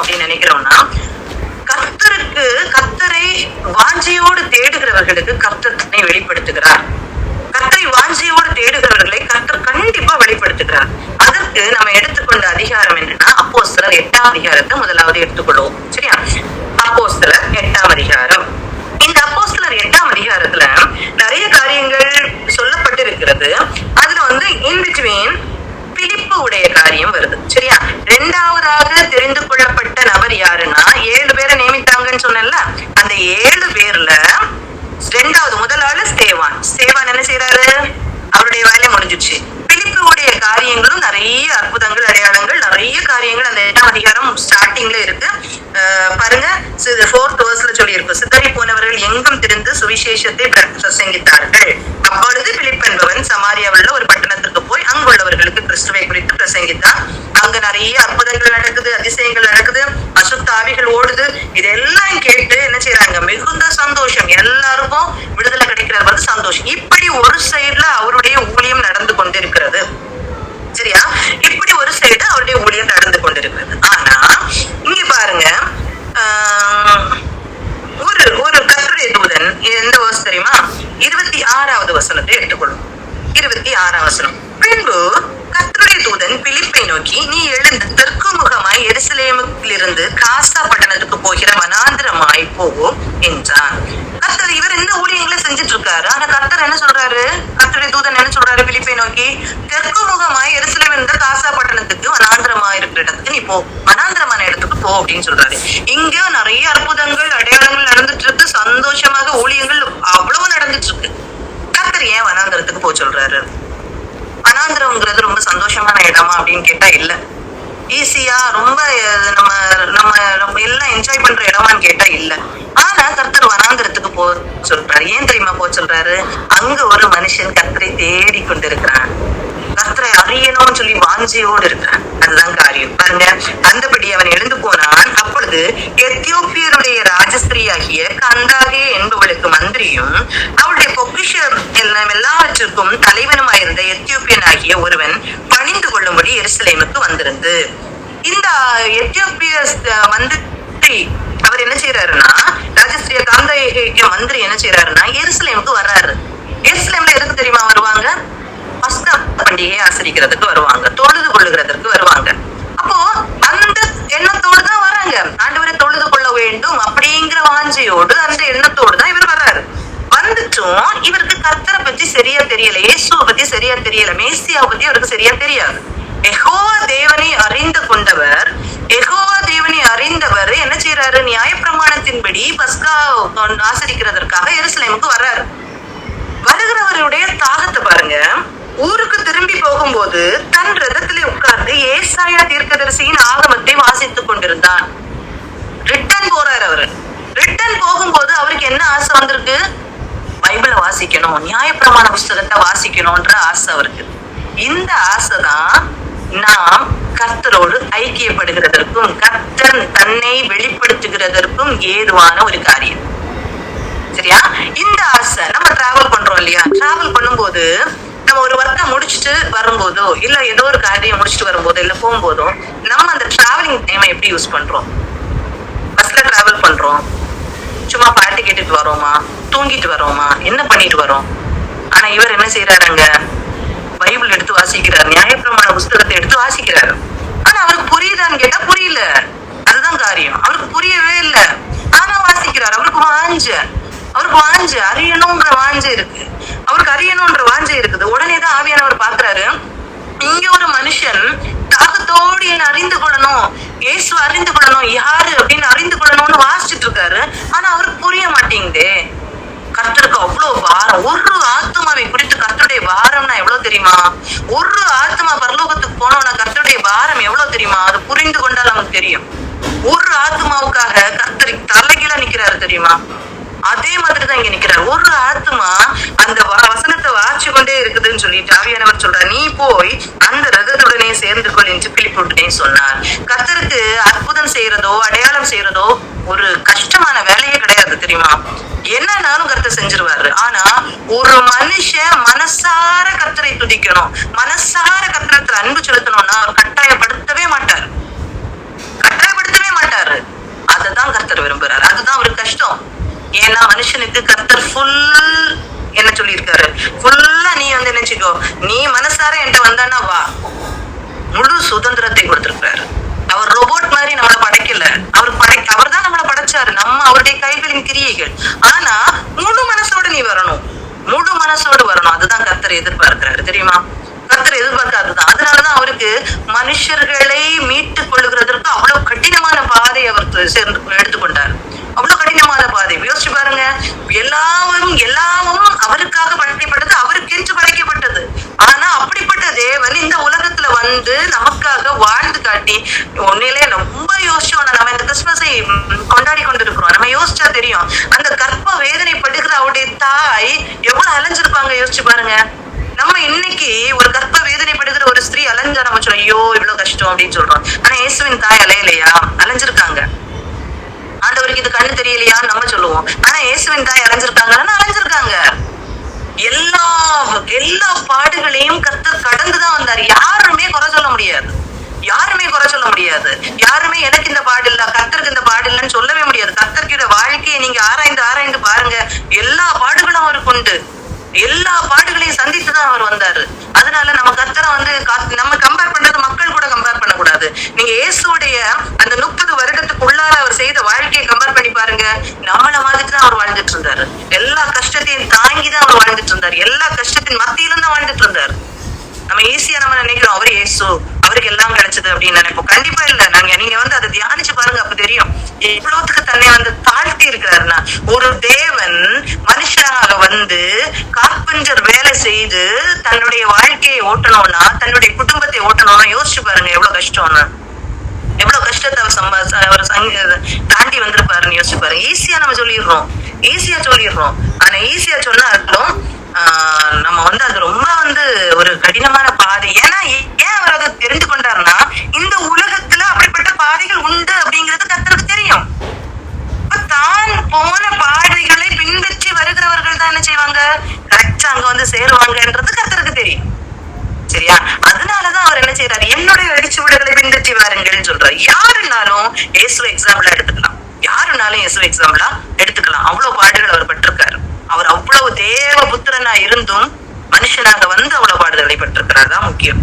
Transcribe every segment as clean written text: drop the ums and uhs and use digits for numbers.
அப்படின்னு நினைக்கிறோம்னா, கர்த்தரை வாஞ்சையோடு தேடுகிறவர்களுக்கு கர்த்தர் தன்னை வெளிப்படுத்துகிறார். கர்த்தரை வாஞ்சையோடு தேடுகிறவர்களை கர்த்தர் கண்டிப்பா வெளிப்படுத்துகிறார். அதற்கு நம்ம எடுத்துக்கொண்ட அதிகாரம் என்னன்னா, அப்போஸ்தலர் 8ஆம் அதிகாரத்தை முதலாவது எடுத்துக்கொள்வோம். சரியா? அப்போஸ்தலர் 8ஆம் அதிகாரம். இந்த அப்போஸ்தலர் 8ஆம் அதிகாரத்துல நிறைய காரியங்கள் சொல்லப்பட்டிருக்கிறது. அதுல இன் பிட்வீன் பிலிப்பு உடைய காரியம் வருது. சரியா? இரண்டாவதாக தெரிந்து கொள்ளப்பட்ட நபர் யாருன்னா, 7 பேரை நியமித்தாங்கன்னு சொன்னேன்ல, அந்த 7 பேர்ல முதல் ஆளு ஸ்தேவான் என்ன செய்யறாரு? அவருடைய வேலை முடிஞ்சிச்சு. பிலிப்புடைய காரியங்களும் நிறைய அற்புதங்கள், அடையாளங்கள், நிறைய காரியங்கள் அந்த 8ஆம் அதிகாரம் ஸ்டார்டிங்ல இருக்கு. பாருங்க, 4th verseல சொல்லி இருக்கு, சிதறி போனவர்கள் எங்கும் திரிந்து சுவிசேஷத்தை பிரசங்கித்தார்கள். அப்பொழுது பிலிப்பு என்பவன் சமாரியாவுள்ள ஒரு பட்டணத்திற்கு போய் அங்குள்ளவர்களுக்கு கிறிஸ்துவை குறித்து பிரசங்கித்தான். அங்க நிறைய அற்புதங்கள் நடக்குது, அதிசயங்கள் நடக்குது, அசுத்த ஆவிகள் ஓடுது. இதெல்லாம் கேட்டு என்ன செய்யறாங்க? மிகுந்த சந்தோஷம், எல்லாருக்கும் விடுதலை கிடைக்கிறது சந்தோஷம். இப்படி ஒரு சைடுல அவருடைய ஊழியம் நடந்து கொண்டிருக்கிறது. சரியா? இப்படி ஒரு சைடு அவருடைய ஊழியம் நடந்து கொண்டிருக்கிறது. ஆனா இங்க பாருங்க, ஒரு கர்த்தருடைய தூதன், எந்த வசனம் தெரியுமா? 26வது வசனத்தை எடுத்துக்கொள்ளும். 26ஆம் வசனம். பின்பு கர்த்தருடைய தூதன் பிலிப்பை நோக்கி, நீ எழுந்து தெற்கு முகமாய் எருசலேமிலிருந்து காசா பட்டணத்துக்கு போகிற வனாந்திரமாய் போவோம் என்றான். கர்த்தர் இவர் இந்த ஊழியங்களை செஞ்சுட்டு இருக்காரு. ஆனா கர்த்தர் என்ன சொல்றாரு? கர்த்தருடைய தூதன் என்ன சொல்றாரு? பிலிப்பை நோக்கி, தெற்கு முகமாய் எருசலேமில் இருந்த காசா பட்டணத்துக்கு வனாந்திரமாய் இருக்கிற இடத்துக்கு நீ போ, வனாந்திரமான இடத்துக்கு போ அப்படின்னு சொல்றாரு. இங்க நிறைய அற்புதங்கள், அடையாளங்கள் நடந்துட்டு இருக்கு. சந்தோஷமாக ஊழியங்கள் அவ்வளவு நடந்துட்டு இருக்கு. கர்த்தர் ஏன் வனாந்திரத்துக்கு போக சொல்றாரு? வனாந்திரம்ங்கிறது ரொம்ப சந்தோஷமான இடமா அப்படின்னு கேட்டா இல்ல. ஈஸியா ரொம்ப நம்ம எல்லாம் என்ஜாய் பண்ற இடமான்னு கேட்டா இல்ல. ஆனா கர்த்தர் வனாந்திரத்துக்கு போ சொல்றாரு. ஏன் தெரியுமா போ சொல்றாரு? அங்க ஒரு மனுஷன் கர்த்தரை தேடி கொண்டு இருக்கிறான், கர்த்தரை அறியணும்னு சொல்லி வாஞ்சையோடு இருக்கிறான். அதுதான் காரியம். பாருங்க, அந்தபடி அவன் எழுந்து போனான். அப்பொழுது எத்தியோப்பியருடைய ராஜஸ்திரியாகிய கந்தாகே என்பவளுக்கு மந்திரியும் அவளுடைய பொக்கிஷம் எல்லாவற்றிற்கும் தலைவனுமாயிருந்த எத்தியோப்பியன் ஆகிய ஒருவன் பணிந்து கொள்ளும்படி எருசலேமுக்கு வந்திருந்து, இந்த எத்தியோப்பிய மந்திரி அவர் என்ன செய்யறாருன்னா, ராஜஸ்திரிய காந்தாகே மந்திரி என்ன செய்யறாருன்னா, எருசலேமுக்கு வர்றாரு. எருசலேம்ல எதுக்கு தெரியுமா வருவாங்க? பண்டிகையை ஆசரிக்கிறதுக்கு வருவாங்க, தொழுது கொள்ளுகிறதுக்கு வருவாங்க. அப்போ அந்த எண்ணத்தோடு தான் வராங்க. ஆண்டவரை தொழுது கொள்ள வேண்டும் அப்படிங்கிற வாஞ்சையோடு, அந்த எண்ணத்தோடு தான் இவர் வர்றாரு. வந்துட்டும் இவருக்கு கர்த்தரை பத்தி சரியா தெரியல, இயேசுவை பத்தி சரியா தெரியல, மேசியாவை பத்தி அவருக்கு சரியா தெரியாது. யெகோவா தேவனை அறிந்து கொண்டவர், யெகோவா தேவனை அறிந்தவர் என்ன செய்யறாரு? நியாயப்பிரமாணத்தின்படி பஸ்கா ஆசரிக்கிறதற்காக எருசலேமுக்கு வர்றாரு. வருகிறவருடைய தாகத்தை பாருங்க. ஊருக்கு திரும்பி போகும்போது தன் ரதத்திலே உட்கார்ந்து ஏசாயா தீர்க்கதரிசியின் ஆகமத்தை வாசித்துக் கொண்டிருந்தான். ரிட்டர்ன் போறாரு அவரு. ரிட்டர்ன் போகும்போது அவருக்கு என்ன ஆசை வந்திருக்கு? பைபிளை வாசிக்கணும், நியாயப்பிரமாண புஸ்தகத்தை வாசிக்கணும்ன்ற ஆசை அவருக்கு. இந்த ஆசைதான் நாம் கர்த்தரோடு ஐக்கியப்படுகிறதற்கும் கர்த்தர் தன்னை வெளிப்படுத்துகிறதற்கும் ஏதுவான ஒரு காரியம். சரியா? இந்த ஆசை நம்ம டிராவல் பண்றோம் இல்லையா? டிராவல் பண்ணும்போது நம்ம ஒரு ஒர்க்கை முடிச்சுட்டு வரும்போதோ, இல்ல ஏதோ ஒரு காரியம் முடிச்சுட்டு வரும்போதோ, இல்ல போகும்போதோ, நம்ம அந்த டிராவலிங் டைமை எப்படி யூஸ் பண்றோம்? பஸ்ல டிராவல் பண்றோம், சும்மா பாட்டு கேட்டுட்டு வரோமா, தூங்கிட்டு வரோமா, என்ன பண்ணிட்டு வரோம்? ஆனா இவர் என்ன செய்யறாருங்க? பைபிள் எடுத்து வாசிக்கிறார், நியாயப்பிரமாண புஸ்தகத்தை எடுத்து வாசிக்கிறாரு. ஆனா அவருக்கு புரியுதான்னு கேட்டா புரியல. அதுதான் காரியம். அவருக்கு புரியவே இல்லை. ஆனா வாசிக்கிறார். அவருக்கு வாஞ்ச அறியணும்ன்ற வாஞ்சை இருக்கு. அவருக்கு அறியணும்ன்ற வாஞ்சை இருக்குது. உடனேதான் ஆவியானவர் பாக்குறாரு, இங்க ஒரு மனுஷன் தாகத்தோடு என்ன அறிந்து கொள்ளணும், இயேசு அறிந்து கொள்ளணும், யாரு அப்படின்னு அறிந்து கொள்ளணும்னு வாசிச்சுட்டு இருக்காரு. ஆனா அவருக்கு புரிய மாட்டேங்குதே. கர்த்தருக்கு அவ்வளவு பாரம். ஒரு ஆத்மாவை குறித்து கர்த்தருடைய பாரம்னா எவ்வளவு தெரியுமா? ஒரு ஆத்மா பரலோகத்துக்கு போனோம்னா கர்த்தருடைய பாரம் எவ்வளவு தெரியுமா? அது புரிந்து கொண்டால் நமக்கு தெரியும். ஒரு ஆத்மாவுக்காக கர்த்தர் தலைகீழ நிக்கிறாரு தெரியுமா? அதே மாதிரிதான் இங்க நிக்கிறார். ஒரு ஆத்மா அந்த வசனத்தை வாட்சி கொண்டே இருக்குதுன்னு சொல்லிட்டு ஆவியானவர் சொல்றார், நீ போய் அந்த ரதத்துடனே சேர்ந்து கொள் என்று பிலிப்புடனே சொன்னார். கர்த்தருக்கு அற்புதம் செய்யறதோ அடையாளம் செய்யறதோ ஒரு கஷ்டமான வேலையே கிடையாது தெரியுமா? என்னன்னாலும் கர்த்தர் செஞ்சிருவாரு. ஆனா ஒரு மனுஷன் மனசார கர்த்தரை துதிக்கணும், மனசார கர்த்தரத்துல அன்பு செலுத்தணும்னா அவர் கட்டாயப்படுத்தவே மாட்டார். நீ மனசார என்கிட்ட வந்தான்னா வா. முழு சுதந்திரத்தை கொடுத்திருக்கிறாரு. அவர் ரோபோட் மாதிரி நம்மளை படைக்கல. அவர் தான் நம்மளை படைச்சாரு. நம்ம அவருடைய கைகளின் கிரியைகள். ஆனா முழு மனசோடு நீ வரணும், முழு மனசோடு வரணும். அதுதான் கர்த்தர் எதிர்பார்க்கிறாரு தெரியுமா? கர்த்தர் எதிர்பார்க்காதுதான். அதனாலதான் அவருக்கு மனுஷர்களை மீட்டுக் கொள்ளுகிறதற்கு அவ்வளவு கடினமான பாதை அவர் எடுத்துக்கொண்டார். அவ்வளவு கடினமான பாதை. யோசிச்சு பாருங்க. எல்லாமும் அவருக்காக படைக்கப்பட்டது, அவருக்கென்று படைக்கப்பட்டது. ஆனா அப்படிப்பட்ட தேவன் இந்த உலகத்துல வந்து நமக்காக வாழ்ந்து காட்டி, உண்மையிலே ரொம்ப யோசிச்சோம். நம்ம இந்த கிறிஸ்துமஸை கொண்டாடி கொண்டிருக்கிறோம். நம்ம யோசிச்சா தெரியும், அந்த கற்ப வேதனைப்படுகிற அவருடைய தாய் எவ்வளவு அலைஞ்சிருப்பாங்க. யோசிச்சு பாருங்க. நம்ம இன்னைக்கு ஒரு கற்ப வேதனைப்படுகிற ஒரு ஸ்திரீ அலைஞ்சா நம்ம சொல்றோம், ஐயோ இவ்வளவு கஷ்டம் அப்படின்னு சொல்றோம். ஆனா இயேசுவின் தாய் அலையலையா? அலைஞ்சிருக்காங்க. ஆண்டவருக்கு இது கண்ணு தெரியலையா நம்ம சொல்லுவோம். ஆனா இயேசுவின் தாய் அலைஞ்சிருக்காங்கன்னா அலைஞ்சிருக்காங்க. எல்லா பாடுகளையும் கர்த்தர் கடந்துதான் வந்தாரு. யாருமே குறை சொல்ல முடியாது. யாருமே குறை சொல்ல முடியாது. யாருமே எனக்கு இந்த பாடு இல்ல, கர்த்தருக்கு இந்த பாடு இல்லைன்னு சொல்லவே முடியாது. கர்த்தருக்கு வாழ்க்கையை நீங்க ஆராய்ந்து பாருங்க. எல்லா பாடுகளும் அவருக்கு உண்டு. எல்லா பாடுகளையும் சந்தித்துதான் அவர் வந்தாரு. அதனால நம்ம கர்த்தரை வந்து நம்ம கம்பேர் பண்றது மக்கள் கூட கம்பேர் பண்ணக்கூடாது. நீங்க இயேசுடைய அந்த 30 வருடத்துக்குள்ளார அவர் செய்த வாழ்க்கையை கம்பேர் பண்ணி பாருங்க. நம்மள மாதிரி தான் அவர் வாழ்ந்துட்டு இருந்தாரு. எல்லா கஷ்டத்தையும் தாங்கிதான் அவர் வாழ்ந்துட்டு இருந்தாரு. எல்லா கஷ்டத்தின் மத்தியிலும் தான் வாழ்ந்துட்டு இருந்தாரு. நம்ம ஈஸியா நம்ம நினைக்கிறோம் அவரு இயேசு, அவருக்கு எல்லாம் கிடைச்சது அப்படின்னு நினைப்போம். கண்டிப்பா இல்ல. நீங்க வந்து அதை தியானிச்சு பாருங்க, அப்ப தெரியும் எவ்வளவுக்கு தன்னை வந்து தாழ்த்தி இருக்கிறாருன்னா. ஒரு தேவன் மனுஷனாக வந்து கார்பெண்டர் வேலை செய்து தன்னுடைய வாழ்க்கையை ஓட்டணும்னா, தன்னுடைய குடும்பத்தை ஓட்டணும்னா யோசிச்சு பாருங்க எவ்வளவு கஷ்டம்னு. எவ்வளவு கஷ்டத்தை அவர் தாண்டி வந்திருப்பாருன்னு யோசிச்சு பாருங்க. ஈஸியா நம்ம சொல்லிடுறோம். ஆனா ஈஸியா சொன்னாலும் நம்ம வந்து அது ரொம்ப வந்து ஒரு கடினமான பாதை. ஏன்னா ஏன் அவர் அதை தெரிந்து கொண்டாருன்னா, இந்த உலகத்துல அப்படிப்பட்ட பாதைகள் உண்டு அப்படிங்கிறது கர்த்தருக்கு தெரியும். தான் போன பாதைகளை பின்பற்றி வருகிறவர்கள் தான் என்ன செய்வாங்க, கரெக்டா அங்க வந்து சேருவாங்கன்றது கர்த்தருக்கு தெரியும். சரியா? அதனாலதான் அவர் என்ன செய்யறாரு, என்னுடைய அடிச்சுவடுகளை பின்பற்றி வாருங்கள்னு சொல்றாரு. யாருனாலும் இயேசு எக்ஸாம்பிளா எடுத்துக்கலாம். அவ்வளவு பாடுகள் அவர் பட்டிருக்காரு. அவர் அவ்வளவு தேவ புத்திரனா இருந்தும் மனுஷனாக வந்து அவ்வளவு பாடுதலை பட்டிருக்கிறார். தான் முக்கியம்.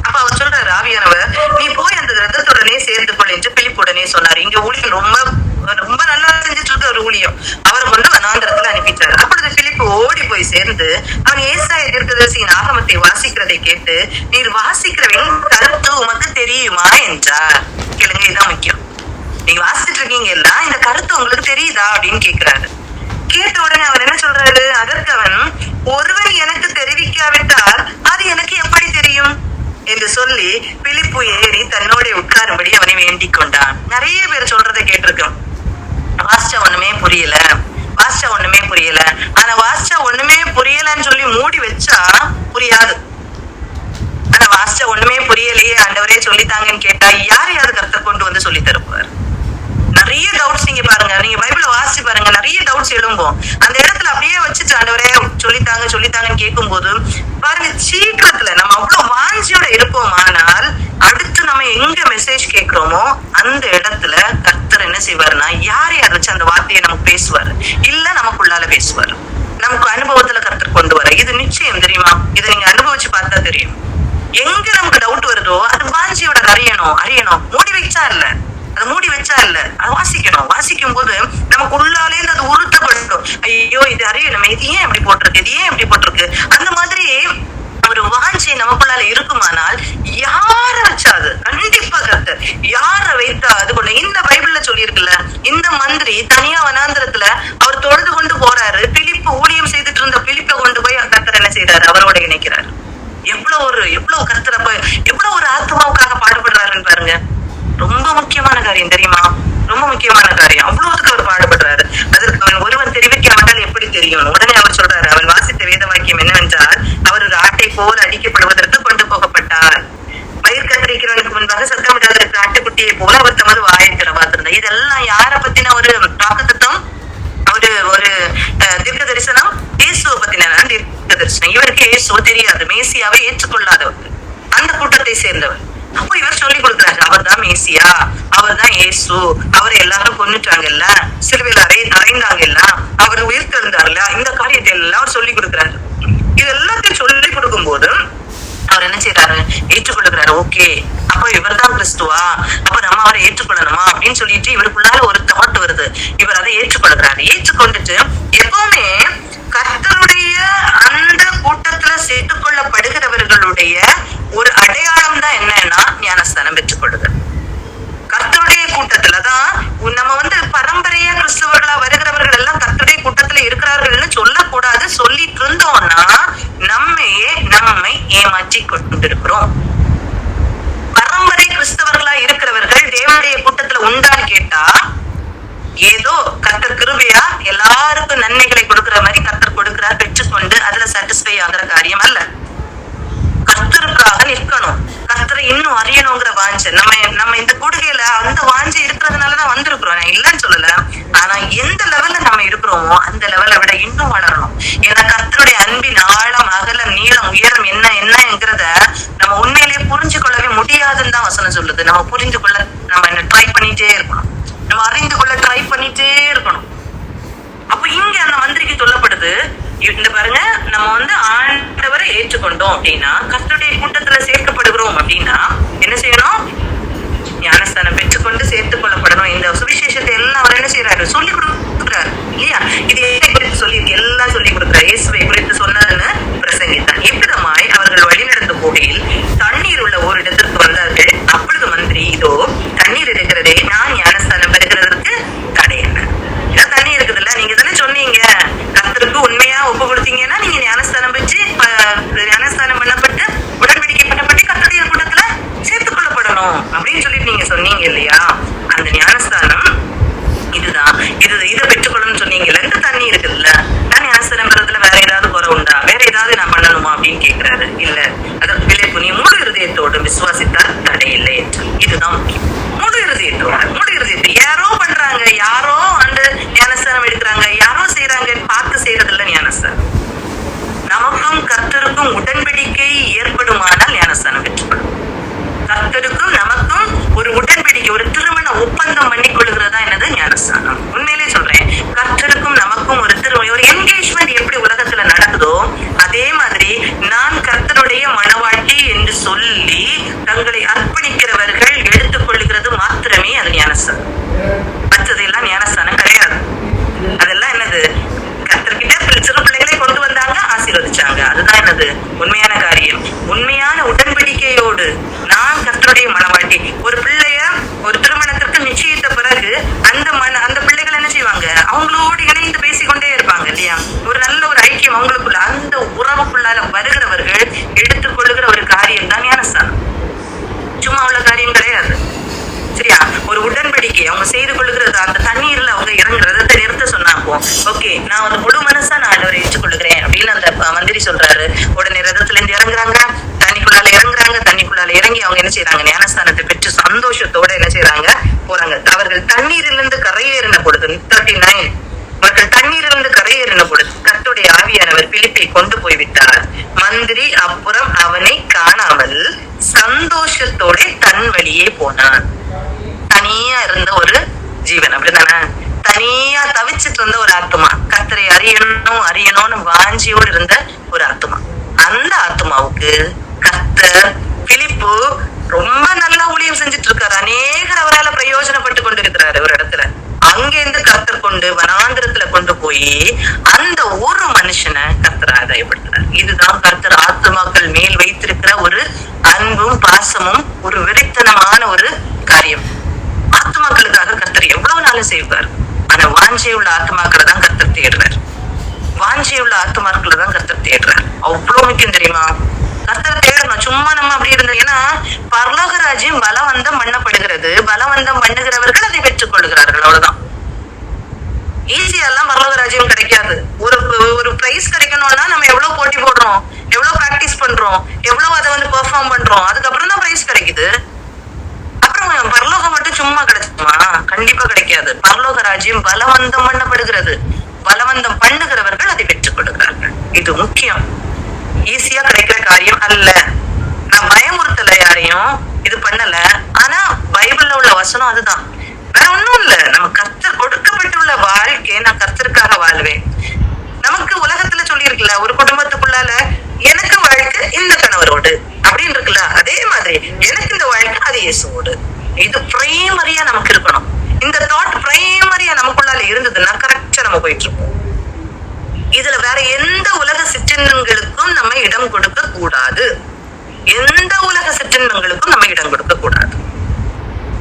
அப்ப அவர் சொல்றாரு, ஆவியானவர் நீ போய் அந்த ரதத்துடனே சேர்ந்து கொள் என்று பிலிப்புடனே சொன்னார். இங்க ஊழியம் ரொம்ப நல்லா செஞ்சுட்டு இருக்க ஒரு ஊழியம். அவரை கொண்டு வனாந்திரத்துல அனுப்பிட்டாரு. அப்பொழுது பிலிப்பு ஓடி போய் சேர்ந்து அவன் ஏசாயா தீர்க்கதரிசியின் ஆகமத்தை வாசிக்கிறதை கேட்டு, நீர் வாசிக்கிறவன் கருத்து உமக்கு தெரியுமா என்றார். கேளுங்க, இதுதான் முக்கியம். நீங்க வாசிச்சுட்டு இருக்கீங்க இல்ல, இந்த கருத்து உங்களுக்கு தெரியுதா அப்படின்னு கேட்கிறாரு. கேட்ட உடனே அவர் என்ன சொல்றாரு, அதற்கு அவன், ஒருவன் எனக்கு தெரிவிக்காவிட்டால் அது எனக்கு எப்படி தெரியும் என்று சொல்லி பிலிப்பு ஏறி தன்னோட உட்காரும்படி அவனை வேண்டிக் கொண்டான். நிறைய பேர் சொல்றதை கேட்டிருக்கோம். வாசிச்சா ஒண்ணுமே புரியல. ஆனா வாசிச்சா ஒண்ணுமே புரியலன்னு சொல்லி மூடி வச்சா புரியாது. ஆனா வாசிச்சா ஒண்ணுமே புரியலையே ஆண்டவரே சொல்லித்தாங்கன்னு கேட்டா யாரையாவது கர்த்தர் கொண்டு வந்து சொல்லி தருவார். நிறைய டவுட்ஸ் நீங்க பாருங்க, நீங்க பைபிள வாசிச்சு பாருங்க, நிறைய டவுட்ஸ் எழும்பும். அந்த இடத்துல அப்படியே வச்சுட்டு ஆண்டவரே சொல்லித்தாங்கன்னு கேட்கும் போது பாருங்க, சீக்கிரத்துல நம்ம அவ்வளவு வாஞ்சியோட இருப்போம். ஆனால் அடுத்து நம்ம எங்க மெசேஜ் கேட்கிறோமோ அந்த இடத்துல கர்த்தர் என்ன செய்வாருன்னா, யாரையாவது வச்சு அந்த வார்த்தையை நமக்கு பேசுவாரு, இல்ல நமக்குள்ளால பேசுவாரு. நமக்கு அனுபவத்துல கர்த்தர் கொண்டு வர. இது நிச்சயம் தெரியுமா? இதை நீங்க அனுபவிச்சு பார்த்தா தெரியும். எங்க நமக்கு டவுட் வருதோ அது வாஞ்சியோட அறியணும். மூடி வச்சா இல்ல, அது வாசிக்கும் போது நமக்கு உள்ளாலே அது உறுத்தப்படும். ஐயோ இது அறியணுமே, இது ஏன் இப்படி போட்டிருக்கு, அந்த மாதிரி ஒரு வாஞ்சி நமக்குள்ளால இருக்குமானால் யார வச்சாது கண்டிப்பா கர்த்தர் யார வைத்தா அது கொண்டு. இந்த பைபிள்ல சொல்லி இருக்குல்ல, இந்த மந்திரி தனியா வனாந்திரத்துல அவர் தொழுது கொண்டு போறாரு. பிலிப்பு ஊழியம் செய்துட்டு இருந்த பிலிப்பை கொண்டு போய் கர்த்தர் என்ன செய்யறாரு, அவரோட இணைக்கிறாரு. எவ்வளவு கர்த்தர் அப்ப எவ்வளவு ஒரு ஆத்மாவுக்காக பாடுபடுறாருன்னு பாருங்க. ரொம்ப முக்கியமான காரியம் தெரியுமா? அவ்வளவுக்கு அவர் பாடுபடுறாரு. அதற்கு அவன் ஒருவன் தெரிவிக்காவிட்டால் எப்படி தெரியும்? உடனே அவர் சொல்றாரு, அவன் வாசித்த வேத வாக்கியம் என்னவென்றால், அவர் ஒரு ஆட்டை போல் அடிக்கப்படுவதற்கு கொண்டு போகப்பட்டார். பயிர் கத்திரிக்கிறவனுக்கு முன்பாக சத்தமிடாத இருக்கிற ஆட்டுக்குட்டியை போல அவர் தமது வாயை திறவாதிருந்தார். இதெல்லாம் யார பத்தின ஒரு வாக்குத்தத்தம், ஒரு தீர்க்க தரிசனம்? இயேசுவை பத்தின தீர்க்க தரிசனம். இவருக்கு இயேசுவை தெரியாது, மேசியாவை ஏற்றுக்கொள்ளாதவர், அந்த கூட்டத்தை சேர்ந்தவர். அப்போ இவர் சொல்லி கொடுக்குறாரு, அவர் தான் மேசியா, அவர் தான் இயேசு, அவரை எல்லாரும் கொன்னுட்டாங்கல்ல, சிலுவையில அறைந்தாங்கல்ல, அவர் உயிர் தெழுந்தாருல, இந்த காரியத்தை எல்லாம் அவர் சொல்லி கொடுக்குறாரு. இது எல்லாத்தையும் சொல்லி கொடுக்கும் போது அவர் என்ன செய்யறாரு, ஏற்றுக்கொள்ளுகிறாரு. ஓகே, அப்ப இவர் தான் கிறிஸ்துவா, அப்ப நம்ம அவரை ஏற்றுக்கொள்ளணுமா அப்படின்னு சொல்லிட்டு இவருக்குள்ளால ஒரு தாட் வருது. இவர் அதை ஏற்றுக்கொள்கிறாரு. ஏற்றுக்கொண்டுட்டு எப்பவுமே கர்த்தருடைய அந்த கூட்டத்துல சேர்த்துக் கொள்ளப்படுகிறவர்களுடைய ஒரு அடையாளம் தான் என்னன்னா ஞானஸ்தானம் பெற்றுக்கொள்ளுதல். கர்த்தருடைய கூட்டத்துலதான் நம்ம பரம்பரையா கிறிஸ்தவர்களா வருகிறவர்கள் எல்லாம் கர்த்தருடைய கூட்டத்துல இருக்கிறார்கள்னு சொல்லக்கூடாது. சொல்லிட்டு இருந்தோம்னா நம்மை ஏமாற்றி கொண்டிருக்கிறோம். பரம்பரை கிறிஸ்தவர்களா இருக்கிறவர்கள் தேவனுடைய கூட்டத்துல உண்டான்னு கேட்டா, ஏதோ கர்த்தர் கிருபையா எல்லாருக்கும் நன்மைகளை கொடுக்கிற மாதிரி கர்த்தர் கொடுக்கிறார், பெற்றுக்கொண்டு அதுல சாட்டிஸ்ஃபை ஆகிற காரியம் அல்ல. கர்த்தருக்காக நிற்கணும், கர்த்தரை இன்னும் அறியணுங்கிற வாஞ்சை. நம்ம இந்த கூடுகையில அந்த வாஞ்சை இருக்கிறதுனாலதான் வந்திருக்கிறோம், நான் இல்லைன்னு சொல்லல. ஆனா எந்த லெவல்ல நம்ம இருக்கிறோமோ அந்த லெவலை விட இன்னும் வளரணும். ஏன்னா கர்த்தருடைய அன்பின் ஆழம், அகலம், நீளம், உயரம் என்னங்கிறத நம்ம உண்மையிலேயே புரிஞ்சு கொள்ளவே முடியாதுன்னு தான் வசனம் சொல்லுது. நம்ம புரிந்து கொள்ள நம்ம ட்ரை பண்ணிட்டே இருக்கணும், நம்ம அறிந்து கொள்ள ட்ரை பண்ணிட்டே இருக்கணும். அப்ப இங்க அந்த மந்திரிக்கு சொல்லப்படுது, இந்த பாருங்க, நம்ம ஆண்டவரை ஏற்றுக்கொண்டோம் அப்படின்னா, கர்த்தருடைய கூட்டத்துல சேர்க்கப்படுகிறோம் அப்படின்னா என்ன செய்யணும், ஞானஸ்தானம் பெற்றுக்கொண்டு சேர்த்துக் கொள்ளப்படணும். இந்த சுவிசேஷத்தை எல்லாம் அவர் என்ன செய்யறாரு, சொல்லி கொடுக்குறாரு இல்லையா? இது குறித்து சொல்லி எல்லாம் சொல்லி கொடுக்குறாரு. இயேசுவை குறித்து சொன்னதுன்னு பிரசங்கித்தார். இவ்விதமாய் அவர்கள் வழிநடந்து போகையில் தண்ணீர் உள்ள ஒரு இடத்திற்கு வந்தார்கள். அப்பொழுது மந்திரி, இதோ தண்ணீர் இருக்கிறதே, நான் ஞானஸ்தானம் பெறுகிறதற்கு தடை என்ன? தண்ணி இருக்குது இல்ல, நீங்க தானே சொன்னீங்க கர்த்தருக்கு உண்மையா ஒப்பு கொடுத்தீங்கன்னா நீங்க ஞானஸ்தானம் பெற்று ஞானஸ்தானம் பண்ணப்பட்டு உடன்படிக்கை பண்ணப்பட்டு கர்த்தருடைய கூட்டத்துல சேர்த்துக் கொள்ளப்படணும் அப்படின்னு சொல்லிட்டு நீங்க சொன்னீங்க இல்லையா? அந்த ஞானஸ்தானம் இதுதான், இதை பெற்றுக்கொள்ளணும்னு சொன்னீங்கல்ல, இந்த தண்ணி இருக்குதுல்ல, நான் ஞானஸ்தானம் பெறதுல வேற ஏதாவது குறை உண்டா, வேற ஏதாவது நான் பண்ணணுமா அப்படின்னு கேட்கிறாரு. இல்ல, அதற்கு பிள்ளைப்பு நீ முழு இருதயத்தோடு விசுவாசித்தால் தடை இல்லை என்று. இதுதான் முக்கியம். முழு இருதயத்தை யாரோ பண்றாங்க, யாரோ அந்த ஞானஸ்தானம் எடுக்கிறாங்க, யாரோ செய்யறாங்கன்னு பார்த்து செய்யறது இல்ல ஞானஸ்தானம். நமக்கும் கர்த்தருக்கும் உடன்படிக்கை ஏற்படுமானால் ஞானஸ்தானம் பெற்றுக்கொள்ளும். கர்த்தருக்கும் நமக்கும் ஒரு உடன்படிக்கை, ஒரு திருமண ஒப்பந்தம் பண்ணி கொள்ளுகிறதா என்னது ஞானஸ்தானம். உண்மையிலே சொல்றேன், கர்த்தருக்கும் நமக்கும் ஒரு என்கேஜ்மெண்ட் எப்படி உலகத்துல நடக்குதோ அதே மாதிரி நான் கர்த்தருடைய மணவாட்டி என்று சொல்லி தங்களை அர்ப்பணிக்கிறவர்கள் எடுத்துக் கொள்ளுகிறது மாத்திரமே அது ஞானஸ்தானம். மற்றதெல்லாம் ஞானஸ்தானம் கிடையாது. அதெல்லாம் என்னது, கர்த்தர்கிட்ட சிறு பிள்ளைகளை கொண்டு வந்தாங்க, ஆசீர்வதிச்சாங்க, அதுதான் என்னது உண்மையான காரியம். உண்மையான உடன்படிக்கையோடு நான் கர்த்தருடைய மணவாட்டி. ஒரு பிள்ளைய ஒரு திருமணத்திற்கு நிச்சயித்த பிறகு அந்த பிள்ளைகள் என்ன செய்வாங்க, அவங்களோடு இணைந்து பேசிக்கொண்டே இருப்பாங்க இல்லையா? ஒரு நல்ல ஒரு ஐக்கியம் அவங்களுக்குள்ள, அந்த உறவுக்குள்ளால வருகிறவர்கள் எடுத்துக் கொள்ளுகிற ஒரு காரியம் தான் ஞானஸ்தானம். சும்மா உள்ள காரியம் கிடையாது. சரியா? ஒரு உடன்படிக்கை அவங்க செய்து கொள்ளுகிறது. அந்த தண்ணீர்ல அவங்க இறங்குறத நிறுத்த சொன்னாப்போ, ஓகே நான் முழு மனசா நான் ஆண்டவரை ஏற்றுக்கொள்ளுகிறேன் அப்படின்னு அந்த மந்திரி சொல்றாரு. உடனே ரதத்துல இருந்து இறங்குறாங்க, தண்ணிக்குள்ளால இறங்கி அவங்க என்ன செய்யறாங்க, ஞானஸ்தானத்தை பெற்று சந்தோஷத்தோட என்ன செய்யறாங்க, போறாங்க. அவர்கள் தண்ணீரிலிருந்து கரையேறின பொழுது 39 அவர்கள் தண்ணீரிலிருந்து கரையேறின பொழுது கர்த்தருடைய ஆவியானவர் பிலிப்பை கொண்டு போய்விட்டார். மந்திரி அப்புறம் அவனை காணாமல் சந்தோஷத்தோட தன் வழியே போனான். தனியா இருந்த ஒரு ஜீவன், அப்படித்தானே? தனியா தவிச்சிட்டு இருந்த ஒரு ஆத்மா, கர்த்தரை அறியணும்னு வாஞ்சியோடு இருந்த ஒரு ஆத்மா. அந்த ஆத்மாவுக்கு கர்த்தர் பிலிப்பு ரொம்ப நல்லா ஊழியம் செஞ்சுட்டு இருக்காரு. அநேகர் அவரால் பிரயோஜனப்பட்டு கொண்டு இருக்கிறாரு. ஒரு இடத்துல அங்கிருந்து கர்த்தர் கொண்டு வனாந்திரத்துல கொண்டு போய் அந்த ஒரு மனுஷனை கர்த்தர் ஆதாயப்படுத்துறாரு. இதுதான் கர்த்தர் ஆத்மாக்கள் மேல் வைத்திருக்கிற ஒரு அன்பும் பாசமும் ஒரு வெறித்தனமான ஒரு காரியம். ஆத்மாக்களுக்காக கர்த்தர் எவ்வளவு நாளும் செய்வார். ஆனா வாஞ்சையுள்ள ஆத்மாக்களை தான் கர்த்தர் தேடுறார். அவ்வளவு முக்கியம் தெரியுமா? கர்த்தரை தேடணும். சும்மா நம்ம அப்படி இருந்தோம். ஏன்னா பரலோக ராஜ்யம் பலவந்தம் பண்ணப்படுகிறது, பலவந்தம் பண்ணுகிறவர்கள் அதை பெற்றுக் கொள்கிறார்கள். அவ்வளவுதான். ஈஸியெல்லாம் பரலோக ராஜ்யம் கிடைக்காது. ஒரு பிரைஸ் கிடைக்கணும்னா நம்ம எவ்வளவு போட்டி போடுறோம், எவ்வளவு பிராக்டிஸ் பண்றோம், எவ்வளவு அதை பெர்ஃபார்ம் பண்றோம், அதுக்கப்புறம் தான் பிரைஸ் கிடைக்குது. அப்புறம் பரலோகம் மட்டும் சும்மா கிடைச்சுமா? கண்டிப்பா கிடைக்காது. பரலோக ராஜ்யம் பலவந்தம் பண்ணப்படுகிறது, பலவந்தம் பண்ணுகிறவர்கள் அதை பெற்றுக் கொள்கிறார்கள். இது முக்கியம். ஈஸியா கிடைக்கிற காரியம் அல்ல. நான் பயமுறுத்தல, யாரையும் இது பண்ணல. ஆனா பைபிள்ல உள்ள வசனம் அதுதான், வேற ஒண்ணும் இல்ல. நம்ம கர்த்தர் கொடுக்கப்பட்டுள்ள வாழ்க்கை, நான் கர்த்தருக்காக வாழ்வேன். நமக்கு உலகத்துல சொல்லி இருக்குல்ல, ஒரு குடும்பத்துக்குள்ளால எனக்கு வாழ்க்கை இந்த கணவரோடு, அப்படின்னு இருக்குல்ல, அதே மாதிரி எனக்கு இந்த வாழ்க்கை அது இயேசுவோடு. இது பிரைமரியா நமக்கு இருக்கணும். இந்த தாட் பிரைமரியா நமக்குள்ளால இருந்ததுன்னா கரெக்டா நம்ம போயிட்டு இருக்கோம். இதுல வேற எந்த உலக சிற்றின்பங்களுக்கும் நம்ம இடம் கொடுக்க கூடாது. எந்த உலக சிற்றின்பங்களுக்கும் நம்ம இடம் கொடுக்க கூடாது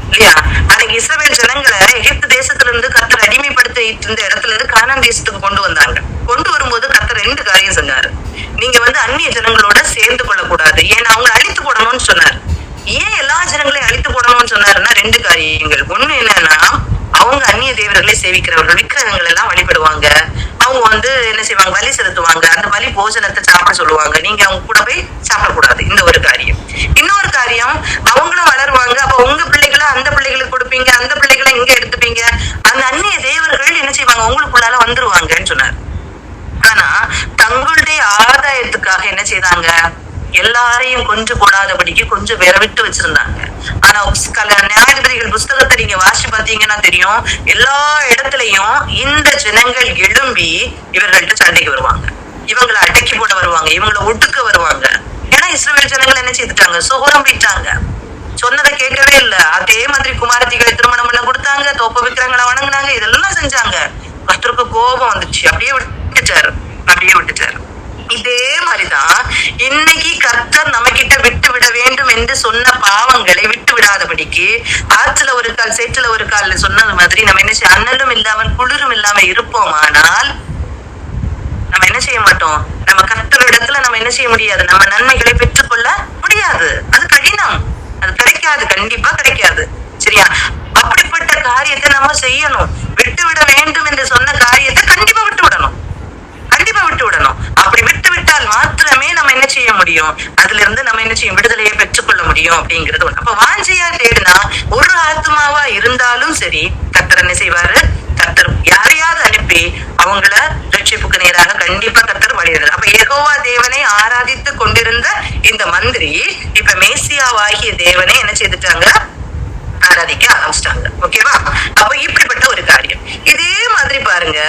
இல்லையா? அன்னைக்கு இஸ்ரவேல் ஜனங்களை எகிப்து தேசத்துல இருந்து கர்த்தர் அடிமைப்படுத்தி இருந்த இடத்துல இருந்து கானான் தேசத்துக்கு கொண்டு வந்தாங்க. கொண்டு வரும்போது கர்த்தர் 2 காரியம் சொன்னாரு. நீங்க அந்நிய ஜனங்களோட சேர்ந்து கொள்ளக்கூடாது, ஏன்னா அவங்க அழித்து போடணும்னு சொன்னாரு. ஏன் எல்லா ஜனங்களையும் அழித்து போடணும்னு சொன்னாருன்னா 2 காரியங்கள். ஒண்ணு என்னன்னா, அவங்க அந்நிய தேவர்களை சேவிக்கிறவர்கள், விக்கிரகங்கள் எல்லாம் வழிபடுவாங்க. அவங்க என்ன செய்வாங்க, பலி செலுத்துவாங்க. அந்த பலி போஜனத்தை சாப்பிட சொல்லுவாங்க. நீங்க அவங்க கூட போய் சாப்பிடக்கூடாது. இந்த ஒரு காரியம். இன்னொரு காரியம், அவங்களும் வளருவாங்க. அப்ப உங்க பிள்ளைகளை அந்த பிள்ளைகளுக்கு கொடுப்பீங்க, அந்த பிள்ளைகளை இங்க எடுத்துப்பீங்க. அந்த அந்நிய தேவர்கள் என்ன செய்வாங்க, உங்களுக்குள்ளால வந்துருவாங்கன்னு சொன்னார். ஆனா தங்களுடைய ஆதாயத்துக்காக என்ன செய்தாங்க, எல்லாரையும் கொஞ்சம் போடாதபடிக்கு கொஞ்சம் பேரை விட்டு வச்சிருந்தாங்க. ஆனா நியாயாதிபதிகள் புஸ்தகத்தை நீங்க வாசிச்சு பாத்தீங்கன்னா தெரியும், எல்லா இடத்துலயும் இந்த ஜனங்கள் எழும்பி இவர்கள்ட்ட சண்டைக்கு வருவாங்க, இவங்களை அடக்கி போட வருவாங்க, இவங்களை ஒடுக்க வருவாங்க. ஏன்னா இஸ்ரவேல் ஜனங்கள் என்ன செய்துட்டாங்க, சோகம் போயிட்டாங்க, சொன்னதை கேட்கவே இல்லை. அதே மாதிரி குமாரத்திகளை திருமணம் பண்ண கொடுத்தாங்க, தோப்ப விக்கிரங்களை வணங்கினாங்க, இதெல்லாம் செஞ்சாங்க. கர்த்தருக்கு கோபம் வந்துச்சு, அப்படியே விட்டுட்டாரு. இதே மாதிரிதான் இன்னைக்கு கர்த்தர் நம்ம கிட்ட விட்டு விட வேண்டும் என்று சொன்ன பாவங்களை விட்டு விடாதபடிக்கு, ஆற்றுல ஒரு கால் சேற்றுல ஒரு கால் சொன்னது மாதிரி நம்ம என்ன செய்ய, அனலும் இல்லாமல் குளிரும் இல்லாம இருப்போமானால் நம்ம என்ன செய்ய மாட்டோம், நம்ம கர்த்தரிடத்துல நம்ம என்ன செய்ய முடியாது, நம்ம நன்மைகளை பெற்றுக்கொள்ள முடியாது. அது கடினம், அது கிடைக்காது, கண்டிப்பா கிடைக்காது. சரியா? அப்படிப்பட்ட காரியத்தை நம்ம செய்யணும். விட்டு விட வேண்டும் என்று சொன்ன காரியத்தை கண்டிப்பா விட்டு விடணும். அப்படி விட்டு விட்டால் மாத்திரமே நம்ம என்ன செய்ய முடியும், அதுல இருந்து நம்ம என்ன செய்யும், விடுதலையை பெற்றுக்கொள்ள முடியும் அப்படிங்கிறது ஒண்ணு. அப்ப வாஞ்சையா தேடினா ஒரு ஆத்மாவா இருந்தாலும் சரி, கர்த்தர் என்ன செய்வாரு, கர்த்தர் யாரையாவது அனுப்பி அவங்கள ரட்சிப்புக்கு நேராக கண்டிப்பா கர்த்தர் வழியிடுறாரு. அப்ப யெகோவா தேவனை ஆராதித்து கொண்டிருந்த இந்த மந்திரி இப்ப மேசியாவாகிய தேவனை என்ன செய்துட்டாங்க, ஆராதிக்க ஆரம்பிச்சிட்டாங்க. ஓகேவா? அப்ப இப்படிப்பட்ட ஒரு காரியம். இதே மாதிரி பாருங்க,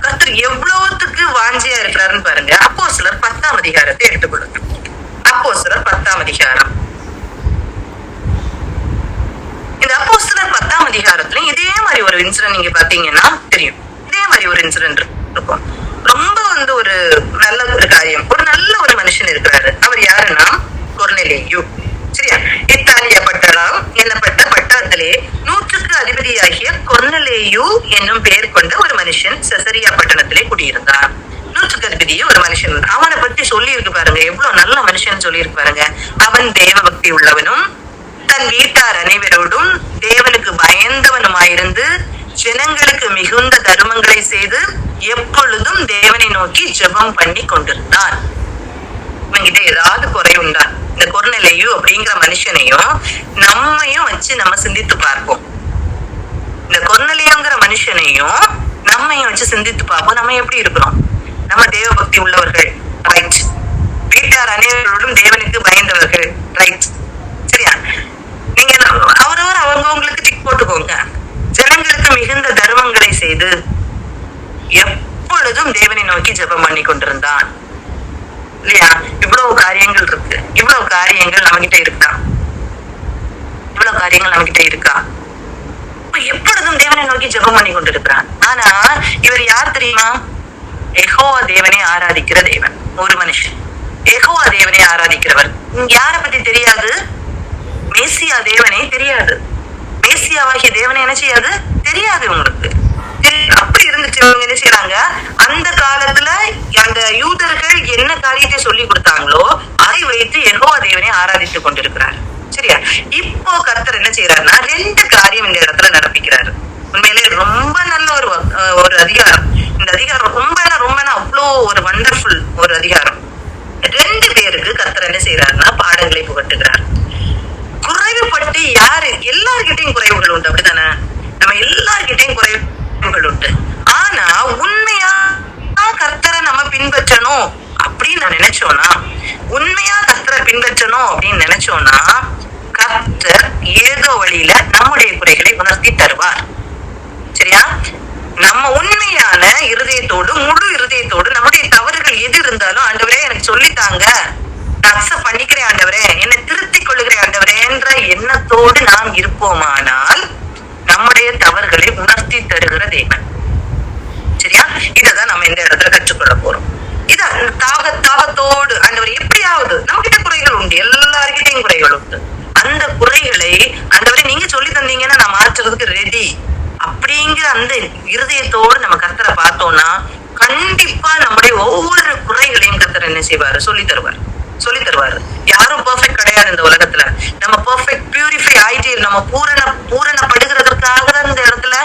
கர்த்தர் எவ்வளவுத்துக்கு வாஞ்சியா இருக்கிறாருன்னு பாருங்க. அப்போஸ்தலர் 10ஆம் அதிகாரத்தை எடுத்துக்கொள்ளுங்க. அப்போஸ்தலர் 10ஆம் அதிகாரம். இந்த அப்போஸ்தலர் 10ஆம் அதிகாரத்துல இதே மாதிரி ஒரு இன்சிடென்ட் நீங்க பாத்தீங்கன்னா தெரியும். இதே மாதிரி ஒரு இன்சிடென்ட் இருக்கும். ரொம்ப ஒரு நல்ல ஒரு காரியம். ஒரு நல்ல ஒரு மனுஷன் இருக்கிறாரு. அவர் யாருன்னா கொர்நேலியு. சரியா? இத்தாலிய பட்டணம் என்னப்பட்ட பட்டணத்திலே 100க்கு அதிபதியாகிய கொர்நேலியு என்னும் பெயர் கொண்ட ஒரு மனுஷன் செசரியா பட்டணத்திலே குடியிருந்தார். 100க்கு அதிபதியே ஒரு மனுஷன். அவனை பத்தி சொல்லி இருக்கு பாருங்க, எவ்வளவு நல்ல மனுஷன் சொல்லி இருக்கு பாருங்க. அவன் தேவ பக்தி உள்ளவனும் தன் வீட்டார் அனைவரோடும் தேவனுக்கு பயந்தவனுமாயிருந்து ஜனங்களுக்கு மிகுந்த தர்மங்களை செய்து எப்பொழுதும் தேவனை நோக்கி ஜெபம் பண்ணி கொண்டிருந்தான். இவங்கிட்ட ஏதாவது குறை உண்டா? இந்த கொர்நேலியு அப்படிங்கிற மனுஷனையும் நம்மையும் வச்சு நம்ம சிந்தித்து பார்ப்போம். இந்த கொர்நேலியுங்கிற மனுஷனையும் நம்மையும் வச்சு சிந்தித்து பார்ப்போம். நம்ம எப்படி இருக்கிறோம்? நம்ம தேவ பக்தி உள்ளவர்கள், ரைட். வீட்டார் அனைவரோடும் தேவனுக்கு பயந்தவர்கள், ரைட். சரியா? நீங்க அவரவர் அவங்களுக்கு டிக் போட்டுக்கோங்க. ஜனங்களுக்கு மிகுந்த தர்மங்களை செய்து எப்பொழுதும் தேவனை நோக்கி ஜெபம் பண்ணி கொண்டிருந்தான். இல்லையா? இவ்வளவு காரியங்கள் இருக்கு. இவ்வளவு காரியங்கள் நம்ம கிட்ட இருக்கா? எப்பொழுதும் தேவனை நோக்கி ஜெபம் பண்ணி கொண்டிருக்கிறான். ஆனா இவர் யார் தெரியுமா? யெகோவா தேவனை ஆராதிக்கிற தேவன். ஒரு மனுஷன் யெகோவா தேவனை ஆராதிக்கிறவர். யார பத்தி தெரியாது? மேசியா தேவனே தெரியாது. மேசியாவாகிய தேவனை என்ன செய்யாது? தெரியாது உங்களுக்கு. அப்படி இருந்துச்சு. இவங்க என்ன செய்யறாங்க, அந்த காலத்துல அந்த யூதர்கள் என்ன காரியத்தை சொல்லி கொடுத்தாங்களோ அதை வைத்து யெகோவா தேவனை ஆராதித்துக் கொண்டிருக்கிறார். சரியா? இப்போ கர்த்தர் என்ன செய்யறாருன்னா 2 காரியம் இந்த இடத்துல நடப்பிக்கிறாரு. உண்மையிலே ரொம்ப நல்ல ஒரு அதிகாரம். இந்த அதிகாரம் ரொம்ப அவ்வளோ ஒரு வண்டர்ஃபுல் ஒரு அதிகாரம். 2 பேருக்கு கர்த்தர் என்ன செய்யறாருன்னா பாடங்களை புகட்டுகிறார். குறைவுபட்டு யாரு, எல்லார்கிட்டையும் குறைவுகள் உண்டு, அப்படித்தானே? நம்ம எல்லார்கிட்டையும் குறைவுகள் உண்டு. ஆனா உண்மையா கர்த்தரை நம்ம பின்பற்றணும் அப்படின்னு நினைச்சோம்னா, உண்மையா கர்த்தரை பின்பற்றணும் அப்படின்னு நினைச்சோம்னா, கர்த்தர் ஏதோ வழியில நம்முடைய குறைகளை உணர்த்தி தருவார். சரியா? நம்ம உண்மையான இருதயத்தோடு, முழு இருதயத்தோடு நம்முடைய தவறுகள் எது இருந்தாலும், ஆண்டவரே எனக்கு சொல்லித்தாங்க, அக்செப்ட் பண்ணிக்கிறேன் ஆண்டவரே, என்னை திருத்திக் கொள்ளுகிறேன் ஆண்டவரே என்ற எண்ணத்தோடு நாம் இருப்போமானால் நம்முடைய தவறுகளை உணர்த்தி தருகிற தேவன். சரியா? இததான் நம்ம இந்த இடத்துல கற்றுக்கொள்ள போறோம். இதான் தாகத்தோடு ஆண்டவர் எப்படியாவது நம்ம கிட்ட குறைகள் உண்டு, எல்லார்கிட்டையும் குறைகள் உண்டு. அந்த குறைகளை ஆண்டவரே நீங்க சொல்லி தந்தீங்கன்னா நான் மாற்றுறதுக்கு ரெடி அப்படிங்கிற அந்த இருதயத்தோடு நம்ம கர்த்தரை பார்த்தோம்னா கண்டிப்பா நம்முடைய ஒவ்வொரு குறைகளையும் கர்த்தர் என்ன செய்வாரு? சொல்லி தருவாரு. யாரும் பெர்ஃபெக்ட் கிடையாது இந்த உலகத்துல. நம்ம பெர்ஃபெக்ட் பியூரிஃபை ஆயிட்டே நம்ம பூரணப்படுகிறதற்காக தான் இந்த இடத்துல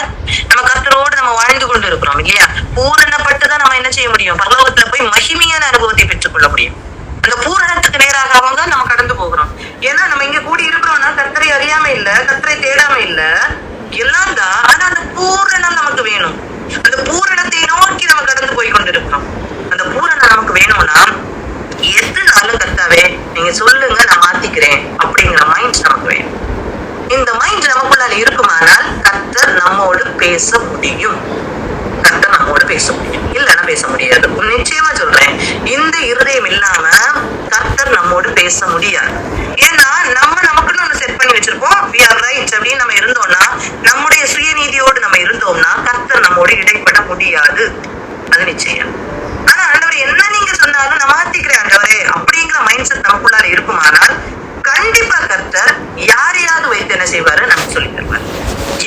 நம்ம கர்த்தரோடு நம்ம வாழ்ந்து கொண்டு இருக்கிறோம் இல்லையா? பூரணப்பட்டுதான் நம்ம என்ன செய்ய முடியும்? பரலோகத்துல போய் மகிமையான அனுபவத்தை பெற்றுக் கொள்ள முடியும். அந்த பூரணத்துக்கு நேராக அவங்க நம்ம கடந்து போகிறோம். ஏன்னா நம்ம இங்க கூடி இருக்கிறோம்னா கர்த்தரை அறியாம இல்ல, கர்த்தரை தேடாம இல்ல, எல்லாம் தான். ஆனா அந்த பூரணம் நமக்கு வேணும். அந்த பூரணத்தை நோக்கி நம்ம கடந்து போய் கொண்டிருக்கிறோம். அந்த பூரணம் நமக்கு வேணும்னா எதுனாலும் கர்த்தாவே நீங்க சொல்லுங்க, நான் மாத்திக்கிறேன் அப்படிங்கிற மைண்ட் நமக்கு வேணும். இந்த மைண்ட் நமக்குள்ளால இருக்குமானால் கர்த்தர் நம்மோடு பேச முடியும். இல்லைன்னா பேச முடியாது. நிச்சயமா சொல்றேன், இந்த இருதயம் இல்லாம கர்த்தர் நம்மோடு பேச முடியாது. ஏன்னா நமக்குன்னு ஒண்ணு செட் பண்ணி வச்சிருப்போம். we are right அப்படின்னு நம்ம இருந்தோம்னா, நம்முடைய சுயநீதியோடு நம்ம இருந்தோம்னா கர்த்தர் நம்மோடு இடைப்பட முடியாது. அது நிச்சயம். ஆனா ஆண்டவர் என்ன நீங்க சொன்னாலும் நான் மாத்திக்கிறேன் ஆண்டவரே அப்படிங்கிற மைண்ட் செட் நமக்குள்ளார இருக்குமானால் கண்டிப்பா கர்த்தர் யாரையாவது வைத்து என்ன செய்வாரு? நமக்கு சொல்லி தருவார்.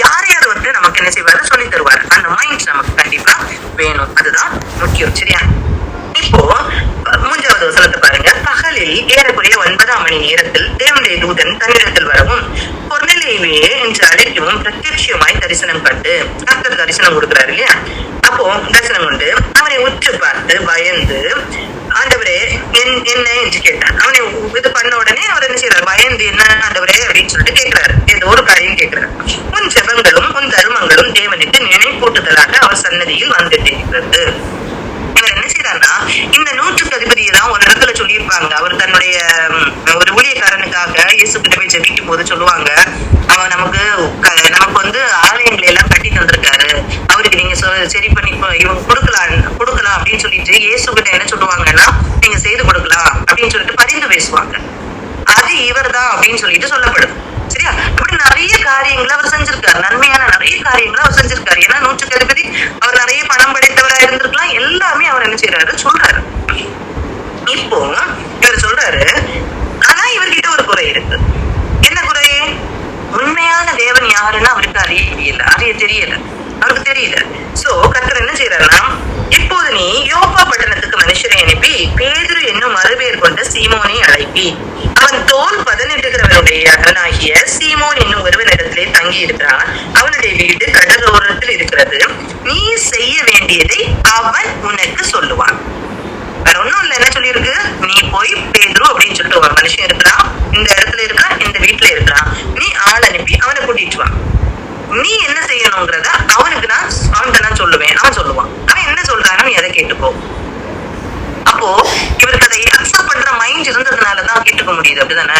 யாரையாவது வந்து நமக்கு என்ன செய்வாரு? சொல்லி தருவார். அந்த மைண்ட் நமக்கு கண்டிப்பா வேணும். அதுதான் முக்கியம். சரியா? இப்போ 3வது வசனத்தை பாருங்க. பகலில் ஏறக்குறைய 9ஆம் மணி நேரத்தில் தேவனுடைய தூதன் தன்னிடத்தில் வரவும் கொர்நேலியுவே என்று அழைக்கவும் பிரத்யட்சமாய் தரிசனம் கண்டு, கர்த்தர் தரிசனம் கொடுக்கிறாரு இல்லையா? அப்போ தரிசனம் கொண்டு அவனை உற்று பார்த்து பயந்து, ஆண்டவரே என்ன என்று கேட்டான். அவனை இது பண்ண உடனே அவர் என்ன செய்யறாரு? பயந்து என்ன ஆண்டவரே அப்படின்னு சொல்லிட்டு கேட்கிறாரு. ஏதோ ஒரு காரியம் கேட்கிறாரு. உன் ஜெபங்களும் உன் தர்மங்களும் தேவனுக்கு நினைப்பூட்டுதலாக அவர் சன்னதியில் வந்துட்டு இருக்கிறது. இவர் என்ன செய்யறாருன்னா, இந்த 100க்கு அதிபதியதான் ஒரு இடத்துல சொல்லியிருப்பாங்க. அவர் தன்னுடைய ஒரு ஊழியக்காரனுக்காக இயேசு கிட்ட போய் ஜெபிக்கும் போது சொல்லுவாங்க, அவன் நமக்கு வந்து ஆலயங்களை எல்லாம் கட்டி தந்திருக்காரு, அவருக்கு நீங்க சரி பண்ணி இவங்க கொடுக்கலாம் அப்படின்னு சொல்லிட்டு இயேசு கிட்ட என்ன சொல்லுவாங்கன்னா, நீங்க செய்து கொடுக்கலாம் அப்படின்னு சொல்லிட்டு பரிந்து பேசுவாங்க. அது இவர் தான் அப்படின்னு சொல்லிட்டு சொல்லப்படுது. சரியா? அப்படி நிறைய காரியங்களை அவர் செஞ்சிருக்காரு. நன்மையான நிறைய காரியங்களை அவர் செஞ்சிருக்காரு. ஏன்னா 100க்கு அதிபதி, அவர் நிறைய பணம் படைத்தவரா இருந்திருக்கலாம். எல்லாமே அவர் என்ன செய்யறாரு? சொல்றாரு. இப்போ இவர் சொல்றாரு, ஆனா இவர்கிட்ட ஒரு குறை இருக்கு. என்ன குறை? உண்மையான தேவன் யாருன்னு அவருக்கு அறிய தெரியல. அவருக்கு தெரியல. சோ கர்த்தர் என்ன செய்யறாருன்னா, இப்போது நீ யோப்பா பட்டணத்துக்கு மனுஷரை அனுப்பி பேதுரு என்னும் மறுபேர் கொண்ட சீமோனை அழைப்பி, அவன் தோல் பதனிட்டுகிறவனுடைய சீமோன் என்னும் ஒருவனிடத்திலே தங்கி இருக்கிறான். அவனுடைய வீடு கடலோரத்தில் இருக்கிறது. நீ செய்ய வேண்டியதை அவன் உனக்கு சொல்லுவான். வேற ஒண்ணும் இல்ல. என்ன சொல்லியிருக்கு? நீ போய் பேதுரு அப்படின்னு சொல்லிட்டு ஒரு மனுஷன் இருக்கிறான், இந்த இடத்துல இருக்கிறான், இந்த வீட்டுல இருக்கிறான், நீ ஆள் அனுப்பி அவனை கூட்டிட்டு வா. நீ என்ன செய்யணுங்கிறத அவனுக்கு நான் சொல்லுவேன். அவன் சொல்லுவான். அவன் என்ன சொல்றான்னு நீ அதை கேட்டுக்கோ. அப்போ இவருக்கு அதை அக்செப்ட் பண்ற மைண்ட் இருந்ததுனாலதான் கேட்டுக்க முடியுது. அப்படிதானே?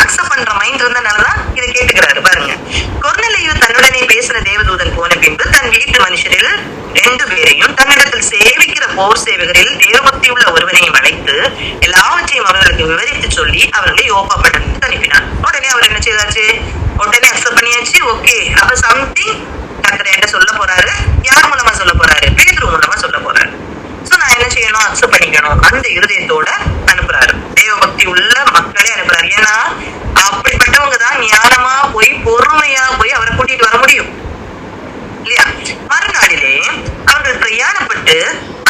அக்செப்ட் பண்ற மைண்ட் இருந்ததுனாலதான் இதை கேட்டுக்கிறாரு. பாருங்க, கொர்நேலியு தன்னுடனே பேசின தேவதூதன் போன பின்பு தன் வீட்டு மனுஷரில் 2 பேரையும் தன்னிடத்தில் சேவிக்கிற போர் சேவகரில் தேவபக்தி உள்ள ஒருவனையும் அழைத்து எல்லாவற்றையும் அவர்களுக்கு விவரித்து சொல்லி அவர்களை யோப்பா பட்டணத்துக்கு அனுப்பினார். உடனே அவர் என்ன செய்தாச்சு? உடனே அக்செப்ட் பண்ணியாச்சு. ஓகே, அப்ப சம்திங் கர்த்தர் என்ன சொல்ல போறாரு? யார் மூலமா சொல்ல போறாரு? பேதுரு மூலமா சொல்ல போறாரு. சோ நான் என்ன செய்யணும்? அக்செப்ட் பண்ணிக்கணும். அந்த இருதயத்தோட அனுப்புறாரு. தேவபக்தி உள்ள மக்களே அனுப்புறாரு. ஏன்னா அப்படிப்பட்டவங்க தான் ஞானமா போய் பொறுமையா போய் அவரை கூட்டிட்டு வர முடியும் இல்லையா? மறுநாளிலே அவர்கள் பிரயாணப்பட்டு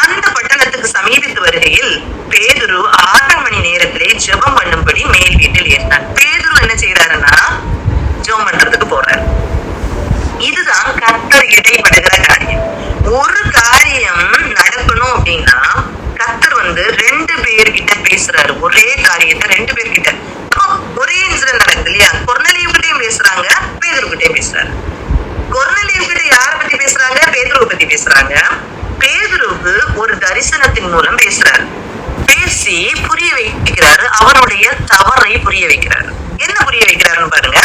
அந்த பட்டணத்துக்கு சமீபித்து வருகையில் பேதுரு 6 மணி நேரத்திலே ஜெபம் பண்ணும்படி மேல் வீட்டில் ஏறினார். பேதுரு என்ன செய்யறாருன்னா, ஜெபம் பண்றதுக்கு போறாரு. இதுதான் கர்த்தர் இடைப்படுகிற காரியம். ஒரு காரியம் நடக்கணும் அப்படின்னா கர்த்தர் வந்து 2 பேர்கிட்ட பேசுறாரு. ஒரே காரியத்தை 2 பேர்கிட்ட. ஒரே இன்சிடென்ட் நடக்குது இல்லையா? கொர்நேலியு கிட்டையும் பேசுறாங்க, பேதுரு கிட்டையும் பேசுறாரு. கொர்நேலியு கிட்ட யார பத்தி பேசுறாங்க? பேதுருவை பத்தி பேசுறாங்க. பேதுருவுக்கு ஒரு தரிசனத்தின் மூலம் பேசுறாரு. பேசி புரிய வைக்கிறாரு. அவனுடைய தவறை புரிய வைக்கிறாரு. என்ன புரிய வைக்கிறாருன்னு பாருங்க.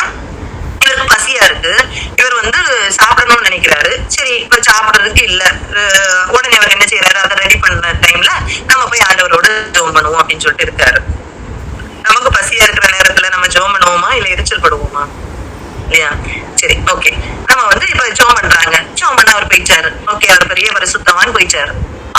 இவருக்கு பசியா இருக்கு. இவர் வந்து சாப்பிடணும்னு நினைக்கிறாரு. சரி, இப்ப சாப்பிடறதுக்கு இல்ல. உடனே அவர் என்ன செய்யறாரு? அதை ரெடி பண்ண டைம்ல நம்ம போய் ஆண்டவரோட ஜெபம் பண்ணுவோம் அப்படின்னு சொல்லிட்டு இருக்காரு. பசியா இருக்கிற நேரத்துல நம்ம ஜெபம் பண்ணுவோமா இல்ல எரிச்சல் படுவோமா? இல்லையா? சரி, ஓகே. நம்ம இப்ப ஜெபம் பண்றாங்க, ஜெபம் பண்ண அவர் போயிச்சாரு. ஓகே, அவர் பெரிய பரிசுத்தவான் போயிச்சாரு.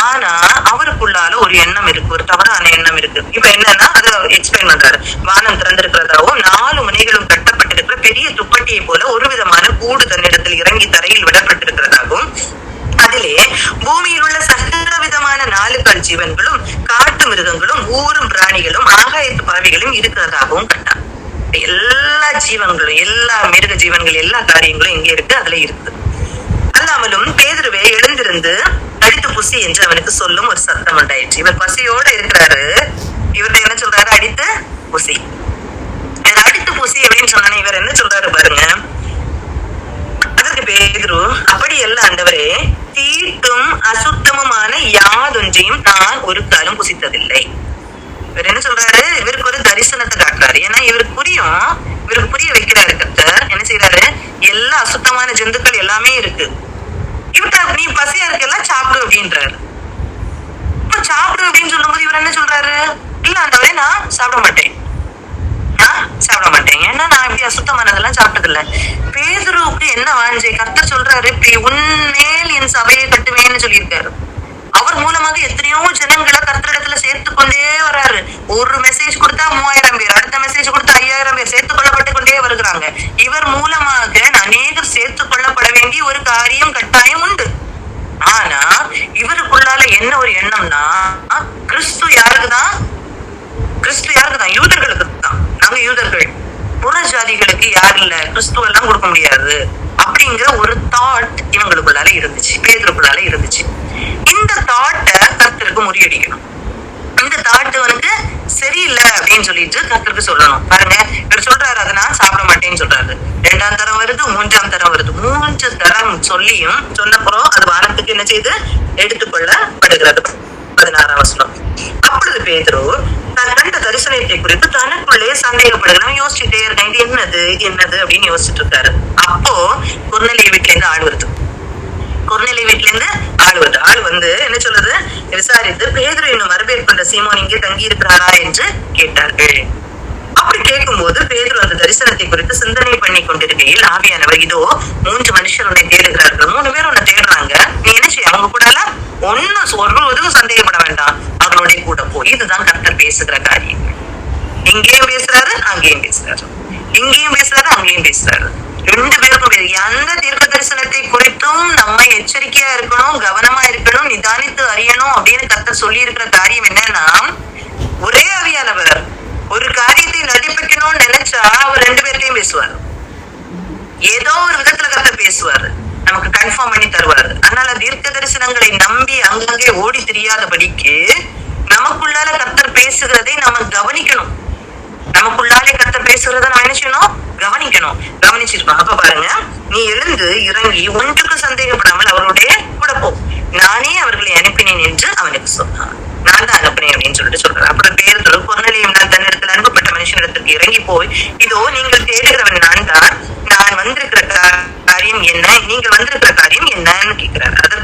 ஆனா அவருக்குள்ளால ஒரு எண்ணம் இருக்கு, ஒரு தவறான எண்ணம் இருக்கு. இப்ப என்னன்னா அதை எக்ஸ்பிளைன் பண்றாரு. வானம் திறந்திருக்கிறதாவும் 4 முனைகளும் கட்டப்பட்டிருக்கிற பெரிய துப்பட்டியை போல ஒரு விதமான கூடு தன்னிடத்தில் இறங்கி தரையில் விடப்பட்டிருக்கிறதாகவும் அதிலே பூமியில் உள்ள சகல விதமான 4 கால் ஜீவன்களும் காட்டு மிருகங்களும் ஊரும் பிராணிகளும் ஆகாயத்து பறவைகளும் இருக்கிறதாகவும் கண்டார். எல்லா ஜீவன்களும், எல்லா மிருக ஜீவன்கள், எல்லா காரியங்களும் இங்க இருக்கு, அதுல இருக்குது. அல்லாமலும் பேதுருவே எழுந்திருந்து அடித்து புசி என்று அவனுக்கு சொல்லும் ஒரு சத்தம் உண்டாயிடுச்சு. இவர் பசியோட இருக்கிறாரு, இவர்கிட்ட என்ன சொல்றாரு? அடித்து புசி. இவர் அடித்து புசி அப்படின்னு சொன்ன இவர் என்ன சொல்றாரு பாருங்க. அதற்கு பேதுரு, அப்படி அல்ல ஆண்டவரே, தீட்டும் அசுத்தமுமான யாதொன்றையும் நான் ஒரு காலம் புசித்ததில்லை. இவர் என்ன சொல்றாரு? இவருக்கு ஒரு தரிசனத்தை காட்டுறாரு. ஏன்னா இவருக்கு புரிய வைக்கிறாரு கர்த்தர். என்ன செய்யறாரு? எல்லா அசுத்தமான ஜந்துக்கள் எல்லாமே இருக்கு. இவர்கிட்ட நீ பசியா இருக்கெல்லாம் சாப்பிடு அப்படின்றாரு. இப்ப சாப்பிடு அப்படின்னு சொல்லும் போது இவர் என்ன சொல்றாரு? இல்ல ஆண்டவரே, நான் சாப்பிட மாட்டேன், ஏன்னா நான் இப்படி அசுத்தமானதெல்லாம் சாப்பிட்டது இல்ல. பேதுருவுக்கு என்ன வாஞ்சை? கர்த்தர் சொல்றாரு, உன்மேல் என் சபையை கட்டுவேன்னு சொல்லியிருக்காரு. அவர் மூலமாக எத்தனையோ ஜனங்களை கர்த்தரிடத்துல சேர்த்து கொண்டே வர்றாரு. ஒரு மெசேஜ் கொடுத்தா 3000 பேர், அடுத்த மெசேஜ் கொடுத்தா 5000 பேர் சேர்த்து கொள்ளப்பட்டு கொண்டே வருகிறாங்க. இவர் மூலமாக அநேகர் சேர்த்து கொள்ளப்பட வேண்டிய ஒரு காரியம் கட்டாயம் உண்டு. ஆனா இவருக்குள்ளால என்ன ஒரு எண்ணம்னா, கிறிஸ்து யாருக்குதான்? யூதர்களுக்கு தான். நாங்க யூதர்கள், புற ஜாதிகளுக்கு யாரு இல்ல, கிறிஸ்துவ எல்லாம் கொடுக்க முடியாது அப்படிங்கிற ஒரு தாட் இவங்களுக்குள்ளால இருந்துச்சு, பேதுருக்குள்ளால இருந்துச்சு. இந்த தாட்டை கர்த்தருக்கு முறியடிக்கணும். இந்த தாட்டு சரியில்லை அப்படின்னு சொல்லிட்டு கர்த்தருக்கு சொல்லணும். பாருங்க, இவர் சொல்றாரு அதை நான் சாப்பிட மாட்டேன்னு சொல்றாரு. 2ஆம் தரம் வருது, 3ஆம் தரம் வருது. 3 தரம் சொல்லியும் சொன்னப்புறம் அது வானத்துக்கு என்ன செய்து எடுத்துக்கொள்ளப்படுகிறது. 16ஆம் வசனம். அப்பொழுது பேதுரு தான் கண்ட தரிசனத்தை குறித்து தனக்குள்ளே சந்தேகப்படுகிறான். யோசிச்சுட்டே இருக்கேன், இது என்னது அப்படின்னு யோசிச்சுட்டு இருக்காரு. அப்போ கொர்நேலிய வீட்டுல இருந்து ஆள் வருது. ஆள் என்ன சொல்லுது? விசாரித்து, பேதுரு இன்னும் மறுபேற்கொண்ட சீமோன் இங்கே தங்கி இருக்கிறாரா என்று கேட்டார்கள். அப்படி கேட்கும்போது பேதுரு அந்த தரிசனத்தை குறித்து சிந்தனை பண்ணி கொண்டிருக்கையில் ஆவியானவர், இதோ 3 மனுஷர் உன்னை தேடுகிறார்கள், 3 பேர் உன்னை தேடுறாங்க, நீ என்ன செய்ய? அவங்க கூட ஒருவதும் சந்தேகப்பட வேண்டாம், அவர்களுடைய கூட போய். இதுதான் கர்த்தர் பேசுகிற காரியம். இங்கேயும் பேசுறாரு, அங்கேயும் பேசுறாரு, இங்கேயும் பேசுறாரு, அங்கேயும் பேசுறாரு. 2 பேருக்கும் எந்த தீர்க்க தரிசனத்தை குறித்தும் நம்ம எச்சரிக்கையா இருக்கணும், கவனமா இருக்கணும், நிதானித்து அறியணும் அப்படின்னு கர்த்தர் சொல்லி இருக்கிற காரியம் என்னன்னா, ஒரே ஆவியானவர் ஒரு காரியத்தை நடிப்பிக்கணும்னு நினைச்சா அவர் 2 பேர்ட்டையும் பேசுவார். ஏதோ ஒரு விதத்துல கர்த்தர் பேசுவாரு, நமக்கு கன்ஃபார்ம் பண்ணி தருவாரு. அதனால தீர்க்க தரிசனங்களை நம்பி அங்கங்கே ஓடி தெரியாதபடிக்கு நமக்குள்ளால கர்த்தர் பேசுகிறதை நம்ம கவனிக்கணும். நமக்குள்ளாலே கர்த்தர் பேசுறத நம்ம என்ன செய்யணும்? கவனிச்சிருக்கோம். அப்ப பாருங்க, நீ எழுந்து இறங்கி ஒன்றுக்கு சந்தேகப்படாமல் அவருடைய கூட போ, நானே அவர்களை அனுப்பினேன் என்று அவனுக்கு சொன்னான். நான் தான் அனுப்பினேன் அப்படின்னு சொல்லிட்டு சொல்றேன். அப்புறம் பேதுரு, கொர்நேலியும் நான் தன்னிடத்தில் அனுப்பப்பட்ட மனுஷனிடத்துக்கு இறங்கி போய், இதோ நீங்கள் தேடுகிறவன் நான் தான், நான் வந்திருக்கிற காரியம் என்ன, நீங்கள் வந்திருக்கிற காரியம் என்னன்னு கேட்கிறார். அதற்கு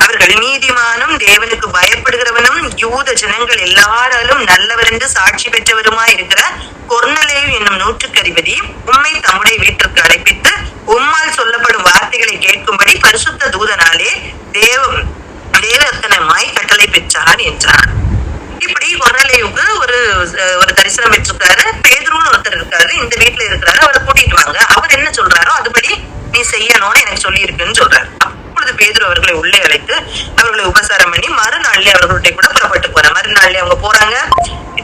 அவர்கள் நீதிமானும் தேவனுக்கு பயப்படுகிறவனும் யூத ஜனங்கள் எல்லாராலும் நல்லவர் என்று சாட்சி பெற்றவருமா இருக்கிற கொர்நேலியு என்னும் 100க்கு அதிபதி உம்மை தம்முடைய வீட்டிற்கு அழைப்பித்து உம்மால் சொல்லப்படும் வார்த்தைகளை கேட்கும்படி பரிசுத்த தூதனாலே தேவத்தனமாய் கட்டளை பெற்றார் என்றார். இப்படி கொர்நேலியுக்கு ஒரு தரிசனம் பெற்றிருக்காரு. பேதுருன்னு ஒருத்தர் இருக்காரு, இந்த வீட்டுல இருக்கிறாரு, அவரை கூட்டிட்டு வாங்க, அவர் என்ன சொல்றாரோ அதுபடி நீ செய்யணும்னு எனக்கு சொல்லி இருக்குன்னு சொல்றாரு. அப்பொழுது பேதுரு அவர்களை உள்ளே அழைத்து அவர்களை உபசாரம் பண்ணி மறுநாள்ல அவர்களுடைய கூட புறப்பட்டு போறாங்க. மறுநாள்ல அவங்க போறாங்க.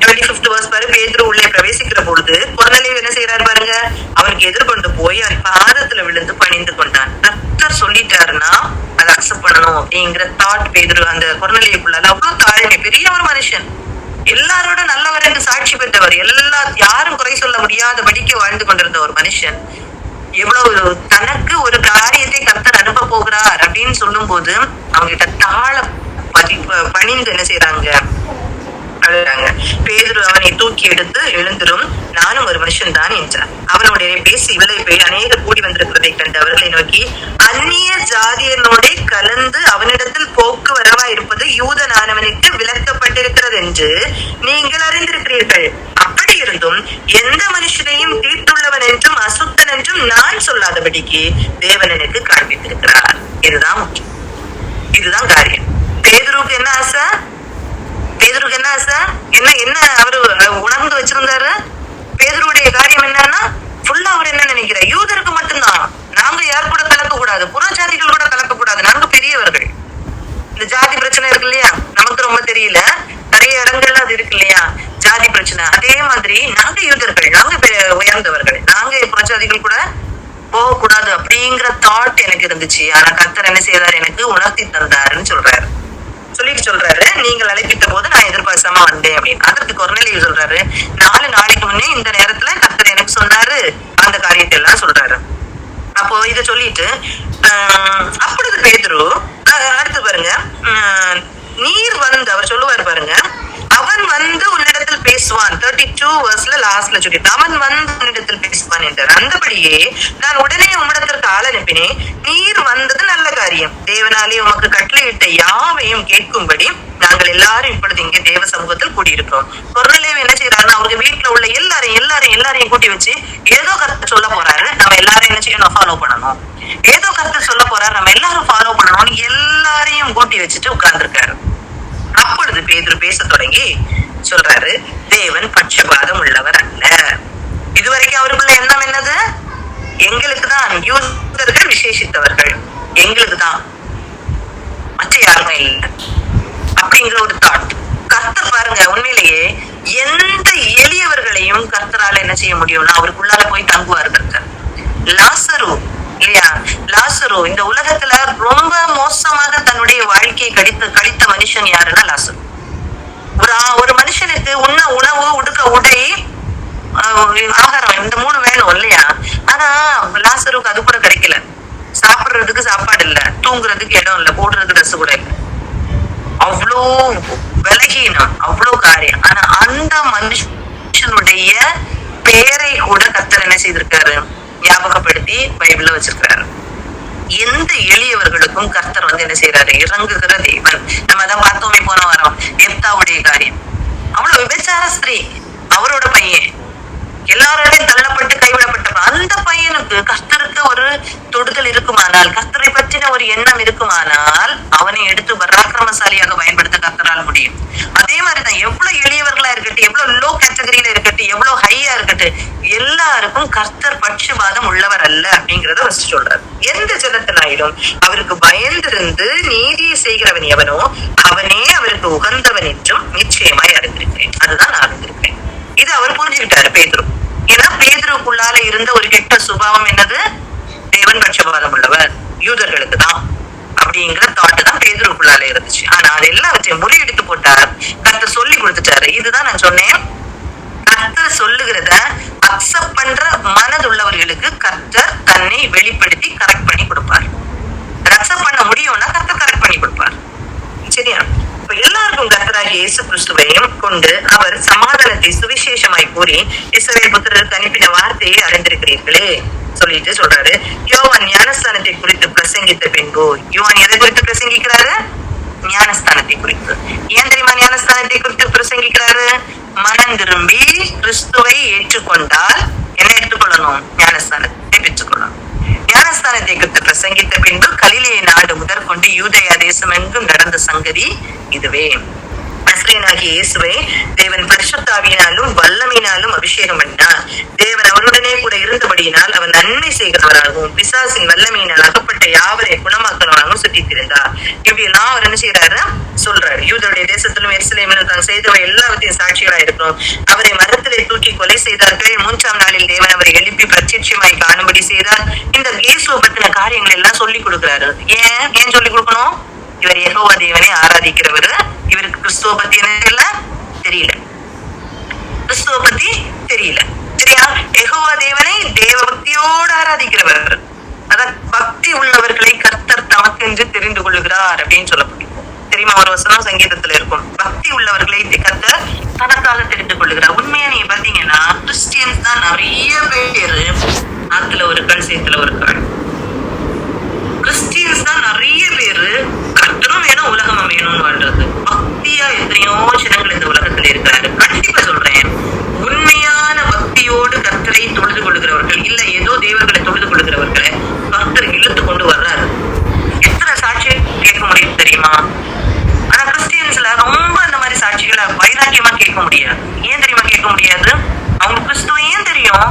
25th verse பாரு, பேதுரு உள்ளே பிரவேசிக்கிற பொழுது கொர்நேலியு என்ன செய்யறாரு பாருங்க, அவனுக்கு எதிர்கொண்டு போய் அவன் பாதத்துல விழுந்து பணிந்து கொண்டான். கர்த்தர் சொல்லிட்டாருன்னா அதை அக்செப்ட் பண்ணணும் அப்படிங்கிற தாட் பேதுரு அந்த கொர்நேலியுக்குள்ள அவ்வளவு தாழ்மை, பெரிய ஒரு மனுஷன், எல்லாரோட நல்லவர் என்று சாட்சி பெற்றவர், யாரும் குறை சொல்ல முடியாதபடிக்கு வாழ்ந்து கொண்டிருந்த ஒரு மனுஷன், எவ்வளவு தனக்கு ஒரு காரியத்தை கர்த்தர் அனுப்ப போகிறார் அப்படின்னு சொல்லும் போது அவங்க கிட்ட தாழ பணிந்து என்ன செய்யறாங்க? பேதுரு அவனை தூக்கி எடுத்து, எழுந்திரும், நானும் ஒரு மனுஷன் தான் என்றார். அவனுடைய பேசி விலை போய் அநேகர் கூடி வந்திருக்கிறதை கண்டு அவர்களை நோக்கி, அந்நிய ஜாதியனோட கலந்து அவனிடத்தில் போக்கு வரவா இருப்பது யூதனானவனுக்கு விலக்கப்பட்டிருக்கிறது என்று நீங்கள் அறிந்திருக்கிறீர்கள். அப்படி இருந்தும் எந்த மனுஷனையும் தீட்டுள்ளவன் என்றும் அசுத்தன் என்றும் நான் சொல்லாதபடிக்கு தேவன் எனக்கு காண்பித்திருக்கிறார். இதுதான் முக்கியம், இதுதான் காரியம். பேதுருக்கு என்ன ஆசை? பேதுருக்கு என்ன ஆசை? என்ன அவரு உணர்ந்து வச்சிருந்தாரு? பேதுருடைய காரியம் என்னன்னா, ஃபுல்லா அவர் என்ன நினைக்கிறார், யூதருக்கு மட்டும்தான், நாங்க யார் கூட கலக்க கூடாது, புறஜாதிகள் கூட கலக்க கூடாது, நாங்க பெரியவர்கள். இந்த ஜாதி பிரச்சனை இருக்கு இல்லையா, நமக்கு ரொம்ப தெரியல, நிறைய இடங்கள்ல அது இருக்கு இல்லையா, ஜாதி பிரச்சனை. அதே மாதிரி நாங்க யூதர்கள், நாங்க உயர்ந்தவர்கள், நாங்க புறஜாதிகள் கூட போக கூடாது அப்படிங்கிற தாட் எனக்கு இருந்துச்சு. ஆனா கர்த்தர் என்ன செய்தார், எனக்கு உணர்த்தி தந்தாருன்னு சொல்றாரு, நீங்கள் அழைப்பித்த போது நான் எதிர்பார்க்காம வந்தேன் அப்படின்னு. அதற்கு கொர்நேலியு சொல்றாரு, 4 நாளைக்கு முன்னே இந்த நேரத்துல கர்த்தர் எனக்கு சொன்னாரு, அந்த காரியத்தை எல்லாம் சொல்றாரு. அப்போ இத சொல்லிட்டு அப்பொழுது பேதுரு அடுத்து பாருங்க, நீர் வந்து அவர் சொல்லுவார் பாருங்க, அவன் வந்து உன்னிடத்தில் பேசுவான். 32 verseல லாஸ்ட்ல சொல்லிட்டு அவன் வந்து உன்னிடத்தில் பேசுவான் என்றார். அந்தபடியே நான் உடனே உம்மிடத்திற்கு ஆள் அனுப்பினேன், நீர் வந்தது நல்ல காரியம். தேவனாலே உமக்கு கட்டளையிட்ட யாவையும் கேட்கும்படி நாங்கள் எல்லாரும் இப்பொழுது இங்கே தேவ சமூகத்தில் கூடியிருக்கிறோம். கொர்நேலியு என்ன செய்யறாருன்னா, அவருக்கு வீட்டுல உள்ள எல்லாரையும் கூட்டி வச்சு ஏதோ கருத்து சொல்ல போறாரு, நம்ம எல்லாரும் என்ன செய்யணும், ஃபாலோ பண்ணணும். ஏதோ கருத்து சொல்ல போறாரு, நம்ம எல்லாரும் ஃபாலோ பண்ணணும்னு எல்லாரையும் கூட்டி வச்சுட்டு உட்கார்ந்துருக்காரு. அப்பொழுது பேதுரு பேச தொடங்கி சொல்றாரு, தேவன் பட்சபாதம் உள்ளவர் அல்ல. இதுவரைக்கும் அவருக்குள்ள எண்ணம் என்னது, எங்களுக்கு தான், யூதர்கள் விசேஷித்தவர்கள், எங்களுக்கு தான், மற்ற யாருமே இல்லை அப்படிங்கிற ஒரு தாட். கர்த்தர் பாருங்க, உண்மையிலேயே எந்த எளியவர்களையும் கர்த்தரால என்ன செய்ய முடியும்னா அவருக்குள்ளால போய் தங்குவார் கர்த்தர். லாசரு இல்லையா, லாசரு இந்த உலகத்துல ரொம்ப மோசமாக தன்னுடைய வாழ்க்கையை கழித்த மனுஷன் யாருன்னா லாசரு. ஒரு மனுஷனுக்கு உண்ண உணவு, உடுக்க உடை, ஆகாரம், இந்த 3 வேணும் இல்லையா. ஆனா லாசருக்கு அது கூட கிடைக்கல. சாப்பிடுறதுக்கு சாப்பாடு இல்ல, தூங்குறதுக்கு இடம் இல்ல, போடுறதுக்கு ட்ரெஸ் கூட இல்ல. அவ்வளோ விலகீனம், அவ்வளோ காரியம். ஆனா அந்த மனுஷனுடைய பேரை கூட கர்த்தர் என்ன செய்திருக்காரு, ஞாபகப்படுத்தி பைபிள்ல வச்சிருக்காரு. எந்த எளியவர்களுக்கும் கர்த்தர் வந்து என்ன செய்யறாரு, இறங்குகிற தேவன். நம்ம அதான் பார்த்தோமே போன வாரம், எப்தாவுடைய காரியம். அவ்வளவு விபச்சார ஸ்திரீ, அவரோட பையன் எல்லாரோடையும் தள்ளப்பட்டு கைவிடப்பட்ட அந்த பையனுக்கு கர்த்தருக்கு ஒரு தொடுதல் இருக்குமானால், கர்த்தரை பற்றின ஒரு எண்ணம் இருக்குமானால் அவனை எடுத்து பராக்கிரமசாலியாக பயன்படுத்த கர்த்தரால் முடியும். அதே மாதிரிதான் எவ்வளவு எளியவர்களா இருக்கட்டும், எவ்வளவு லோ கேட்டகரியில இருக்கட்டும், எவ்வளவு ஹையா இருக்கட்டும், எல்லாருக்கும் கர்த்தர் பட்சபாதம் உள்ளவர் அல்ல அப்படிங்கறத ஃபர்ஸ்ட் சொல்றாரு. எந்த ஜனத்தினாயிலும் அவருக்கு பயந்திருந்து நீதியை செய்கிறவன் எவனோ அவனே அவருக்கு உகந்தவன் என்றும் நிச்சயமாய் அறிந்திருக்கிறேன். அதுதான் நான் அறிந்திருக்கிறேன். இது அவர் புரிஞ்சுக்கிட்டாரு பேதுரு. ஏன்னா பேதுருக்குள்ளால இருந்த ஒரு கெட்ட சுபாவம் என்னது, தேவன் பட்சபாதம் உள்ளவர், யூதர்களுக்கு தான் அப்படிங்கிற தாட்டு தான் பேதுருக்குள்ளால இருந்துச்சு. ஆனா அது எல்லாவற்றையும் முறியடித்து போட்டார், கர்த்தர் சொல்லி கொடுத்துட்டாரு. இதுதான் நான் சொன்னேன், கர்த்தர் சொல்லுகிறத அக்செப்ட் பண்ற மனதுள்ளவர்களுக்கு கர்த்தர் தன்னை வெளிப்படுத்தி கரெக்ட் பண்ணி கொடுப்பார். அக்செப்ட் பண்ண முடியும்னா கர்த்தர் கரெக்ட் பண்ணி கொடுப்பார். சரியா? எல்லாருக்கும் கர்த்தராகிய இயேசு கிறிஸ்துவையும் கொண்டு அவர் சமாதானத்தை சுவிசேஷமாய் கூறி இஸ்ரவேல் புத்திரருக்கு அனுப்பின வார்த்தையை அறிந்திருக்கிறீர்களே சொல்லிட்டு சொல்றாரு. யோவான் ஞானஸ்தானத்தை குறித்து பிரசங்கித்த பின்பு, யோவான் எதை குறித்து பிரசங்கிக்கிறாரு, ஞானஸ்தானத்தை குறித்து. ஏன் தெரியுமா ஞானஸ்தானத்தை குறித்து பிரசங்கிக்கிறாரு, மனம் திரும்பி கிறிஸ்துவை ஏற்றுக்கொண்டால் என்ன எடுத்துக்கொள்ளணும், ஞானஸ்தானத்தை பெற்றுக்கொள்ளணும். ஞானஸ்தானத்தை குறித்து பிரசங்கித்த பின்பு கலிலேய நாடு முதற்கொண்டு யூதேயா தேசம் எங்கும் நடந்த சங்கதி இதுவே. நசரேயனாகிய இயேசுவை தேவன் பரிசுத்தாவியினாலும் வல்லமையினாலும் அபிஷேகம் பண்ணார். தேவன் அவருடனே கூட இருந்தபடியினால் அவர் நன்மை செய்கிறவராகவும் பிசாசின் வல்லமையினால் அகப்பட்ட யாவரை குணமாக்கிறவராகவும் சுற்றித் திரிந்தார். இப்படி எல்லாம் அவர் என்ன செய்யறாரு சொல்றாரு. யூதருடைய தேசத்திலும் எருசலேமிலும் தான் செய்தவை எல்லாவற்றையும் சாட்சிகளா இருக்கிறோம். அவரை மரத்திலே தூக்கி கொலை செய்தார்கள். 3ஆம் நாளில் தேவன் அவரை எழுப்பி பிரத்யட்சமாய் காணும்படி செய்தார். இந்த இயேசுவை பத்தின காரியங்கள் எல்லாம் சொல்லி கொடுக்கிறாரு. ஏன் சொல்லி கொடுக்கணும், இவர் யெகோவா தேவனை ஆராதிக்கிறவர். இவருக்கு கிறிஸ்துவ பத்தி என்ன தெரியல, கிறிஸ்துவ பத்தி தெரியல. சரியா? யெகோவா தேவனை தேவ பக்தியோடு ஆராதிக்கிறவர். அதான் பக்தி உள்ளவர்களை கர்த்தர் தமக்கென்று தெரிந்து கொள்ளுகிறார் அப்படின்னு சொல்லப்பட்டிருக்கும். தெரியுமா? ஒரு வசனம் சங்கீதத்துல இருக்கும், பக்தி உள்ளவர்களை கர்த்தர் தனக்காக தெரிந்து கொள்ளுகிறார். உண்மையா நீங்க பாத்தீங்கன்னா கிறிஸ்டியன்ஸ் தான் நிறைய பேரு, ஆத்துல ஒரு கண் சேத்துல ஒரு கண். கிறிஸ்டியன்ஸ் தான் நிறைய பேரு கர்த்தரும் வேணும் உலகமும் வேணும்னு வாழ்றது. பக்தியா எத்தனையோ ஜனங்கள் இந்த உலகத்துல இருக்கிறாரு. கண்டிப்பா சொல்றேன், உண்மையா தெரியுமா? ஆனா கிறிஸ்டியன்ஸ்ல ரொம்ப அந்த மாதிரி சாட்சிகளை வைராக்கியமா கேட்க முடியாது. ஏன் தெரியுமா கேட்க முடியாது? அவங்க கிறிஸ்துவையும் தெரியும்,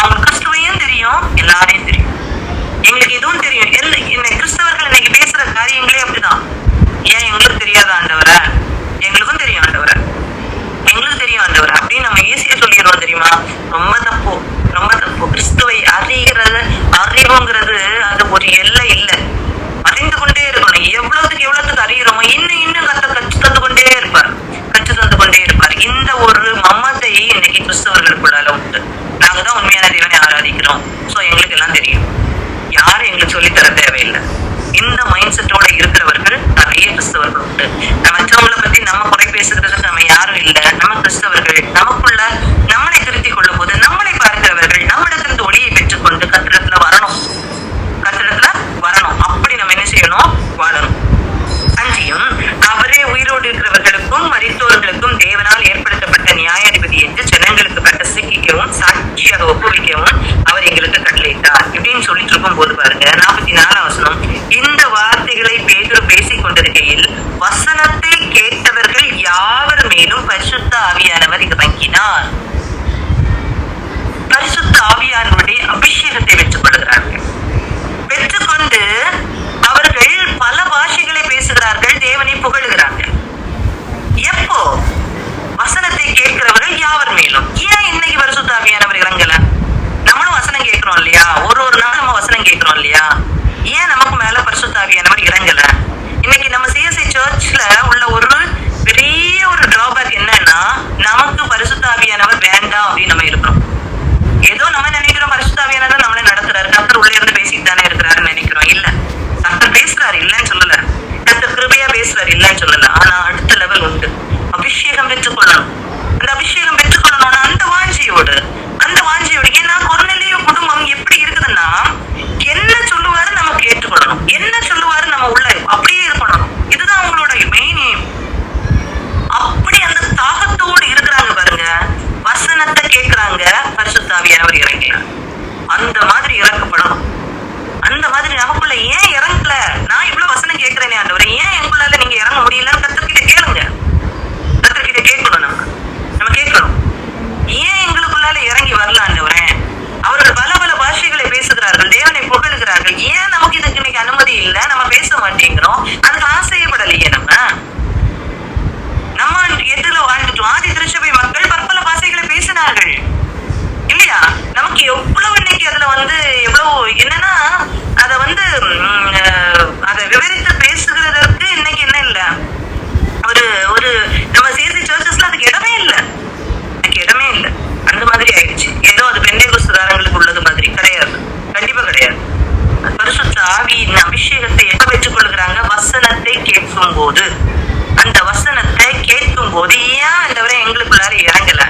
அவங்க கிறிஸ்துவையும் தெரியும், எல்லாரையும் தெரியும். எங்களுக்கு இதுவும் தெரியும். கிறிஸ்தவர்கள் இன்னைக்கு பேசுற காரியங்களே அப்படிதான். ஏன் எங்களுக்கு தெரியாத ஆண்டவரை? எங்களுக்கும் தெரியும் ஆண்டவரை, எங்களுக்கு தெரியும் ஆண்டவரை அப்படின்னு நம்ம ஈஸியா சொல்லிடுவோம் தெரியுமா? ரொம்ப தப்பு, ரொம்ப தப்பு. கிறிஸ்துவை அறிவுங்கிறது அது ஒரு எல்லை இல்லை. அறிந்து கொண்டே இருக்கணும். எவ்வளவுக்கு அறிகிறோமோ இன்னும் கற்று தந்து கொண்டே இருப்பார், கற்று தந்து கொண்டே இருப்பார். இந்த ஒரு மமதை இன்னைக்கு கிறிஸ்தவர்களுக்குள்ளால உண்டு. நாங்க தான் உண்மையான தேவனை ஆராதிக்கிறோம், சோ எங்களுக்கு எல்லாம் தெரியும், யாரும் எங்களுக்கு சொல்லித்தர தேவையில்லை. இந்த மைண்ட் செட்டோட இருக்கிறவர்கள் நிறைய கிறிஸ்தவர்கள் உண்டு. மற்றவங்களை பத்தி நம்ம குறை பேசுறதுக்கு நம்ம யாரும் இல்லை. நம்ம கிறிஸ்தவர்கள் நமக்குள்ள நம்மளை திருத்திக் கொள்ளும் போது நம்மளை பார்க்கிறவர்கள் நம்மிடத்திலிருந்து ஒளியை பெற்றுக்கொண்டு கத்திரத்துல வரணும், கத்திரத்துல வரணும். அப்படி நம்ம என்ன செய்யணும்? வாழணும். அஞ்சியும் அவரே உயிரோடு இருக்கிறவர்களுக்கும் மரித்தோர்களுக்கும் தேவனால் ஏற்படுத்தப்பட்ட நியாயாதிபதி என்று ஜனங்களுக்கு பிரசிக்கவும் சாட்சியாக ஒப்புவிக்கவும் அவர் எங்களுக்கு கட்டளையிட்டார் இப்படின்னு சொல்லிட்டு இருக்கும் போது பாருங்க 44ஆம் வசனம். இந்த வார்த்தைகளை பேதுரு பேசிக் கொண்டிருக்கையில் வசனத்தை கேட்டவர்கள் யாவர் மேலும் பரிசுத்த ஆவியானவர் இறங்கினார். பரிசுத்த ஆவியானவருடைய அபிஷேகத்தை பெற்றுக் கொள்கிறார்கள். பெற்றுக்கொண்டு அவர்கள் பல பாஷைகளை பேசுகிறார்கள், தேவனை புகழுகிறார்கள். எப்போ? வசனத்தை கேட்கிறவர்கள் யாவர் மேலும். ஏன் இன்னைக்கு பரிசுத்த ஆவியானவர் இறங்கல? நம்மளும் வசனம் கேட்கிறோம் இல்லையா? ஒரு நாள் நம்ம வசனம் கேட்கிறோம் இல்லையா? ஏன் நமக்கு மேல பரிசுத்த ஆவியானவர் இறங்கல? இன்னைக்கு நம்ம சிஎஸ்ஐ சர்ச்ல உள்ள ஒரு பெரிய ஒரு டிராபேக் என்னன்னா, நமக்கு பரிசுத்த ஆவியானவர் வேண்டாம் அப்படின்னு நம்ம இருக்கிறோம். ஏதோ நம்ம நினைக்கிறோம் பரிசுத்த ஆவியானவர் நம்மளே நடத்துறாரு, கர்த்தர் உள்ள இருந்து பேசிட்டு தானே இருக்கிறாருன்னு நினைக்கிறோம். இல்ல, கர்த்தர் பேசுறாரு, இல்லன்னு சொல்லல. கர்த்தர் கிருபையா பேசுறாரு, இல்லன்னு சொல்லல. ஆனா அடுத்த லெவல் உண்டு. அபிஷேகம் பெற்றுக்கொள்ளணும். அந்த அபிஷேகம் பெற்றுக்கொள்ளணும்னா அந்த வாஞ்சியோடு ஏன்னா கொர்நேலியு குடும்பம் எப்படி இருக்குதுன்னா, என்ன சொல்லுவாரு நம்ம கேட்டுக்கொள்ளணும், என்ன சொல்லுவாரு நம்ம உள்ள அப்படியே இருக்கணும். இதுதான் அவங்களோட மெயின் எய்ம். அப்படி அந்த தாகத்தோடு இருக்கிறாங்க பாருங்க. வசனத்தை கேட்கிறாங்க, பரிசுத்த ஆவியானவர் இறங்கலாம். அந்த மாதிரி இறக்கப்படணும். அந்த மாதிரி நமக்குள்ள ஏன் இறங்கல? நான் இவ்வளவு வசனம் கேட்கிறேனே ஆண்டவரே, ஏன் எங்களால நீங்க இறங்க முடியலன்னு கர்த்தர்கிட்ட கேளுங்க. கர்த்தர்கிட்ட கேட்கணும். நம்ம கேட்கணும், ஏன் எங்களுக்குள்ளால இறங்கி வரல ஆண்டவரே? அவர்கள் பல பல பாஷைகளை பேசுகிறார்கள், தேவனை புகழுகிறார்கள். ஏன் நமக்கு இதுக்கு இன்னைக்கு அனுமதி இல்லை? நம்ம பேச மாட்டேங்கிறோம். அதுக்கு ஆசையப்படலையே. நம்ம எதுல வாழ்ந்துட்டோம்? ஆதி திருச்சபை மக்கள் பற்பல பாஷைகளை பேசினார்கள் இல்லையா? நமக்கு எவ்வளவு இன்னைக்கு அதுல எவ்வளவு என்னன்னா, அதை விவரித்து பேசுகிறதற்கு இன்னைக்கு என்ன இல்ல, ஒரு நம்ம சேர்த்து சர்ச்சஸ்ல அதுக்கு இடமே இல்லை, அந்த மாதிரி ஆயிடுச்சு. ஏதோ அது பெந்தேகோஸ்துக்காரங்களுக்கு உள்ளது மாதிரி கிடையாது, கண்டிப்பா கிடையாது. பரிசுத்த ஆவியின் அபிஷேகத்தை எப்ப பெற்றுக் கொள்கிறாங்க? வசனத்தை கேட்கும் போது. அந்த வசனத்தை கேட்கும் போது ஏன் ஆண்டவரே எங்களுக்குள்ளார இறங்கல?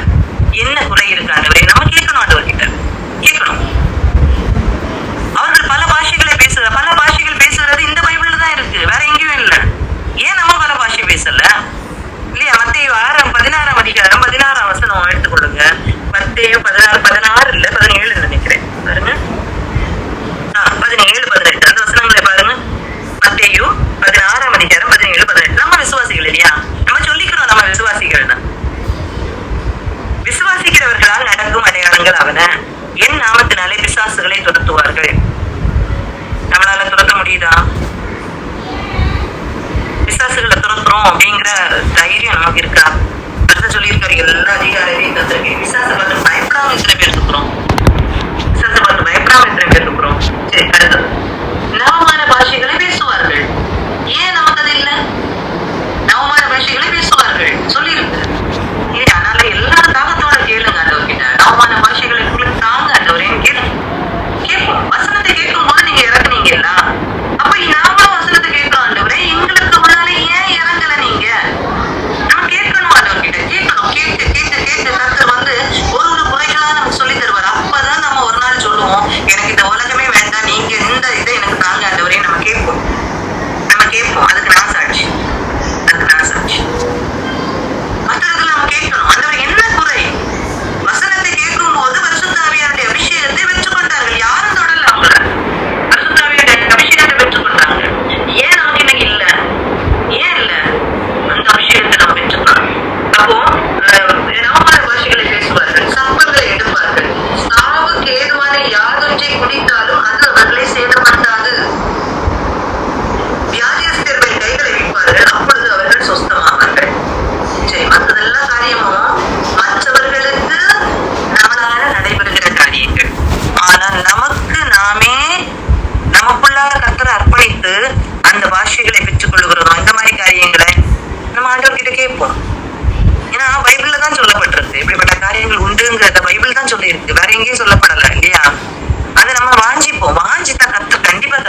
என்ன குறை இருக்கு ஆண்டவரே? நம்ம கேட்கணும், ஆண்டவர்கிட்ட கேட்கணும். அவர்கள் பல பாஷைகளை பேசுறது இந்த பைபிள்ல தான் இருக்கு, வேற எங்கேயும் இல்லை. ஏன் நம்ம பல பாஷை பேசல இல்லையா? மத்தேயு 16ஆம் அதிகாரம் 16ஆம் வசனம் எடுத்துக்கொள்ளுங்க. மத்தேயு 16 இல்ல 17 நினைக்கிறேன் பாருங்க. 17, 18 அந்த வசனங்களை பாருங்க. மத்தேயு 16ஆம் அதிகாரம் 17, 18. நம்ம விசுவாசிகள் இல்லையா? நம்ம சொல்லிக்கிறோம் நம்ம விசுவாசிகள்னா. விசுவாசிக்கிறவர்களால் நடக்கும் அடையாளங்கள் அவன. என் நாமத்தினாலே பிசாசுகளை துரத்துவார்கள். நம்மளால துரத்த முடியுதா? பிசாசுகளை துரத்துறோம் அப்படிங்கிற தைரியம் நமக்கு இருக்கா? கர்த்தர் சொல்லியிருக்காரு எல்லா அதிகாரத்தையும் தந்திருக்கேன். பிசாசை பார்த்து பயப்படாம எத்தனை பேர் இருக்கிறோம்? சரி, அடுத்தது நவமான பாஷைகளை பேசுவார்கள். ஏன் நமக்கு அது இல்லை? நவமான பாஷைகளை பேசுவார்கள் சொல்லியிருக்கு. அதனால எல்லாரும் தாகத்தோட கேளுங்க ஆண்டவர்கிட்ட. நவமான பாஷைகளை உங்களுக்கு தாங்க ஆண்டவரேன்னு கேட்போம். வசனத்தை கேட்கும் போது நீங்க இறக்குனீங்கல்ல, அப்ப நாமளும் வசனத்தை கேட்கிறோம் ஆண்டவரே, எங்களுக்கு முன்னால ஏன் இறங்கல நீங்க? நம்ம கேட்கணும் ஆண்டவர்கிட்ட, கேட்கணும். கேட்டு கர்த்தர் ஒரு குறைகளா நமக்கு சொல்லி தருவார். அப்ப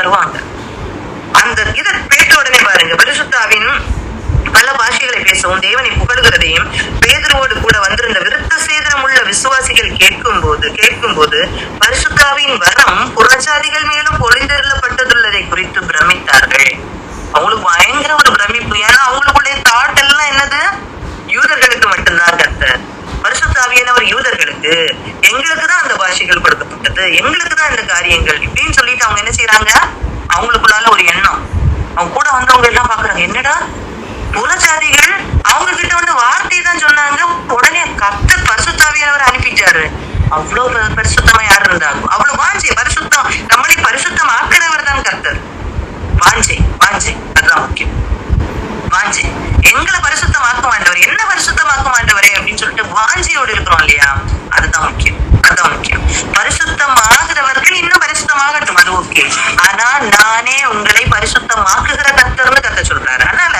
தருவாங்க. அந்த இதை கேட்ட உடனே பாருங்க, பரிசுத்தாவின் பல பாஷைகளை பேசவும் தேவனை புகழுகிறதையும் பேதுருவோடு கூட வந்திருந்த விருத்த சேதனம் உள்ள விசுவாசிகள் கேட்கும் போது பரிசுத்தாவின் வரம் புறஜாதிகள் மேலும் பொழிந்தருளப்பட்டதுள்ளதை குறித்து பிரமித்தார்கள். அவங்களுக்கு பயங்கர ஒரு பிரமிப்பு. ஏன்னா அவங்களுக்குடைய தாட் எல்லாம் என்னது, யூதர்களுக்கு மட்டும்தான் கர்த்தர், பரிசுத்தாவியானவர் யூதர்களுக்கு, எங்களுக்கு தான் அந்த பாஷைகள் கொடுக்கப்பட்டது, எங்களுக்கு தான் இந்த காரியங்கள் இப்படின்னு சொல்லிட்டு அவங்க என்ன செய்யறாங்க, அவங்களுக்குள்ளால ஒரு எண்ணம். அவங்க கூட வந்தவங்க எல்லாம் பாக்குறாங்க, என்னடா புறஜாதிகள் அவங்க கிட்ட வந்து வார்த்தை தான் சொன்னாங்க, உடனே கர்த்தர் பரிசுத்தாவியானவர் அனுப்பிட்டாரு. அவ்வளவு பரிசுத்தமா யாரு இருந்தாங்க, அவ்வளவு வாஞ்சை, பரிசுத்தம் நம்மளை பரிசுத்தம் ஆக்கிறவர் தான் கர்த்தர். வாஞ்சை அதுதான் முக்கியம். வாஞ்சை, எங்களை பரிசுத்தமாக்க மாட்டவர், என்ன பரிசுத்தமாக்க மாட்டவரே அப்படின்னு சொல்லிட்டு வாஞ்சையோடு இருக்கிறோம் இல்லையா, அதுதான் முக்கியம். பரிசுத்தம் ஆகிறவர்கள் இன்னும் பரிசுத்தமாகட்டும், அது ஓகே. ஆனா நானே உங்களை பரிசுத்தமாக்குகிற கர்த்தர்னு கர்த்தர் சொல்றாரு. அதனால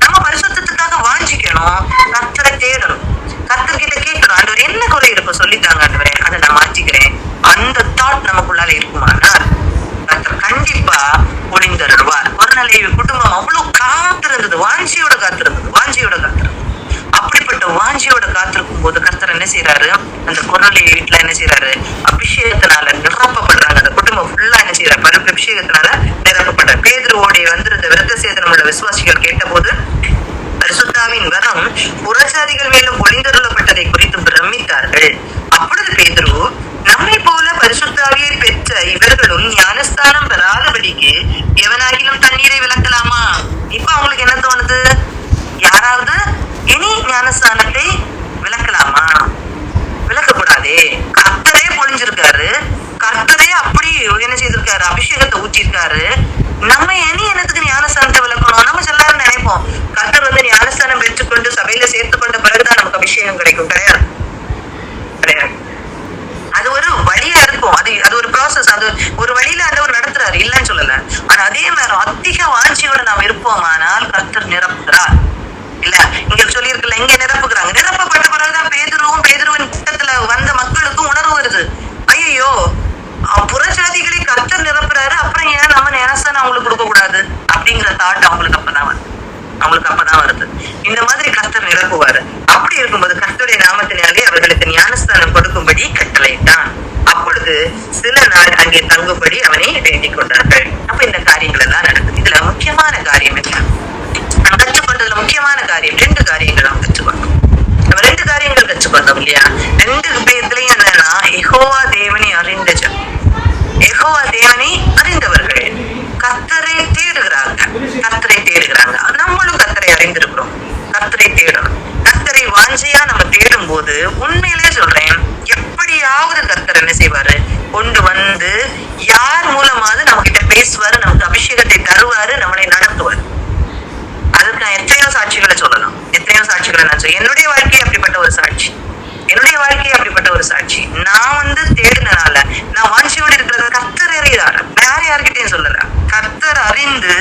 நம்ம பரிசுத்தத்துக்காக வாஞ்சிக்கணும், கர்த்தரை தேடணும், கர்த்தர்கிட்ட கேட்கணும், ஆண்டவர் என்ன குறை இருக்கும் சொல்லித்தாங்க ஆண்டவரே, அதை நான் மாற்றிக்கிறேன். அந்த தாட் நமக்குள்ளால இருக்குமானால் கர்த்தர் கண்டிப்பா ஒளிந்தருவார். குறுநிலைவி குடும்பம் அவ்வளவு காத்திருந்தது, வாஞ்சியோட காத்திருந்தது. அப்படிப்பட்ட வாஞ்சியோட காத்திருக்கும் போது கர்த்தர் என்ன செய்யறாரு, அந்த குறுநிலைவி வீட்டுல என்ன செய்யறாரு, அபிஷேகத்தினால நிரப்பப்படுறாங்க. அந்த குடும்பம் ஃபுல்லா என்ன செய்யறாரு, அபிஷேகத்தினால நிரப்பப்படுறாரு. பேதுருவோடைய வந்திருந்த விருத்த சேதனம் உள்ள விசுவாசிகள் கேட்ட போது பரிசுத்தாவின் வரம் புறஜாதிகள் மேலும் ஒளிந்தருளப்பட்டதை குறித்து பிரமித்தார்கள். அப்பொழுது பேதுரு, நம்மை போல பரிசுத்தாவியை பெற்ற இவர்களும் ஞானஸ்தானம் பெறாதபடிக்கு எவனாகிலும் தண்ணீரை விளக்கலாமா? இப்ப அவங்களுக்கு என்ன தோணுது, யாராவது இனி ஞானஸ்தானத்தை விளக்கலாமா? விளக்கக்கூடாதே, கர்த்தரே பொழிஞ்சிருக்காரு, கர்த்தரே அப்படி என்ன செய்திருக்காரு, அபிஷேகத்தை ஊற்றிருக்காரு, நம்ம இனி என்னத்துக்கு ஞானஸ்தானத்தை விளக்கணும்? நம்ம எல்லாரும் நினைப்போம் கர்த்தர் வந்து ஞானஸ்தானம் பெற்றுக்கொண்டு சபையில சேர்த்து கொண்ட பிறகுதான் நமக்கு அபிஷேகம் கிடைக்கும். கிடையாது. அது ஒரு வழியா இருக்கும், அது ஒரு ப்ராசஸ், அது ஒரு வழியில ஒரு நடத்துறாரு, இல்லைன்னு சொல்லல. ஆனா அதே மாதிரி அதிக வாஞ்சியோட நாம் இருப்போமானால் கர்த்தர் நிரப்புகிறார். இல்ல இங்க சொல்லியிருக்கல, இங்க நிரப்புகிறாங்க. நிரப்பப்பட்ட பிறகுதான் பேதுருவின் கூட்டத்துல வந்த மக்களுக்கும் உணர்வு வருது, ஐயோ புறஜாதிகளை கர்த்தர் நிரப்புறாரு, அப்புறம் ஏன் நம்ம ஞானஸ்தானம் அவங்களுக்கு கொடுக்க கூடாது அப்படிங்கிற தாட் அவங்களுக்கு அப்பதான் வருது. இந்த மாதிரி கர்த்தர் நிரப்புவாரு. அப்படி இருக்கும்போது கர்த்தருடைய நாமத்தினாலே அவர்களுக்கு ஞானஸ்தானம் கொடுக்கும்படி கட்டளையிட்டான். அப்பொழுது சில நாள் அங்கே தங்கும்படி அவனை வேண்டிக் கொண்டார்கள். அப்ப இந்த காரியங்கள் எல்லாம் நடக்குது. இதுல முக்கியமான காரியம் என்ன, நம்ம கற்றுக்கொண்டதுல முக்கியமான காரியம், 2 காரியங்கள் நம்ம கற்றுக்கொண்டோம். நம்ம 2 காரியங்கள் கற்றுக்கொண்டோம் இல்லையா? 2 பேர்லயும் என்னன்னா, யெகோவா தேவனை அறிந்த ஜனம், யெகோவா தேவனை அறிந்தவர்கள் கர்த்தரை தேடுகிறாங்க. நம்மளும் கர்த்தரை அறிந்திருக்கிறோம், கர்த்தரை தேடணும். கர்த்தரை வாஞ்சையா நம்ம தேடும் போது உண்மையிலே சொல்றேன், எப்படியாவது கர்த்தர் என்ன செய்வாரு, கொண்டு வந்து யார் மூலமாவது நம்ம கிட்ட பேசுவாரு, நமக்கு அபிஷேகத்தை தருவாரு, நம்மளை நடத்துவார். அதுக்கு நான் எத்தனையோ சாட்சிகளை சொல்லலாம், நான் என்னுடைய வாழ்க்கையை அப்படிப்பட்ட ஒரு சாட்சி. நான் வந்து தேடினால, நான் வாஞ்சியோடு இருக்கிறத கர்த்தர் அறிகிறார். யார்கிட்டையும் சொல்லல, கர்த்தர் அறிந்து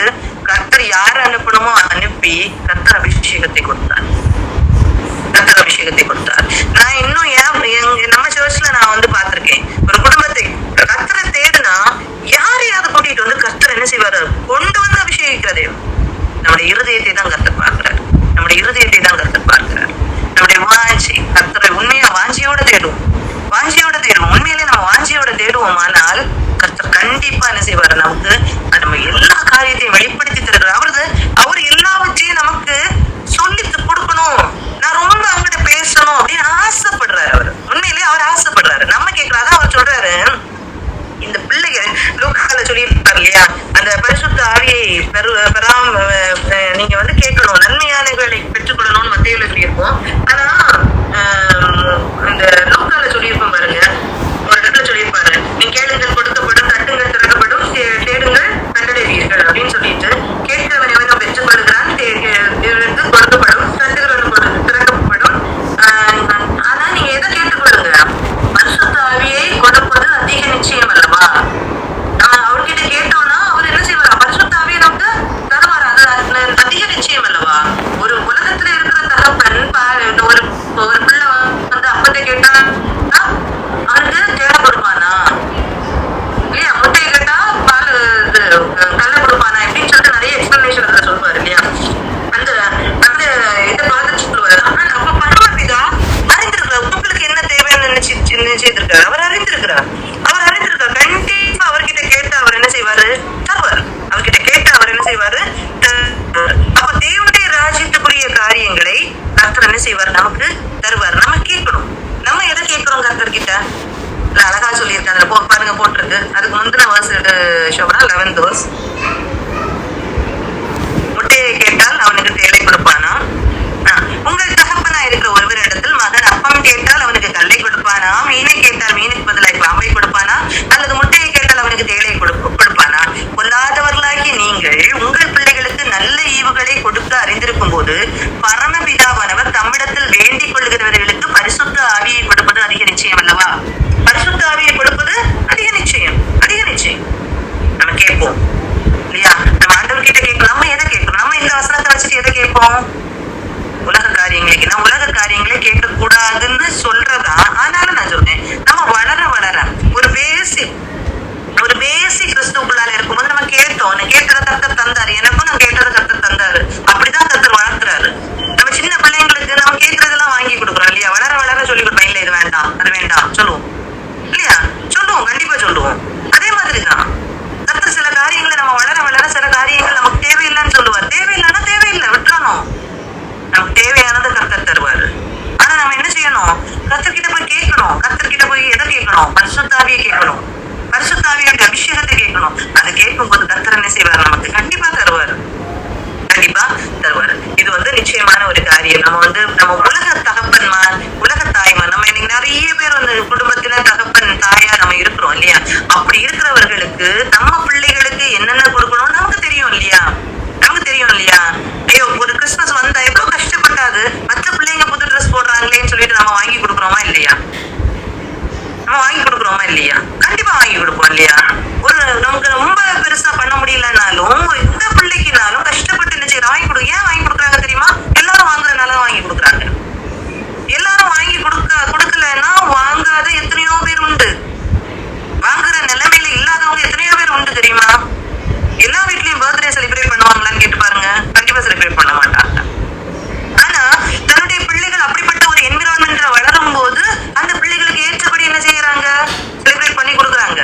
கர்த்தர் யார் அனுப்பணுமோ அனுப்பி கர்த்தர் அபிஷேகத்தை கொடுத்தார். நான் இன்னும் நம்ம சர்ச்ல நான் வந்து பார்த்திருக்கேன், ஒரு குடும்பத்தை கர்த்தரை தேடுனா யாரையாவது கூட்டிட்டு வந்து கர்த்தர் என்ன செய்வாரு, கொண்டு வந்து அபிஷேகிக்கிறதே. நம்முடைய இருதயத்தை தான் கர்த்தர் பார்க்கிறார். நம்முடைய வாஞ்சி, கர்த்தரை உண்மையா வாஞ்சியோட தேடுவோம். உண்மையிலே நம்ம வாஞ்சியோட தேடுவோமானால் கர்த்தர் கண்டிப்பா என்ன செய்வாரு, நமக்கு நம்ம எல்லா காரியத்தையும் வெளிப்படுத்தி தருகிறார். அவர் எல்லாவற்றையும் நமக்கு சொல்லி கொடுக்கணும், நான் ரொம்ப அவங்ககிட்ட பேசணும் அப்படின்னு ஆசைப்படுறாரு. அவர் உண்மையிலேயே அவர் ஆசைப்படுறாரு. நம்ம கேட்கறாரு, அவர் சொல்றாரு, இந்த பிள்ளைகள் லூக்கால சொல்லியிருப்பார் இல்லையா, அந்த பரிசுத்த ஆவியை நீங்க வந்து கேட்கணும், நன்மையானவர்களை பெற்றுக்கொள்ளணும்னு மத்தேயுல சொல்லியிருப்போம். ஆனா இந்த லூக்கால சொல்லியிருப்போம் பாருங்க, ஒரு இடத்துல சொல்லியிருப்பாரு, நீ கேளுங்கள் கொடுக்கப்படும், தட்டுங்கள் திறக்கப்படும், தேடுங்கள் கண்டடைவீர்கள் அப்படின்னு சொல்லிட்டு, கேட்கிறவன் எவனும் பெற்றுக்கொள்கிறான், கொடுக்கப்படும், தட்டுகிறவன் திறக்கப்படும். ஆனா நீங்க எதை கேட்டுக்கொள்ளுங்க, பரிசுத்த ஆவியை கொடுப்பது அதிக நிச்சயம் அல்லவா? அவர்கிட்ட கேட்டோம்னா அவர் என்ன செய்வார், பரிசுத்த ஆவியை நமக்கு தருவார். அது அதிக நிச்சயம் அல்லவா? ஒரு உலகத்துல இருக்கிற தகப்பன் ஒரு பிள்ளை வந்து அப்பத்தை கேட்டா அவனுக்கு அதுக்கு முந்தின verse ஷோபனா 11th verse. முட்டையை கேட்டால் அவனுக்கு தேலை கொடுப்பானா? உங்கள் தகப்பனா இருக்கிற ஒருவரிடத்தில் மகன் அப்பம் கேட்டால் அவனுக்கு கல்லை கொடுப்பானா? மீனை கேட்டால் மீனுக்கு பதிலாக பாம்பை கொடுப்பானா? அல்லது முட்டையை கேட்டால் அவனுக்கு தேலை கொடுப்பானா? கொல்லாதவர்களாகி நீங்கள் உங்கள் பிள்ளைகளுக்கு நல்ல ஈவுகளை கொடுக்க அறிந்திருக்கும் போது பரமபிதாவானவர் தம்மிடத்தில் வேண்டிக் கொள்கிறவர்களுக்கு பரிசுத்த ஆவியை கொடுப்பது அதிக நிச்சயம் அல்லவா? பரிசுத்த ஆவியை கொடுப்பது அதிக நிச்சயம், அதிக நிச்சயம். நம்ம கேட்போம் இல்லையா? நம்ம ஆண்டவர் கிட்ட கேட்கலாம். நம்ம எதை கேட்கிறோம்? நம்ம இந்த வசனத்தை வச்சுட்டு எதை கேட்போம்? உலக காரியங்களுக்கு. நான் உலக காரியங்களே கேட்க கூடாதுன்னு சொல்றதா? ஆனாலும் நான் சொல்றேன், நம்ம வளர வளர ஒரு பேசிக் கிறிஸ்துக்குள்ளால இருக்கும்போது நம்ம கேட்டோம். கேட்டதை கர்த்தர் தந்தாரு, எனக்கும் நான் கேட்டதை கர்த்தர் தந்தாரு. அப்படிதான் கர்த்தர் வளர்த்துறாரு. நம்ம சின்ன பிள்ளைங்களுக்கு நம்ம கேட்கறதெல்லாம் வாங்கி கொடுக்குறோம் இல்லையா? வளர வளர சொல்லி கொடுப்போம். இல்ல இது வேண்டாம், அது வேண்டாம் சொல்லுவோம் இல்லையா? சொல்லுவோம், கண்டிப்பா சொல்லுவோம். அதே மாதிரிதான் கர்த்தர் சில காரியங்களை நம்ம வளர வளர சில காரியங்கள் நமக்கு தேவையில்லைன்னு சொல்லுவார். தேவையில்லைன்னா தேவையில்லை, விட்டுறணும். நமக்கு தேவையானதை கர்த்தர் தருவாரு. ஆனா நம்ம என்ன செய்யணும்? கர்த்தர்கிட்ட போய் கேட்கணும். கர்த்தர்கிட்ட போய் எதை கேட்கணும்? பரிசுத்தாவியை கேட்கணும். பரிசுத்தாவியோட அபிஷேகத்தை கேட்கணும். அதை கேட்கும் போது கர்த்தர் என்ன செய்வார்? நமக்கு கண்டிப்பா தருவாரு, கண்டிப்பா தருவாரு. இது நிச்சயமான ஒரு காரியம். நம்ம உலக தகப்பன்மார், உலக தாய்மார், நம்ம இன்னைக்கு நிறைய பேர் குடும்பத்துல தகப்பன் தாயா நம்ம இருக்கிறோம் இல்லையா? அப்படி இருக்கிறவர்களுக்கு நம்ம பிள்ளைகளுக்கு என்னென்ன கொடுக்கணும் நமக்கு தெரியும் இல்லையா? நமக்கு தெரியும் இல்லையா? ஐயோ, ஒரு கிறிஸ்துமஸ் வந்தா எவ்வளவு கஷ்டப்பட்டாது மற்ற பிள்ளைங்க புது ட்ரெஸ் போடுறாங்களேன்னு சொல்லிட்டு நம்ம வாங்கி கொடுக்குறோமா இல்லையா? நம்ம வாங்கி கொடுக்குறோமா இல்லையா? கண்டிப்பா வாங்கி கொடுப்போம் இல்லையா? நமக்கு ரொம்ப பெருசா பண்ண முடியலனாலும் இந்த பிள்ளைக்குனாலும் கஷ்டப்பட்டு என்ன செய்யற வாங்கி கொடுக்க. ஏன் வாங்கி கொடுக்குறாங்க தெரியுமா? எல்லாரும் வாங்குறதுனால வாங்கி கொடுக்குறாங்க. எல்லாரும் வாங்கி கொடுக்கலன்னா வாங்காத எத்தனையோ பேர் உண்டு. வாங்குற நிலைமையில இல்லாதவங்க எத்தனையோ பேர் உண்டு தெரியுமா? எல்லா வீட்லயும் பர்த்டே செலிப்ரேட் பண்ணுவாங்களான்னு கேட்டு பாருங்க. கண்டிப்பா செலிப்ரேட் பண்ண மாட்டாங்க. ஆனா தன்னுடைய பிள்ளைகள் அப்படிப்பட்ட ஒரு என்விரான்மெண்ட்ல வளரும் போது அந்த பிள்ளைகளுக்கு ஏற்றபடி என்ன செய்யறாங்க? செலிப்ரேட் பண்ணி கொடுக்குறாங்க.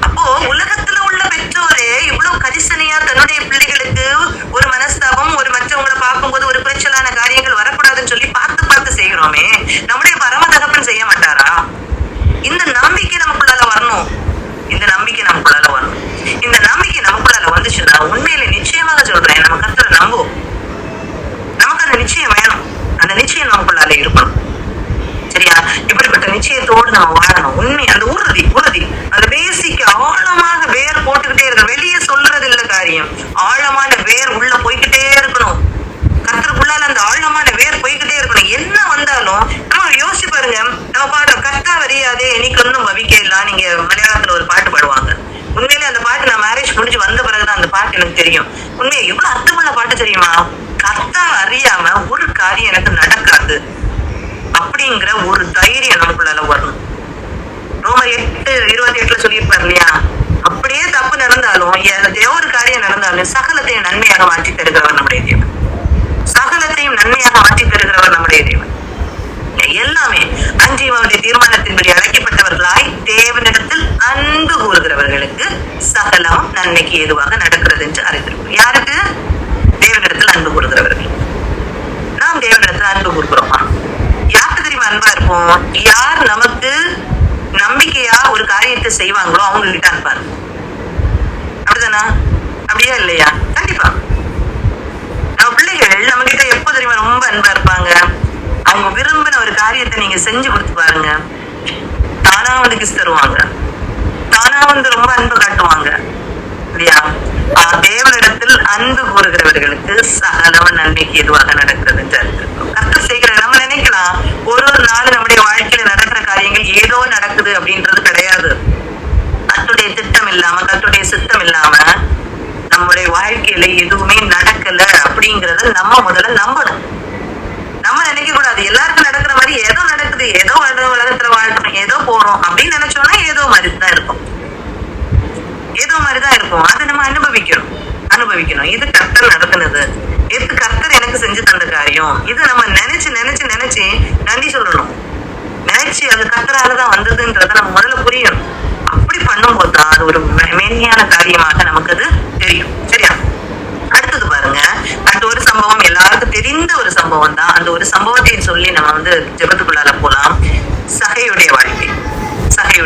அப்போ உலகத்துல உள்ள பெற்றோரே இவ்வளவு கரிசனையா தன்னுடைய பிள்ளைகளுக்கு ஒரு மனஸ்தாபம், ஒரு மற்றவங்களை பார்க்கும்போது ஒரு குறைச்சலான காரியங்கள் வரக்கூடாதுன்னு சொல்லி பார்த்து பார்த்து செய்கிறோமே, நம்முடைய பரம தகப்பன் செய்ய மாட்டாரா? இந்த நம்பிக்கை நமக்குள்ளால வரணும். இந்த நம்பிக்கை நமக்குள்ளால வரணும். இந்த நம்பிக்கை நமக்குள்ளால வந்துச்சுன்னா உண்மையில நிச்சயமாக சொல்றேன், நம்ம கர்த்தரை நம்புவோம். நமக்கு அந்த நிச்சயம் வேணும். அந்த நிச்சயம் நமக்குள்ளால இருக்கணும். சரியா? இப்படிப்பட்ட நிச்சயத்தோடு நம்ம வாழணும். உண்மை அந்த உறுதி அந்த பேசிக் ஆழமாக வேர் போட்டுக்கிட்டே இருக்கணும். வெளியே சொல்றது இல்ல காரியம். ஆழமான வேர் உள்ள போய்கிட்டே இருக்கணும். கர்த்தருக்குள்ளால அந்த ஆழமான வேர் போய்கிட்டே இருக்கணும். என்ன வந்தாலும் நம்ம யோசிச்சு பாருங்க. நம்ம பாடுறோம், கர்த்தா வரியாதே எனக்கு ஒன்னும் பவிக்கலாம். நீங்க மலையாளத்துல ஒரு பாட்டு பாடுவாங்க. உண்மையிலே அந்த பாட்டு நான் மேரேஜ் முடிஞ்சு வந்த பிறகுதான் அந்த பாட்டு எனக்கு தெரியும். உண்மையை எவ்வளவு அர்த்தமுள்ள பாட்டு தெரியுமா? கர்த்தா அறியாம ஒரு காரியம் எனக்கு நடக்காது அப்படிங்கிற ஒரு தைரியம் நமக்குள்ளால வரணும். ரோமர் 8:28 சொல்லியிருப்பார் இல்லையா? அப்படியே தப்பு நடந்தாலும் ஒரு காரியம் நடந்தாலும் சகலத்தையும் நன்மையாக மாற்றி தருகிறவர் நம்முடைய தேவன். சகலத்தையும் நன்மையாக மாற்றி தருகிறவர் நம்முடைய தேவன். எல்லாமே அன்றைய தீர்மானத்தின்படி அழைக்கப்பட்டவர்களாய் தேவனிடத்தில் அன்பு கூறுகிறவர்களுக்கு சகலம் நன்மைக்கு ஏதுவாக நடக்கிறது என்று அறிந்திருக்கிறோம். யாருக்கு? தேவனிடத்தில் அன்பு கூறுகிறவர்கள். நாம் தேவனிடத்தில் அன்பு கூறுகிறோமா? யாருக்கு தெரியுமா அன்பா இருப்போம்? யார் நமக்கு நம்பிக்கையா ஒரு காரியத்தை செய்வாங்களோ அவங்க கிட்ட அன்பா இருக்கும். அப்படிதானா? அப்படியா இல்லையா? கண்டிப்பா. நம்ம பிள்ளைகள் நம்ம கிட்ட எப்போ தெரியுமா ரொம்ப அன்பா இருப்பாங்க? அவங்க விரும்பின ஒரு காரியத்தை நீங்க செஞ்சு கொடுத்து பாருங்க, தானா கிஸ் தருவாங்க. தானா ரொம்ப அன்பு காட்டுவாங்க இல்லையா? தேவனிடத்தில் அன்பு கூறுகிறவர்களுக்கு சகலவன் நன்மைக்கு எதுவாக நடக்கிறது என்று கர்த்தர் செய்கிற. நம்ம நினைக்கலாம் ஒரு நாள் நம்முடைய வாழ்க்கையில நடக்கிற காரியங்கள் ஏதோ நடக்குது அப்படின்றது கிடையாது. கர்த்தருடைய திட்டம் இல்லாம, கர்த்தருடைய சித்தம் இல்லாம நம்முடைய வாழ்க்கையில எதுவுமே நடக்கல அப்படிங்கறத நம்ம முதல்ல நம்பணும். நம்ம நினைக்க கூடாது எல்லாருக்கும் நடக்கிற மாதிரி ஏதோ நடக்குது, ஏதோ உலகத்துல வாழ்றோம், ஏதோ போறோம் அப்படின்னு நினைச்சோம்னா ஏதோ மாதிரிதான் இருக்கும். ஏதோ மாதிரிதான் இருக்கும். அதை நம்ம அனுபவிக்கணும். இது கர்த்தர் நடத்துனது, இது கர்த்தர் எனக்கு செஞ்சு தந்த காரியம். இது நம்ம நினைச்சு நன்றி சொல்லணும். நினைச்சு அது கர்த்தராலதான் வந்ததுன்றத நம்ம முதல்ல புரியணும். அப்படி பண்ணும்போது தான் அது ஒரு மேன்மையான காரியமாக நமக்கு அது தெரியும். சரியா? அடுத்தது பாருங்க, அடுத்த ஒரு சம்பவம் எல்லாருக்கும் தெரிந்த ஒரு சம்பவம் தான். அந்த ஒரு சம்பவத்தை சொல்லி நம்ம ஜெபத்துக்குள்ளால போலாம். சகையுடைய வாழ்க்கை. சகை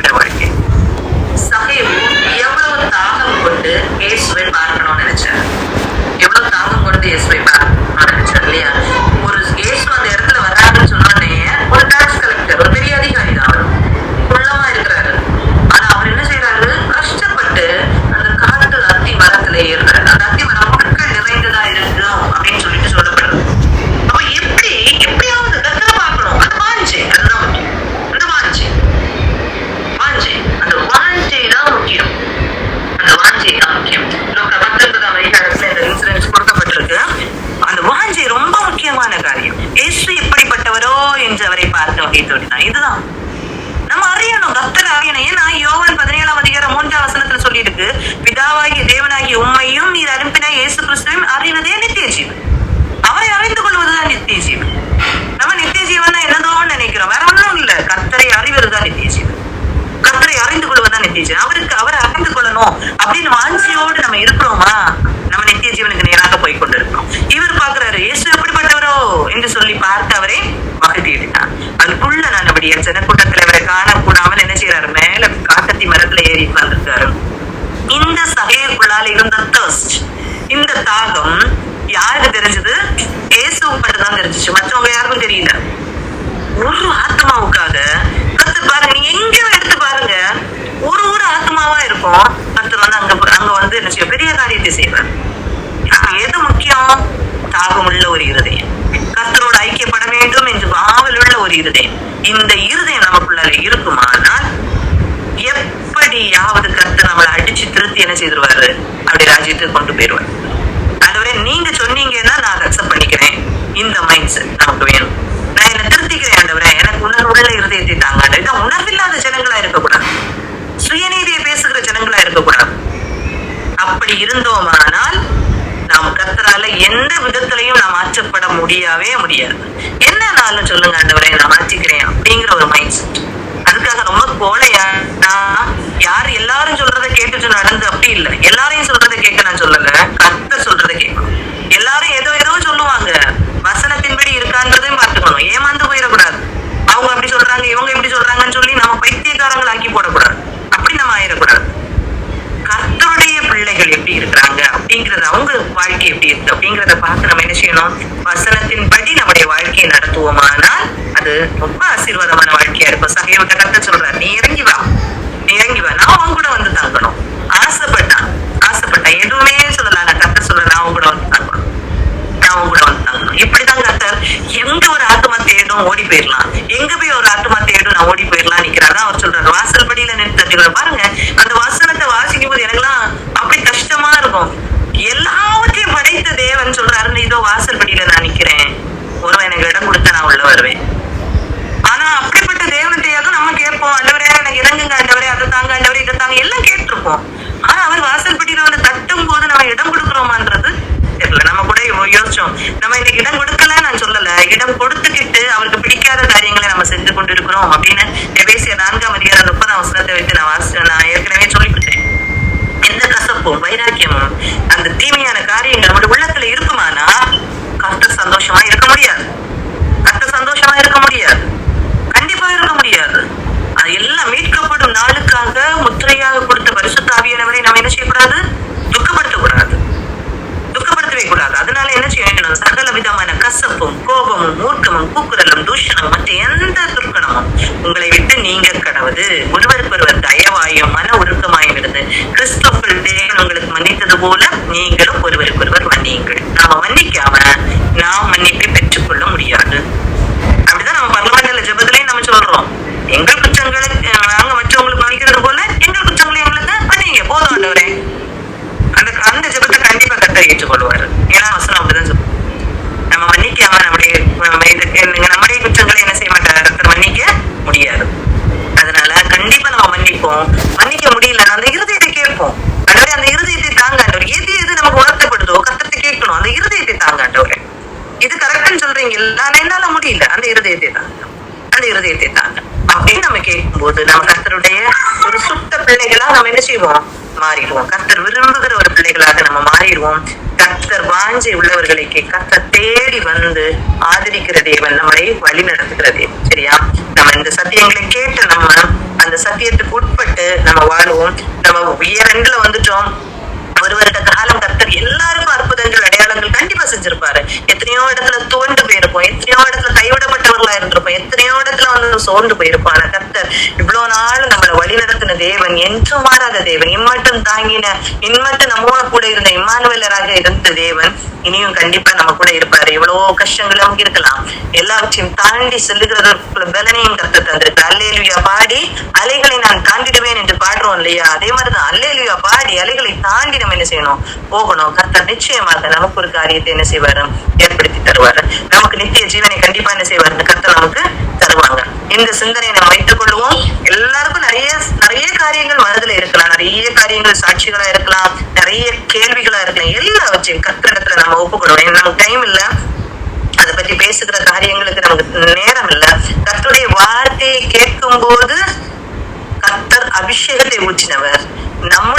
இயேசு எப்படிப்பட்டவரோ என்று அவரை பார்க்க வகை தோன்றினார். இதுதான் நம்ம அறியணும், கர்த்தரை அறியணும். ஏன்னா யோவான் 17:3 சொல்லி இருக்கு, பிதாவாகிய தேவனாகிய உம்மையும் நீர் அனுப்பின இயேசு கிறிஸ்துவையும் அறிவதே நித்திய ஜீவன். அவரை அறிந்து கொள்வதுதான் நித்திய ஜீவன். நம்ம நித்திய ஜீவன் என்னதோன்னு நினைக்கிறோம், வேற ஒன்றும் இல்ல. கர்த்தரை அறிவதுதான் நித்திய ஜீவன். கர்த்தரை அறிந்து கொள்வதுதான் நித்திய ஜீவன். அவரை அறிந்து கொள்ளணும் அப்படின்னு வாஞ்சியோடு நம்ம இருக்கிறோமா, நம்ம நித்திய ஜீவனுக்கு நேராக போய் கொண்டிருக்கிறோம். இவர் பாக்குறாரு, இயேசு எப்படிப்பட்டவரோ என்று சொல்லி பார்த்து அவரை மகிழ்த்திட்டார். அதுக்குள்ள நல்லபடியா ஜனக்கூட்டத்தில் அவரை காணக்கூடாமல் என்ன செய்யறாரு, மேல காட்டத்தி மரத்துல ஏறி உட்கார்ந்துருக்காரு. இந்த சகைக்குள்ளால இருந்த தர்ஸ்ட், இந்த தாகம் யாருக்கு தெரிஞ்சது? இயேசுவுக்கு மட்டும்தான் தெரிஞ்சிச்சு, மற்றவங்க யாருக்கும் தெரியல. ஒரு ஆத்மாவுக்காக கர்த்தர் பாருங்க, நீங்க எங்கேயோ எடுத்து பாருங்க, ஒரு ஆத்மாவா இருக்கும். கர்த்தர் வந்து அங்க வந்து என்ன செய்ய, பெரிய காரியத்தை செய்வார். எது முக்கியம்? தாகமுள்ள ஒரு இருதயம், கர்த்தரோடு ஐக்கியப்பட வேண்டும் என்று ஆவல் உள்ள ஒரு இருதயம். இந்த இருதயம் நமக்குள்ளால இருக்குமானால் எப்படியாவது கர்த்தர் நம்மளை அடிச்சு திருத்தி என்ன செய்திருவாரு, அப்படி ராஜ்யத்துக்கு கொண்டு போயிருவார். அதுவரை நீங்க சொன்னீங்கன்னா நான் அக்செப்ட் பண்ணிக்கிறேன். இந்த மைண்ட் செட் நமக்கு வேணும். நான் என்ன திருத்திக்கிறேன் ஆண்டவரே, எனக்கு உணர்வுள்ள இருதயத்தை தாங்க. இதான் உணர்வில்லாத ஜனங்களா இருக்கக்கூடாது, சுயநீதியை பேசுகிற ஜனங்களா இருக்கக்கூடாது. அப்படி இருந்தோமானால் நாம் கர்த்தரால எந்த விதத்திலையும் நாம் மாற்றப்பட முடியவே முடியாது. என்னன்னாலும் சொல்லுங்க ஆண்டவரே, நான் மாற்றிக்கிறேன் அப்படிங்கிற ஒரு மைண்ட் செட். அதுக்காக ரொம்ப கோழையா யாரு எல்லாரும் சொல்றதை கேட்டுட்டு நடந்து அப்படி இல்லை. எல்லாரையும் சொல்றதை கேட்க நான் சொல்லல, கர்த்தர் சொல்றதை கேட்கணும். எல்லாரும் ஏதோ சொல்லுவாங்க, வசனத்தின்படி இருக்கான்றதையும் பார்த்துக்கணும். ஏமாந்து போயிடக்கூடாது. அவங்க அப்படி சொல்றாங்க, இவங்க எப்படி சொல்றாங்கன்னு சொல்லி நம்ம பைத்தியக்காரங்கள் ஆக்கி போடக்கூடாது. அப்படி நம்ம ஆயிடக்கூடாது. கர்த்தருடைய பிள்ளைகள் எப்படி இருக்கிறாங்க அப்படிங்கறது, அவங்க வாழ்க்கை எப்படி இருக்கு அப்படிங்கறத பார்த்து நம்ம என்ன செய்யணும், வசனத்தின்படி நம்முடைய வாழ்க்கையை நடத்துவோமானால் அது ரொம்ப ஆசீர்வாதமான வாழ்க்கையா இருக்கும். சகைவிட்ட கர்த்தர் சொல்றாரு, நீ இறங்கி வா, நான் அவங்க கூட வந்து தங்கணும். ஆசைப்பட்டான், எதுவுமே சொல்லலாம். நான் கர்த்தர் சொல்றேன், நான் அவங்க கூட வந்து தங்கணும். இப்படிதான் கர்த்தர் எங்க ஒரு ஆத்மா தேடும் ஓடி போயிடலாம், எங்க போய் ஒரு ஆத்மா தேடும் நான் ஓடி போயிடலாம் நிக்கிறாரு. அவர் சொல்றாரு, வாசல் படியில நிறுத்த பாருங்க. அந்த வசனத்தை வாசிக்கும் போது எனக்குலாம் அப்படி கஷ்டமா இருக்கும். எல்லாவற்றையும் படைத்த தேவன் சொல்றாரு, இதோ வாசல் படியில நான் நிக்கிறேன், ஒருவன் எனக்கு இடம் கொடுத்த நான் உள்ள வருவேன். ஆனா அப்படிப்பட்ட தேவனுடையாக நம்ம கேட்போம், ஆண்டவரே எனக்கு இறங்குங்க, ஆண்டவரே அதை தாங்க, ஆண்டவரே இதை தாங்க, எல்லாம் கேட்டிருப்போம். ஆனா அவர் வாசல் படியில வந்து தட்டும் போது நம்ம இடம் கொடுக்குறோமான்றது தெரியல. நம்ம கூட யோசிச்சோம், நம்ம இன்னைக்கு இடம் கொடுக்கல நான் சொல்லல, இடம் கொடுத்துக்கிட்டு அவருக்கு பிடிக்காத காரியங்களை நம்ம செஞ்சு கொண்டு இருக்கிறோம் அப்படின்னு எபேசியர் 4:30 வைத்து நான் ஏற்கனவே சொல்லிவிட்டேன். எந்த கசப்பும் வைராக்கியமும் அந்த தீமையான காரியங்கள் நம்முடைய உள்ளத்துல இருக்குமானா கர்த்தர் சந்தோஷமா இருக்க முடியாது. கண்டிப்பா இருக்க முடியாது. அது எல்லாம் மீட்கப்படும் நாளுக்காக முத்திரையாக கொடுத்த பரிசுத்த ஆவியானவரை நம்ம என்ன செய்யக்கூடாது, துக்கப்படுத்தவே கூடாது. அதனால என்ன செய்யணும், சகல விதமான கசப்பும் கோபமும் மூர்க்கமும் கூக்குரலும் தூஷணம் மற்ற எந்த துர்க்கணமும் உங்களை விட்டு நீங்க கடவுது. ஒருவருக்கொருவர் தயவாயும் மன உருக்கமாயும் இருந்து கிறிஸ்துவுக்குள் தேவன் உங்களுக்கு மன்னித்தது போல நீங்களும் ஒருவருக்கொருவர் மன்னியுங்கள். நாம மன்னிக்காம நாம் மன்னிப்பை பெற்றுக்கொள்ள முடியாது. அப்படிதான் நம்ம பரலமண்டல ஜெபத்திலையும் நம்ம சொல்றோம், எங்கள் குற்றங்களை நாங்க மற்றவங்களுக்கு மன்னிக்கிறது போல எங்கள் குற்றங்களை எங்களுக்கு மன்னிங்க போதும் ஆண்டவரே. அந்த ஜெபத்தை கண்டிப்பா கர்த்தர் ஏற்றுக்கொள்வாரு. ஏன்னா வசனம் அப்படிதான் சொல்லுவோம், நம்ம மன்னிக்காம நம்முடைய குற்றங்களை என்ன செய்ய மாட்டார், கர்த்தர் மன்னிக்க முடியாது. அதனால கண்டிப்பா நம்ம மன்னிப்போம். மன்னிக்க முடியல அந்த இருதயத்தை கேட்போம், ஆண்டவரே அந்த இருதயத்தை தாங்க ஆண்டவர். எது நமக்கு உணர்த்தப்படுதோ கர்த்தரை கேட்கணும், அந்த இருதயத்தை தாங்க ஆண்டவரே. இது கரெக்ட்னு சொல்றீங்களா, என்னால முடியல, அந்த இருதயத்தை தாங்க அப்படின்னு நம்ம கேட்கும் போது நம்ம கர்த்தருடைய ஒரு சுத்த பிள்ளைகளா நம்ம என்ன செய்வோம், மாறிடுவோம். கர்த்தர் விரும்புகிற ஒரு பிள்ளைகளாக நம்ம மாறிடுவோம். கர்த்தர் வாஞ்சை உள்ளவர்களை கர்த்தர் தேடி வந்து ஆதரிக்கிற தேவன், நம்மளை வழி நடத்துகிற தேவன். சரியா, நம்ம இந்த சத்தியங்களை கேட்டு நம்ம அந்த சத்தியத்துக்கு உட்பட்டு நம்ம வாழுவோம். நம்ம இயர்ல வந்துட்டோம். ஒரு வருட காலம் கர்த்தர் எல்லாருக்கும் அற்புதங்கள் அடையாளங்கள் கண்டிப்பா செஞ்சிருப்பாரு. எத்தனையோ இடத்துல தோண்டு போயிருப்போம், எத்தனையோ இடத்துல கைவிடப்பட்டவர்களா இருந்திருப்போம், எத்தனையோ இடத்துல வந்து சோர்ந்து போயிருப்போம். ஆனா கர்த்தர் இவ்வளவு நாள் நம்மளை வழி நடத்தின தேவன், என்றும் மாறாத தேவன், இம்மட்டும் தாங்கின இம்மட்டும் நம்மோட கூட இருந்த இம்மானுவேலராக இருந்த தேவன் இனியும் கண்டிப்பா நம்ம கூட இருப்பாரு. எவ்வளவோ கஷ்டங்கள் நமக்கு இருக்கலாம், எல்லாவற்றையும் தாண்டி செல்லுகிறதற்குள்ள பலனையும் கர்த்தர் தந்திருக்கு. அல்லேலூயா பாடி அலைகளை நான் தாண்டிடுவேன் என்று பாடுறோம் இல்லையா, அதே மாதிரிதான் அல்லேலூயா பாடி அலைகளை தாண்டி நம்ம என்ன செய்யணும், போகணும். கர்த்தர் நிச்சயமாக நமக்கு ஒரு காரியத்தை என்ன செய்வாரு, ஏற்படுத்தி தருவாரு. நமக்கு நித்திய ஜீவனை கண்டிப்பா என்ன செய்வாரு, கர்த்தர் நமக்கு தருவாங்க. இந்த சிந்தனையை நம்ம வைத்துக் கொள்வோம். எல்லாருக்கும் நிறைய நிறைய காரியங்கள் மனதுல இருக்கலாம், நிறைய காரியங்கள் சாட்சிகளா இருக்கலாம், நிறைய கேள்விகளா இருக்கலாம். எல்லாவற்றையும் கர்த்தரிடத்துல நம்ம ஒப்புக்கொள்வோம். நமக்கு டைம் இல்ல, அதை பத்தி பேசுகிற காரியங்களுக்கு நமக்கு நேரம் இல்ல. கர்த்தருடைய வார்த்தையை கேட்கும் போது கர்த்தர் அபிஷேகத்தை ஊற்றினவர். நாம்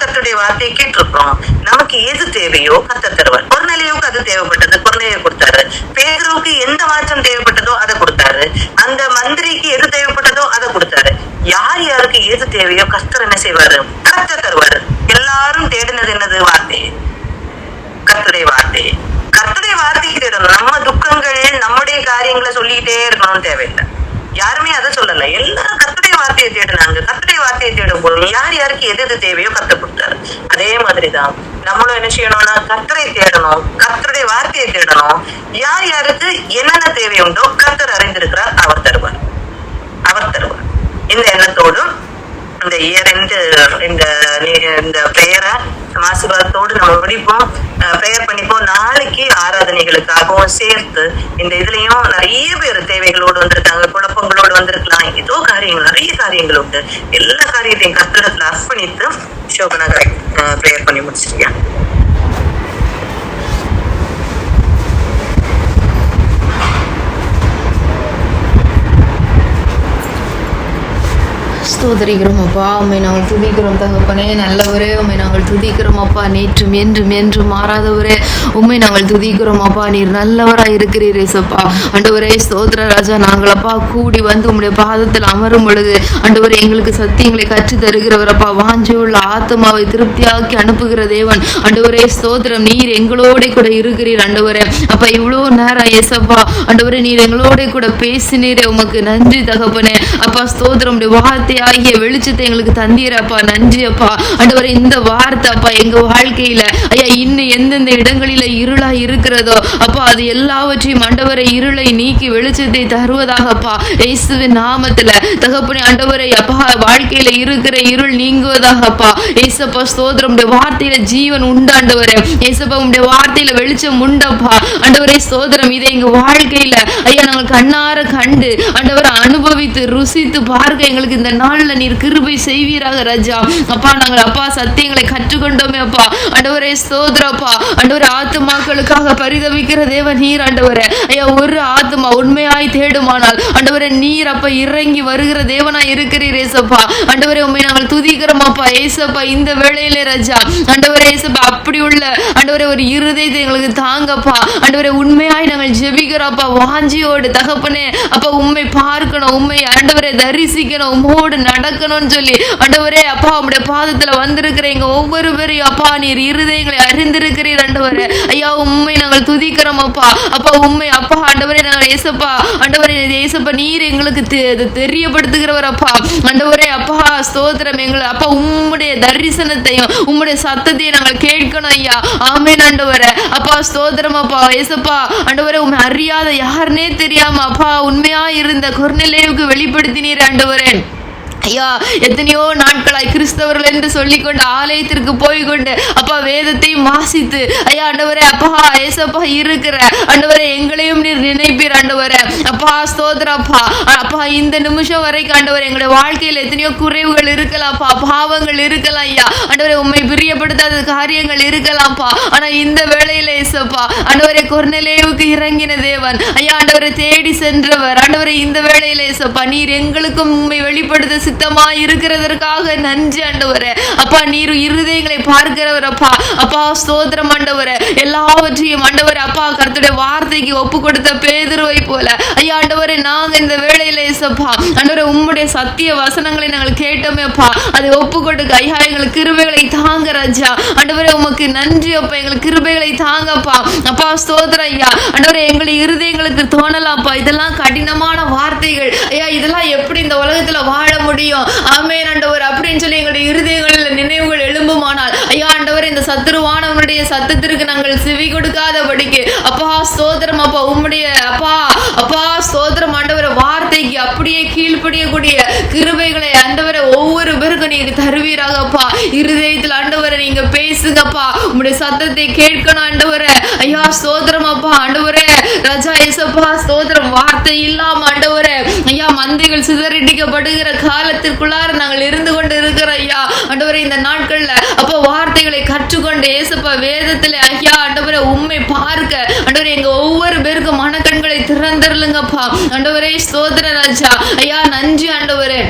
கர்த்தருடைய வார்த்தையை கேட்டிருக்கிறோம். நமக்கு எது தேவையோ கர்த்தர் தருவார். கொர்நேலியுவுக்கு அது தேவைப்பட்டது, கொர்நேலியை கொடுத்தாரு. பேதுருவுக்கு எந்த மாற்றம் தேவைப்பட்டதோ அதை கொடுத்தாரு. அந்த மந்திரிக்கு எது தேவைப்பட்டதோ அதை கொடுத்தாரு. யார் யாருக்கு எது தேவையோ கர்த்தர் என்ன செய்வாரு, கர்த்தர் தருவாரு. எல்லாரும் தேடினது என்னது, வார்த்தை, கர்த்தருடைய வார்த்தை. கர்த்தருடைய வார்த்தைக்கு தேடணும். நம்ம துக்கங்கள் நம்முடைய காரியங்களை சொல்லிக்கிட்டே இருக்கணும்னு தேவையில்லை. யாருமே அதை சொல்லல. எல்லாரும் கர்த்தருடைய வார்த்தையை தேடினாங்க. கர்த்தருடைய வார்த்தையை தேடும் போது யார் யாருக்கு எது எது தேவையோ கர்த்தர் கொடுத்தாரு. அதே மாதிரிதான் நம்மளும் என்ன செய்யணும்னா கர்த்தரை தேடணும், கர்த்தருடைய வார்த்தையை தேடணும். யார் யாருக்கு என்னென்ன தேவை உண்டோ கர்த்தர் அறிந்திருக்கிறார், அவர் தருவார், அவர் தருவார். இந்த எண்ணத்தோடு இந்த இந்த பிரேயரை ஆசீர்வாதத்தோடு நம்ம முடிப்போம், பிரேயர் பண்ணிப்போம். நாளைக்கு ஆராதனைகளுக்காகவும் சேர்த்து இந்த இதுலயும் நிறைய பேர் தேவைகளோடு வந்திருக்காங்க, குழப்பங்களோடு வந்திருக்கலாம். ஏதோ காரியங்கள், நிறைய காரியங்கள் உண்டு. எல்லா காரியத்தையும் கர்த்தரிடத்துல அர்ப்பணித்து சோபனா பிரேயர் பண்ணி முடிச்சிருக்கேன். ஸ்தோத்திரிக்கிறோம் அப்பா, உண்மை நாங்கள் துதிக்கிறோம் தகப்பனே. நல்லவரே, உண்மை நாங்கள் துதிக்கிறோம் அப்பா. நேற்றும் என்றும் என்றும் மாறாதவரே, உண்மை நாங்கள் துதிக்கிறோம் அப்பா. நீர் நல்லவராக இருக்கிறீர் ஏசப்பா. ஆண்டவரே ஸ்தோத்திர ராஜா, நாங்கள் அப்பா கூடி வந்து உம்முடைய பாதத்தில் அமரும் பொழுது ஆண்டவரே எங்களுக்கு சத்தியங்களை கற்று தருகிறவரப்பா. வாஞ்சியுள்ள ஆத்மாவை திருப்தியாக்கி அனுப்புகிற தேவன் ஆண்டவரே ஸ்தோத்திரம். நீர் எங்களோட கூட இருக்கிறீர் ஆண்டவரே. அப்பா இவ்வளோ நேரம் ஏசப்பா ஆண்டவரே நீர் எங்களோட கூட பேசினீரே, உமக்கு நன்றி தகப்பனே. அப்பா ஸ்தோத்திரம், வார்த்தை ஆகிய வெளிச்சத்தை எங்களுக்கு தந்தீரப்பா, நன்றி அப்பா. ஆண்டவரே இந்த வார்த்தை அப்பா எங்க வாழ்க்கையில ஐயா இன்னும் எந்தெந்த இடங்களில இருளா இருக்கிறதோ அப்பா அது எல்லாவற்றையும் ஆண்டவரை இருளை நீக்கி வெளிச்சத்தை தருவதாகப்பா இயேசுவின் நாமத்துல தகப்பனே. ஆண்டவரை அப்பா வாழ்க்கையில இருக்கிற இருள் நீங்குவதாகப்பா ஏசப்பா ஸ்தோத்திரம். வார்த்தையில ஜீவன் உண்டாண்டவரே ஏசப்பா, உடைய வார்த்தையில வெளிச்சம் உண்டப்பா ஆண்டவரே ஸ்தோத்திரம். இதை எங்க வாழ்க்கையில ஐயா நாங்கள் கண்ணார கண்டு ஆண்டவரை அனுபவித்து ருசித்து பார்க்க எங்களுக்கு இந்த நாள்ல நீர் கிருபை செய்வீராக ராஜா. அப்பா நாங்கள் அப்பா சத்தியங்களை கற்றுக்கொண்டோமே அப்பா ஆண்டவரே ஸ்தோத்திரப்பா. ஆண்டவரே ஆத்துமாக்களுக்காக பரிதவிக்கிற தேவன் நீர் ஆண்டவரே. ஐயா ஒரு ஆத்துமா உண்மையாய் தேடுமானால் ஆண்டவரே நீர் அப்ப இறங்கி வருகிற தேவனாய் இருக்கிறீர் ஏசப்பா. ஆண்டவரே உண்மை நாங்கள் துதிக்கிறோம் அப்பா ஏசப்பா. இந்த வேளையிலே ராஜா ஆண்டவரே ஏசப்பா அப்படி உள்ள ஆண்டவரே ஒரு இருதயத்தை எங்களுக்கு தாங்கப்பா ஆண்டவரே. உண்மையாய் நாங்கள் ஜெபிக்கிறோம்ப்பா வாஞ்சியோடு தகப்பனே. அப்ப உண்மை பார்க்கணும், உண்மை ஆண்டவரை தரிசிக்கணும், உம்மோடு நடக்கணும்னு சொல்லி ஆண்டவரே அப்பா உம்முடைய பாதத்துல வந்திருக்கிற எங்க ஒவ்வொரு பேரையும் அப்பா நீர் இருதயங்களை அறிந்திருக்கிறீர் ஆண்டவரே. ஐயா உண்மை நாங்கள் துதிக்கிறோம் அப்பா. அப்பா உண்மை அப்பா ஆண்டவரே நாங்கள் ஏசப்பா ஆண்டவரே ஏசப்பா நீர் எங்களுக்கு தெரியப்படுத்துகிறவர் அப்பா ஆண்டவரே. அப்பா ஸ்தோத்திரம், எங்களை அப்பா உம்முடைய தரிசனத்தையும் உம்முடைய சத்தத்தையும் நாங்கள் கேட்கணும் ஐயா. ஆமென் ஆண்டவரே. அப்பா ஸ்தோத்திரம் அப்பா ஏசப்பா ஆண்டவரே. உண்மை அறியாத யாருன்னே தெரியாம அப்பா உண்மையா இருந்த கொர்நேலியுவுக்கு வெளிப்படுத்தினீர் ஆண்டவரே. ஐயா எத்தனையோ நாட்களாய் கிறிஸ்தவர்கள் என்று சொல்லிக்கொண்டு ஆலயத்திற்கு போய்கொண்டு அப்பா வேதத்தையும் வாசித்து ஐயா ஆண்டவரே அப்பா ஏசப்பா இருக்கிற ஆண்டவரே எங்களையும் நீர் நினைப்பீர் ஆண்டவரே. அப்பா ஸ்தோத்திரம் அப்பா. அப்பா இந்த நிமிஷம் வரைக்கும் ஆண்டவரே எங்களுடைய வாழ்க்கையில் எத்தனையோ குறைவுகள் இருக்கலாம்ப்பா, பாவங்கள் இருக்கலாம் ஐயா ஆண்டவரே. உண்மை பிரியப்படுத்தாத காரியங்கள் இருக்கலாம்ப்பா. ஆனா இந்த வேளையில ஏசப்பா ஆண்டவரே கொர்நேலியுவுக்கு இறங்கின தேவன் ஐயா ஆண்டவரை தேடி சென்றவர் ஆண்டவரே. இந்த வேளையில ஏசப்பா நீர் எங்களுக்கும் உண்மை வெளிப்படுத்த சித்தமா இருக்கிறதற்காக நன்றி ஆண்டவரே. அப்பா நீர் இருதயங்களை பார்க்கிறவர் அப்பா. அப்பா ஸ்தோத்திரம் ஆண்டவரே. எல்லாவற்றையும் ஆண்டவரே அப்பா கர்த்தருடைய வார்த்தைக்கு ஒப்பு கொடுத்த பேதுருவை போல ஐயா ஆண்டவரே நாங்க இந்த வேளையில ஏசப்பா ஆண்டவரே உம்முடைய சத்திய வசனங்களை நாங்கள் கேட்டோமே அப்பா, அதை ஒப்பு கொடுக்க ஐயா எங்களுக்கு கிருபைகளை தாங்க ராஜா ஆண்டவரே. உமக்கு நன்றி அப்பா, எங்களுக்கு கிருபைகளை தாங்கப்பா. அப்பா ஸ்தோத்திரம் ஐயா ஆண்டவரே. எங்களை இருதயங்களுக்கு தோணலாம்ப்பா இதெல்லாம் கடினமான வார்த்தைகள் ஐயா, இதெல்லாம் எப்படி இந்த உலகத்துல வாழ முடியும் ஆமென் ஆண்டவர் அப்படின்னு சொல்லி எங்களுடைய இருதயங்களில் நினைவுகள் எழும்புமானால் ஐயா ஆண்டவர் இந்த சத்துருவானவனுடைய சத்தத்திற்கு நாங்கள் செவி கொடுக்காதபடிக்கு அப்பா ஸ்தோத்திரம் அப்பா உம்முடைய அப்பா அப்பா ஸ்தோத்திரம் ஆண்டவர் வார்த்தைக்கு அப்படியே அப்படியே கீழ்ப்படியக்கூடிய கிருபைகளை ஆண்டவரை ஒவ்வொரு பேருக்கும் நீங்க தருவீராகப்பா. இருதயத்தில் ஆண்டவரை நீங்க பேசுங்கப்பா. உங்களுடைய சத்தத்தை கேட்கணும் ஆண்டவரே. ஐயா ஸ்தோத்திரம் அப்பா. ஆண்டவரே ராஜா இயேசப்பா ஸ்தோத்திரம். வார்த்தை இல்லாம ஆண்டவரே ஐயா மந்தைகள் சிதறடிக்கப்படுகிற காலத்திற்குள்ளார நாங்கள் இருந்து கொண்டு இருக்கிற ஐயா ஆண்டவரே இந்த நாட்கள்ல அப்பா வார்த்தைகளை கற்றுக்கொண்டு இயேசப்பா வேதத்துல ஐயா ஆண்டவரே உண்மை பார்க்க ஆண்டவரே எங்க ஒவ்வொரு பேருக்கும் மனக்கண்களை திறந்தருளுங்கப்பா. ஆண்டவரே ஸ்தோத்திர ராஜா. ஐயா நன்றி ஆண்டவரே.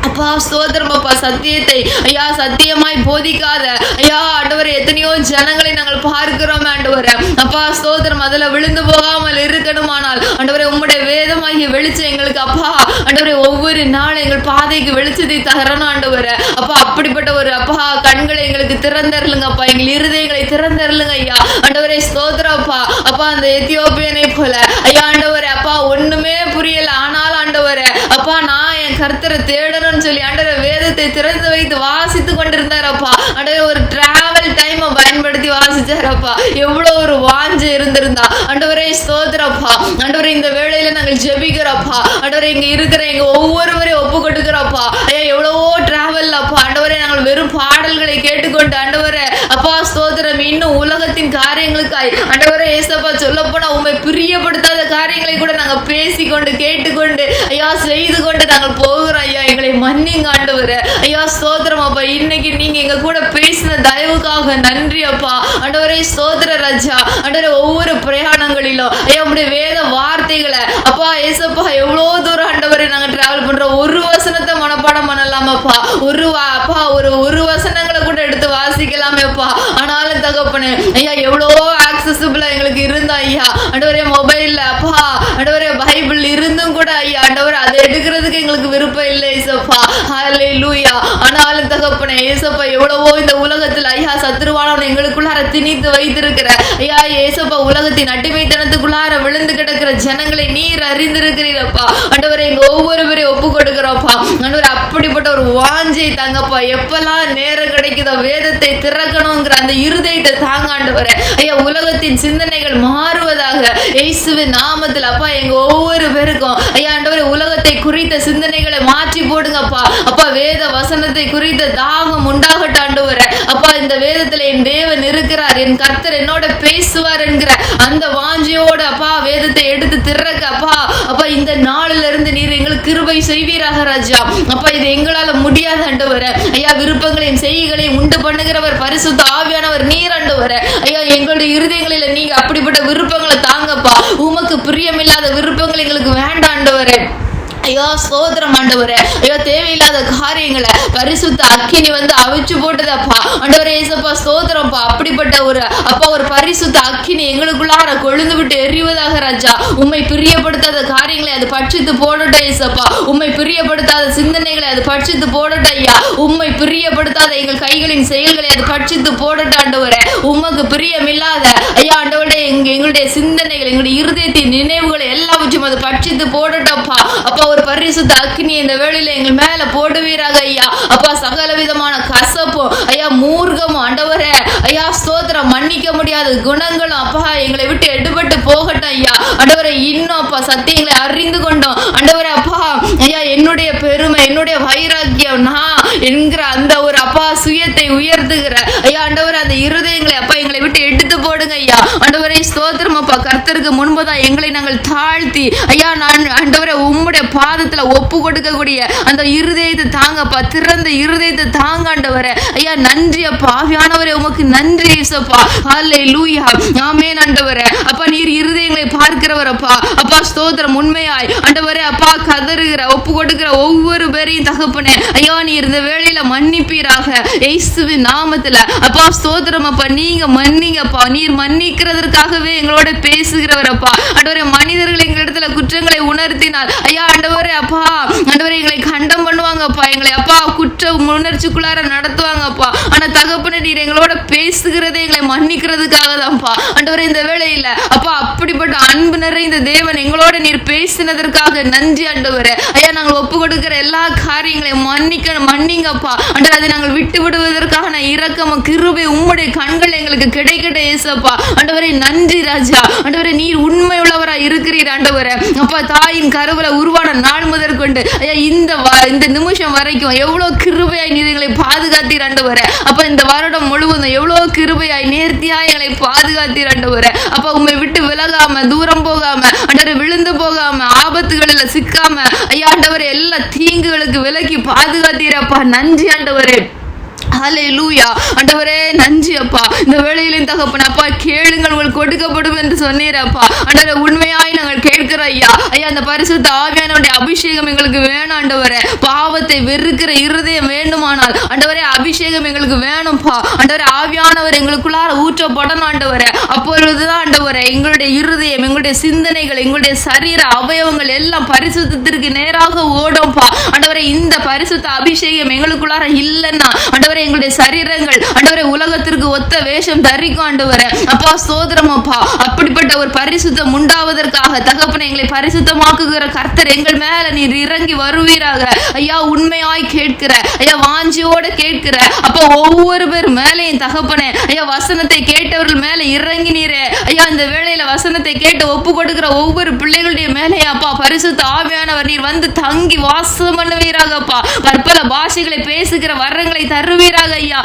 அப்பா ஸ்தோத்திரம் அப்பா. சத்தியத்தை ஐயா சத்தியமாய் போதிக்காத ஐயா ஆண்டவரே எத்தனையோ ஜனங்களை நாங்கள் பார்க்கிறோம் ஆண்டவரே. அப்பா ஸ்தோத்திரம். அதுல விழுந்து போகாமல் இருக்கணுமானால் ஆண்டவரே உம்முடைய வேதமாகிய வெளிச்சம் எங்களுக்கு அப்பா ஆண்டவரே ஒவ்வொரு நாள் எங்கள் பாதைக்கு வெளிச்சத்தை தரணும் ஆண்டவரே. அப்பா அப்படிப்பட்ட ஒரு அப்பா கண்களை எங்களுக்கு திறந்தருளுங்க அப்பா. எங்கள் இருதயங்களை திறந்தருளுங்க ஐயா ஆண்டவரே ஸ்தோத்திரம் அப்பா. அப்பா அந்த எத்தியோப்பியனை போல ஐயா ஆண்டவரே அப்பா ஒண்ணுமே புரியல. ஆனால் ஆண்டவரே அப்பா நான் என் கர்த்தரை தேடணும்னு சொல்லி ஆண்டவரே வேதத்தை திறந்து வைத்து வாசித்து கொண்டிருந்தாரப்பா. ஆண்டவரே ஒரு டிராவல் டைம் பயன்படுத்தி வாசிச்சாரப்பா. எவ்வளவு ஒரு வாஞ்சை இருந்திருந்தா ஆண்டவரே ஸ்தோத்திரப்பா. ஆண்டவரே இந்த வேளையில நாங்கள் ஜெபிக்கிறோப்பா. ஆண்டவரே இங்க இருக்கிற எங்க ஒவ்வொருவரையும் ஒப்பு கொடுக்கிறோப்பா. ஐயா எவ்வளவோ டிராவல் அப்பா ஆண்டவரே நாங்கள் வெறும் பாடல்களை கேட்டுக்கொண்டு ஆண்டவரே அப்பா ஸ்தோத்திரம் இன்னும் உலகத்தின் காரியங்களுக்காய் ஆண்டவரே ஏசப்பா சொல்லப்போனா உண்மை பிரியப்படுத்தாத காரியங்களை கூட நாங்கள் பேசிக்கொண்டு கேட்டுக்கொண்டு ஐயா செய்து கொண்டு நாங்கள் போகிறோம் ஐயா. எங்களை மன்னிங்க ஆண்டவரே. ஐயா ஸ்தோத்திரம் அப்பா. இன்னைக்கு நீங்க எங்க கூட பேசின தயவுக்காக நன்றி அப்பா. ஆண்டவரே ஸ்தோத்திர ராஜா. ஆண்டவரே ஒவ்வொரு பிரயாணங்களிலும் ஐயா உங்களுடைய வேத வார்த்தைகளை அப்பா ஏசப்பா எவ்வளவு தூரம் ஆண்டவரே நாங்க டிராவல் பண்றோம். ஒரு வசனத்தை மனப்பாடம் பண்ணலாமாப்பா. அப்பா ஒரு வசனங்களை கூட எடுத்து வாசிக்கலாமேப்பா. ஆனாலும் தகப்பனே ஐயா எவ்வளவோ ஆக்சசிபிளா எங்களுக்கு இருந்தா ஐயா ஆண்டவரே மொபைல்ல அப்பா ஆண்டவரே பைபிள் இருந்தும் கூட ஐயா ஆண்டவரே அதை எடுக்கிறதுக்கு எங்களுக்கு விருப்பம் இல்லை ஏசப்பா. ஹல்லேலூயா. ஆனாலும் தகப்பனே ஏசப்பா எவ்வளவோ இந்த உலகத்துல ஐயா சத்துருவானவன் எங்களுக்குள்ளார திணித்து வைத்திருக்கிற ஐயா ஏசப்பா உலகத்தின் அடிமைத்தனத்துக்குள்ளார விழுந்து கிடக்கிற ஜனங்களை நீர் அறிந்திருக்கிறீரப்பா. ஆண்டவரே எங்க ஒவ்வொருவரையும் ஒப்பு கொடுக்கிறோப்பா. ஆண்டவரே அப்படிப்பட்ட ஒரு வாஞ்சை தாங்கப்பா. எப்பெல்லாம் நேரம் கிடைக்குதோ வேதத்தை திறக்கணுங்கிற அந்த இருதயத்தை தாங்க ஆண்டவரே. ஐயா உலகத்தின் சிந்தனைகள் மாறுவதாக இயேசுவின் நாமத்தில் அப்பா எங்க ஒவ்வொரு பேருக்கும் ஐயா ஆண்டவரே உலகத்தை குறித்த சிந்தனைகளை மாற்றி போடுங்கப்பா. அப்பா வேத வசனத்தை குறித்த தாகம் உண்டாகட்டும் ஆண்டவரே. அப்பா இந்த வேதத்துல என் தேவன் இருக்கிறார், என் கர்த்தர் என்னோட பேசுவார் என்கிற அந்த வாஞ்சையோடு அப்பா வேதத்தை எடுத்து திறக்க அப்பா அப்பா இந்த நாளில இருந்து நீர் எங்களுக்கு கிருபை செய்வீராக ராஜா. அப்பா இது எங்களால முடியாத ஆண்டவரே. ஐயா விருப்பங்களையும் செய்கைகளையும் உண்டு பண்ணுகிறவர் பரிசுத்த ஆவியானவர் நீர் ஆண்டவரே. ஐயா எங்களுடைய இருதயங்களில நீங்க அப்படிப்பட்ட விருப்பங்களை தாங்கப்பா. உமக்கு பிரியமில்லாத விருப்பங்கள் எங்களுக்கு வேண்டாம் ஆண்டவரே. ஐயோ ஸ்தோத்திரம் ஆண்டவரே. ஐயோ தேவையில்லாத காரியங்களை பரிசுத்த அக்கினி வந்து அவிச்சு போட்டதப்பா ஆண்டவரே ஏசப்பா ஸ்தோத்திரம்ப்பா. அப்படிப்பட்ட ஒரு அப்பா ஒரு பரிசுத்த அக்கினி எங்களுக்குள்ளார கொழுந்து விட்டு எரிவதாக ராஜா. உம்மை பிரியப்படுத்தாத காரியங்களை அது பட்சித்து போடட்டும் ஏசப்பா. உம்மை பிரியப்படுத்தாத சிந்தனைகளை அது பட்சித்து போடட்டும் ஐயா. உம்மை பிரியப்படுத்தாத எங்கள் கைகளின் செயல்களை அது பட்சித்து போடட்டும் ஆண்டவரே. உமக்கு பிரியமில்லாத ஐயா ஆண்டவரே எங்களுடைய சிந்தனைகள் எங்களுடைய இருதயத்தின் நினைவுகளை எல்லாவற்றும் அது பட்சித்து போடட்டப்பா. அப்பா ஒரு பரிசுத்த அக்கினி இந்த வேளையில எங்கள் மேல போடுவீராக ஐயா. அப்பா சகல விதமான கசப்பும் ஐயா மூர்க்கமும் ஆண்டவரே ஐயா ஸ்தோத்திரம் மன்னிக்க முடியாத குணங்களும் அப்பா எங்களை விட்டு எடுபட்டு போகட்டும் ஐயா. ஆண்டவரே இன்னும் அப்பா சத்தியங்களை அறிந்து கொண்டோம் ஆண்டவரே. அப்பா ஐயா என்னுடைய பெருமை என்னுடைய வைராக்கியம் நான் என்கிற அந்த ஒரு அப்பா சுயத்தை உயர்த்துகிற ஐயா ஆண்டவரே அந்த இருதயங்களை அப்பா எங்களை விட்டு எடுத்து போடுங்க ஐயா. ஆண்டவரே ஸ்தோத்திரம் அப்பா. கர்த்தருக்கு முன்புதான் எங்களை நாங்கள் தாழ்த்தி ஐயா நான் ஆண்டவரே உம்முடைய பாதத்துல ஒப்பு கொடுக்கக்கூடிய அந்த இருதயத்தை தாங்கப்பா. திறந்த இருதயத்தை தாங்க ஆண்டவரே. ஐயா நன்றி அப்பா. ஆவியானவரே உமக்கு நன்றி இயேசுப்பா. ஹல்லேலூயா. ஆமென் ஆண்டவரே. அப்பா நீர் இருதயங்களை பார்க்கிறவர் அப்பா. அப்பா ஸ்தோத்திரம் உண்மையாய் ஆண்டவரே அப்பா கதறுகிற ஒப்பு கொடுக்கிற ஒவ்வொரு பேரையும் தகப்பனே ஐயா நீர் இந்த வேளையில மன்னிப்பீராக இயேசுவின் நாமத்துல அப்பா ஸ்தோத்திரம் அப்பா. நீங்க மன்னிங்கப்பா. நீர் மன்னிக்கிறதற்காகவே எங்களோட பேசுகிறவர் அப்பா. ஆண்டவரே மனிதர்கள் எங்க இடத்துல குற்றங்களை உணர்த்தினால் ஐயா ஆண்டவரே அப்பா ஆண்டவரே எங்களை கண்டம் பண்ணுவாங்கப்பா. எங்களை அப்பா குற்ற உணர்ச்சிக்குள்ளார நடத்துவாங்கப்பா. ஆனா தகப்பனே நீர் எங்களோட பேசுகிறதே எங்களை மன்னிக்கிறதுக்காக தான்ப்பா ஆண்டவரே. இந்த வேளையில அப்பா அப்படிப்பட்ட அன்பு நிறைந்த தேவன் எங்களோட நீர் பேசினதற்காக நன்றி ஆண்டவரே. ஐயா நாங்கள் ஒப்பு கொடுக்கிற எல்லா காரியங்களையும் மன்னிங்கப்பா ஆண்டவரே. அதை நாங்கள் விட்டு விடுவதற்கான இரக்கமும் கிருபை உம்முடைய கண்கள் எங்களுக்கு கிடைக்கட்டும் ஏசப்பா. அப்பா. ஆண்டவரே நன்றி ராஜா. ஆண்டவரே நீர் உண்மை உள்ளவராய் இருக்கிறீர் ஆண்டவரே. அப்பா தாயின் கருவுல உருவான நாள் முதற்கொண்டு ஐயா இந்த நிமிஷம் வரைக்கும் எவ்வளவு கிருபையாய் நீர் எங்களை பாதுகாத்தீர் ஆண்டவரே. அப்ப இந்த வருடம் முழுவதும் எவ்வளவு கிருபையாய் நேர்த்தியாய் எங்களை பாதுகாத்தீர் ஆண்டவரே. அப்ப உண்மை விட்டு விலகாம தூரம் போகாம ஆண்டவரே விழுந்து போகாம ஆபத்துகளில் சிக்காம ஐயா ஆண்டவரே எல்லா தீங்குகளுக்கு விலக்கி பாதுகாத்தீரப்பா. நன்றி ஆண்டவரே. ஹல்லேலூயா. ஆண்டவரே நன்றி அப்பா. இந்த வேளையிலும் தகப்பன் அப்பா கேளுங்கள் உங்களுக்கு கொடுக்கப்படும் என்று சொன்னீரப்பா. ஆண்டவரே உண்மையாய் நாங்கள் கேட்கிறோம் ஐயா. ஐயா அந்த பரிசுத்த ஆவியானவருடைய அபிஷேகம் எங்களுக்கு வேணும் ஆண்டவரே. பாவத்தை வெறுக்கிற இருதயம் வேண்டுமானால் ஆண்டவரே அபிஷேகம் எங்களுக்கு வேணும்பா. ஆண்டவரே ஆவியானவர் எங்களுக்குள்ளார ஊற்றப்படணும் ஆண்டவரே. அப்பொழுதுதான் ஆண்டவரே எங்களுடைய இருதயம் எங்களுடைய சிந்தனைகள் எங்களுடைய சரீர அவயவங்கள் எல்லாம் பரிசுத்தத்திற்கு நேராக ஓடும்பா. ஆண்டவரே இந்த பரிசுத்த அபிஷேகம் எங்களுக்குள்ளார இல்லைன்னா ஆண்டவரே எங்களுடைய சரீரங்கள் ஆண்டவரே உலகத்திற்கு ஒத்த வேஷம் தரிக்கும் ஆண்டவரே. அப்பா ஸ்தோத்திரம் அப்பா. அப்படிப்பட்ட ஒரு பரிசுத்தம் உண்டாவதற்காக தகப்பனை எங்களை பரிசுத்தமாக்குகிற கர்த்தர் எங்கள் மேல நீர் இறங்கி வருவீராக. ஐயா உண்மையாய் கேட்கிற ஐயா வாஞ்சியோட கேட்கிற அப்ப ஒவ்வொரு பேர் மேலையும் தகப்பனே ஐயா வசனத்தை கேட்டவர்கள் மேல இறங்கி நீரே ஐயா இந்த வேளையில வசனத்தை கேட்டு ஒப்பு கொடுக்கிற ஒவ்வொரு பிள்ளைகளுடைய மேலே அப்பா பரிசுத்த ஆவியானவர் நீர் வந்து தங்கி வாசம் பண்ணுவீராகப்பா. பற்பல பாஷைகளை பேசுகிற வரங்களை தருவீராக ஐயா.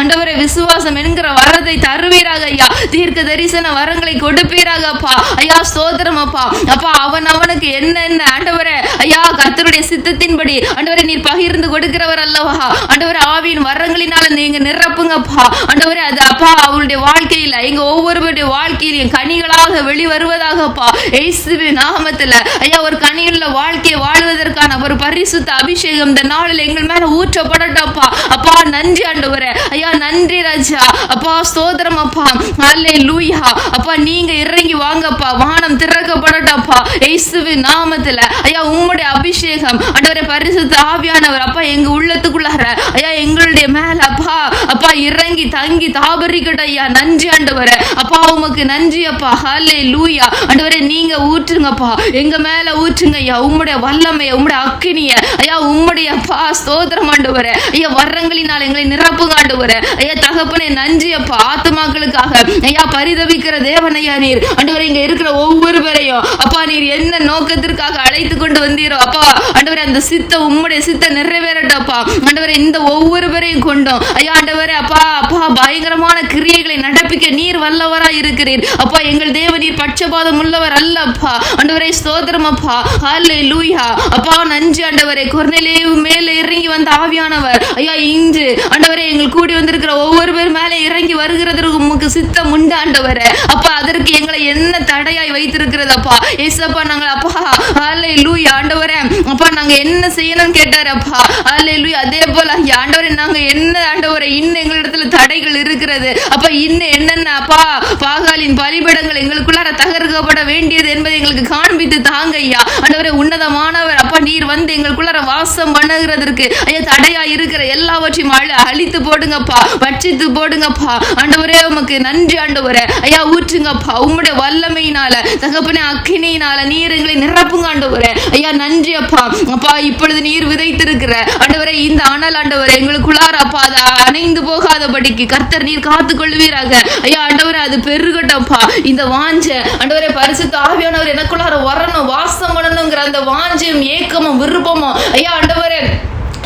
ஆண்டவரே விசுவாசம் என்கிற வரத்தை தருவீராக ஐயா. தீர்க்க தரிசன வரங்களை கொடுப்பீராகப்பா. ஐயா ஸ்தோத்திரம் அப்பா. அப்பா அவனுக்கு என்னென்ன ஆண்டவரே ஐயா கர்த்தருடைய சித்தத்தின்படி ஆண்டவரே நீர் பகிர்ந்து கொடுக்கிறவர் அல்லவா. ஆண்டவரே ஆவியின் வரங்களினால நீங்க நிரப்புங்கப்பா. ஆண்டவரே அது அப்பா அவருடைய வாழ்க்கையில எங்க ஒவ்வொருவருடைய வாழ்க்கையிலும் கனிகளாக வெளிவருவதாகப்பா. இயேசுவின் நாமத்துல ஐயா ஒரு கனியுள்ள வாழ்க்கையை வாழ்வதற்கான ஒரு பரிசுத்த அபிஷேகம் இந்த நாளில் எங்கள் மேல ஊற்றப்படட்டப்பா. அப்பா நன்றி ஆண்டவரே. ஐயா நன்றி ராஜா. அப்பா ஸ்தோத்திரம் அப்பா. ஹல்லேலூயா. அப்பா நீங்க இறங்கி வாங்கப்பா. வானம் திறக்கப்படட்டப்பா இயேசுவின் நாமத்துல. ஐயா உம்முடைய அபிஷேகம் ஆண்டவரே பரிசுத்த ஆவியானவர் அப்பா எங்க உள்ளத்துக்குள்ளார ஐயா எங்களுடைய மேல அப்பா அப்பா இறங்கி தங்கி தாபரிக்கட்டும் ஐயா. நன்றி ஆண்டவரே. அப்பா உமக்கு நன்றி அப்பா. ஹல்லேலூயா. ஆண்டவரே நீங்க ஊற்றுங்கப்பா எங்க மேல ஊற்றுங்க ஐயா. உம்முடைய வல்லமையை உம்முடைய அக்கினிய ஐயா உம்முடைய அப்பா ஸ்தோத்திரம் ஆண்டவரே. ஐயா வரங்களினால் எங்களை நிரப்புங்க ஆண்டவரே. ஐயா தகப்பனே நன்றி அப்பா. ஆத்துமாக்களுக்காக ஐயா பரிதவிக்கிற தேவன் ஐயா நீர் ஆண்டவரே இங்க இருக்கிற ஒவ்வொரு பேரையும் அப்பா நீர் என்ன நோக்கத்திற்காக அழைத்து கொண்டு வந்தீரோ அப்பா ஆண்டவரே அந்த சித்த உம்முடைய சித்த நிறைவேறட்டப்பா. ஆண்டவரே இந்த ஒவ்வொரு பேரையும் கொண்டோம் ஐயா ஆண்டவரே அப்பா அப்பா பயங்கரமான கிரியைகளை நடப்பிக்க நீர் வல்லவராய் இருக்கிறீர் அப்பா. எங்கள் தேவ நீர் பட்சபாதம் உள்ளவர் அல்லப்பா. ஆண்டவரே ஸ்தோத்திரம் அப்பா. ஹல்லேலூயா. அப்பா நன்றி ஆண்டவரே. கொர்நேலியு மேல இறங்கி வந்த ஆவியானவர் ஐயா இன்று ஆண்டவரே எங்கள் கூடி வந்திருக்கிற ஒவ்வொரு பேர் மேலே இறங்கி வருகிறதற்கு உமக்கு சித்தம் உண்டு ஆண்டவரே. அப்பா அதற்கு எங்களை என்ன தடையாய் வைத்திருக்கிறது அப்பா. ஏசப்பா நாங்கள் அப்பா ஹல்லேலூயா ஆண்டவரே அப்பா நாங்க என்ன செய்யணும்னு கேட்டாரு அப்பா. ஹல்லேலூயா. அதே போல ஆண்டவரே நாங்க என்ன ஆண்டவரே இன்னும் எங்களிடத்துல தடைகள் இருக்கிறது அப்ப இன்னும் என்னென்ன அப்பா பாகாலின் பலிபீடங்கள் எங்களுக்குள்ளார தகர்க்கப்பட வேண்டியது என்பதை எங்களுக்கு காண்பித்து தாங்க ஐயா. ஆண்டவரே உன்னதமானவர் அப்பா நீர் வந்து எங்களுக்குள்ளார வாசம் பண்ணுகிறதற்கு ஐயா தடையா இருக்கிற எல்லாவற்றையும் அழித்து போடுங்கப்பா. பட்சித்து போடுங்கப்பா. ஆண்டவரே உமக்கு நன்றி ஆண்டவரே. ஐயா ஊற்றுங்கப்பா உம்முடைய வல்லமையினால தகப்பனே அக்கினியினால நீர் எங்களை நிரப்புங்க ஆண்டவரே. ஐயா நன்றி அப்பா. அப்பா இப்பொழுது நீர் விதைத்திருக்கிற ஆண்டவரே இந்த அனல் ஆண்டவரே எங்களுக்குள்ளார அப்பா அதை அணைந்து போகாதபடிக்கு கர்த்தர் நீர் காத்துக் கொள்வீராக ஐயா. ஆண்டவரே அது பெருகட்டப்பா. இந்த வாஞ்ச ஆண்டவரே பரிசுத்த ஆவியானவர் எனக்குள்ளார வரணும் வாசம் பண்ணணுங்கிற அந்த வாஞ்சையும் ஏக்கமும் விருப்பமும் ஐயா ஆண்டவரே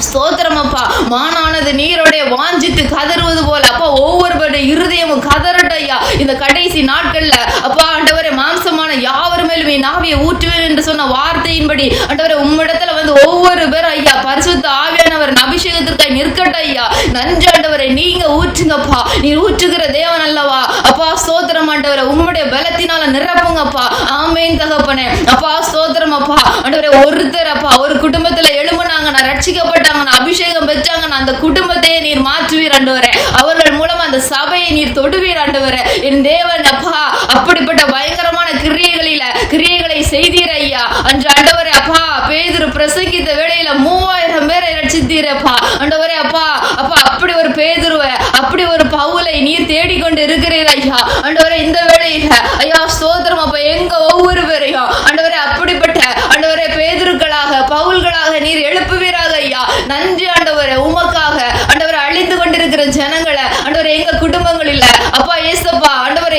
ஸ்தோத்திரம் அப்பா. மானானது நீரோடைய வாஞ்சித்து கதறுவது போல அப்பா ஒவ்வொருவருடைய இருதயமும் கதறட்டும் ஐயா. இந்த கடைசி நாட்கள்ல அப்பா ஆண்டவரே மாம்சமான யாவர் மேலும் என் ஆவியை ஊற்றுவேன் என்று சொன்ன வார்த்தையின்படி ஆண்டவரே உம்மிடத்துல வந்து ஒவ்வொரு பேரும் ஐயா பரிசுத்த ஆவியானவர் அபிஷேகத்திற்காக நிற்கட்டும் ஐயா. நன்றி ஆண்டவரே. நீங்க ஊற்றுங்கப்பா. நீர் ஊற்றுகிற தேவன் அல்லவா அப்பா. ஸ்தோத்திரம் ஆண்டவரே. உம்முடைய பலத்தினால நிரப்புங்கப்பா. ஆமென் தகப்பனே. அப்பா ஸ்தோத்திரம் அப்பா. ஆண்டவரே ஒருத்தர் அப்பா ஒரு குடும்பத்துல எழும்புனாங்க நான் ரட்சிக்கப்பட்ட அபிஷேகம் பெற்றாங்க அந்த குடும்பத்தையே நீர் மாற்றுவீர் ஆண்டவரே. அவர்கள் மூலம் அந்த சபையை நீர் தொடுவீர் ஆண்டவரே. என் தேவன் அப்பா அப்படிப்பட்ட பயங்கரமான கிரியைகளை செய்தீர் ஐயா. அன்று ஆண்டவரே அப்பா பேதுரு பிரசங்கித்த வேளையில 3000 பேரை ரட்சித்தீரப்பா ஆண்டவரே. அப்பா அப்பா அப்படி ஒரு பேதுருவை அப்படி ஒரு பவுலை நீர் தேடிக்கொண்டு இருக்கிறீர் ஐயா ஆண்டவரே. இந்த வேளையில ஐயா ஸ்தோத்திரம் அப்ப எங்க ஒவ்வொரு பேரையும் ஆண்டவரே அப்படிப்பட்ட ஆண்டவரே பேதுருக்களாக பவுல்களாக நீர் எழுப்புவீராக ஐயா. நன்றி ஆண்டவரே. உமக்காக ஆண்டவரை அழிந்து கொண்டிருக்கிற ஜனங்களை ஆண்டவரே எங்க குடும்பங்களில் அப்பா ஏசப்பா ஆண்டவரே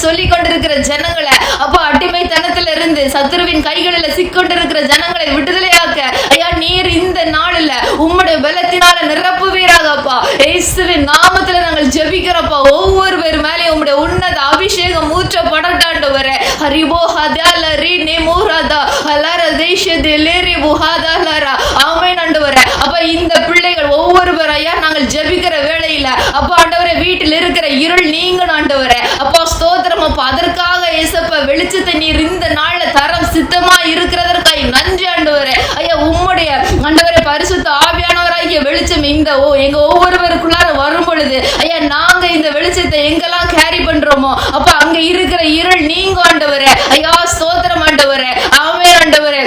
சொல்லி கொண்டிருக்கிற ஜனங்களை அப்பா அடிமைத்தனத்துல இருந்து சத்துருவின் கைகளில் சிக்கொண்டிருக்கிற ஜனங்களை விடுதலையாக்க ஐயா நீர் இந்த நாளில் உம்முடைய பலத்தினால நிரப்புவீராகப்பா. இயேசுவின் நாமத்துல நாங்கள் ஜெபிக்கிறோம்ப்பா. ஒவ்வொரு பேர் மேலே உம்முடைய உன்னத அபிஷேகம் ஊற்றப்படட்டாண்டவரே. ஹரிபோ ஹதல ரி நிமுரதா ஹலர தேஷதே லேரி புஹாதலரா. ஆமென் ஆண்டவரே. அப்ப இந்த பிள்ளைகள் ஒவ்வொரு பேர் ஐயா நாங்கள் ஜெபிக்கிற வேளையில அப்பா ஆண்டவரே வீட்டில் இருக்கிற இருள் நீங்கணும் ஆண்டவரே. அப்பா ஸ்தோத்திரம் அப்பா. அதற்காக இயேசப்பா வெளிச்சத்தை நீர் இந்த நாள்ல தரம் சித்தமா இருக்கிறதற்காக நன்றி ஆண்டவரே. ஐயா உம்முடைய ஆண்டவரே பரிசுத்த ஆவியானவராகிய வெளிச்சம் இந்த எங்க ஒவ்வொருவருக்குள்ளார வரும் பொழுது ஐயா நாங்க இந்த வெளிச்சத்தை எங்கெல்லாம் கேரி பண்றோமோ அப்ப அங்க இருக்கிற இருள் நீங்க ஆண்டவரே. ஐயா ஸ்தோத்திரம் ஆண்டவரே. ஆமென் ஆண்டவரே.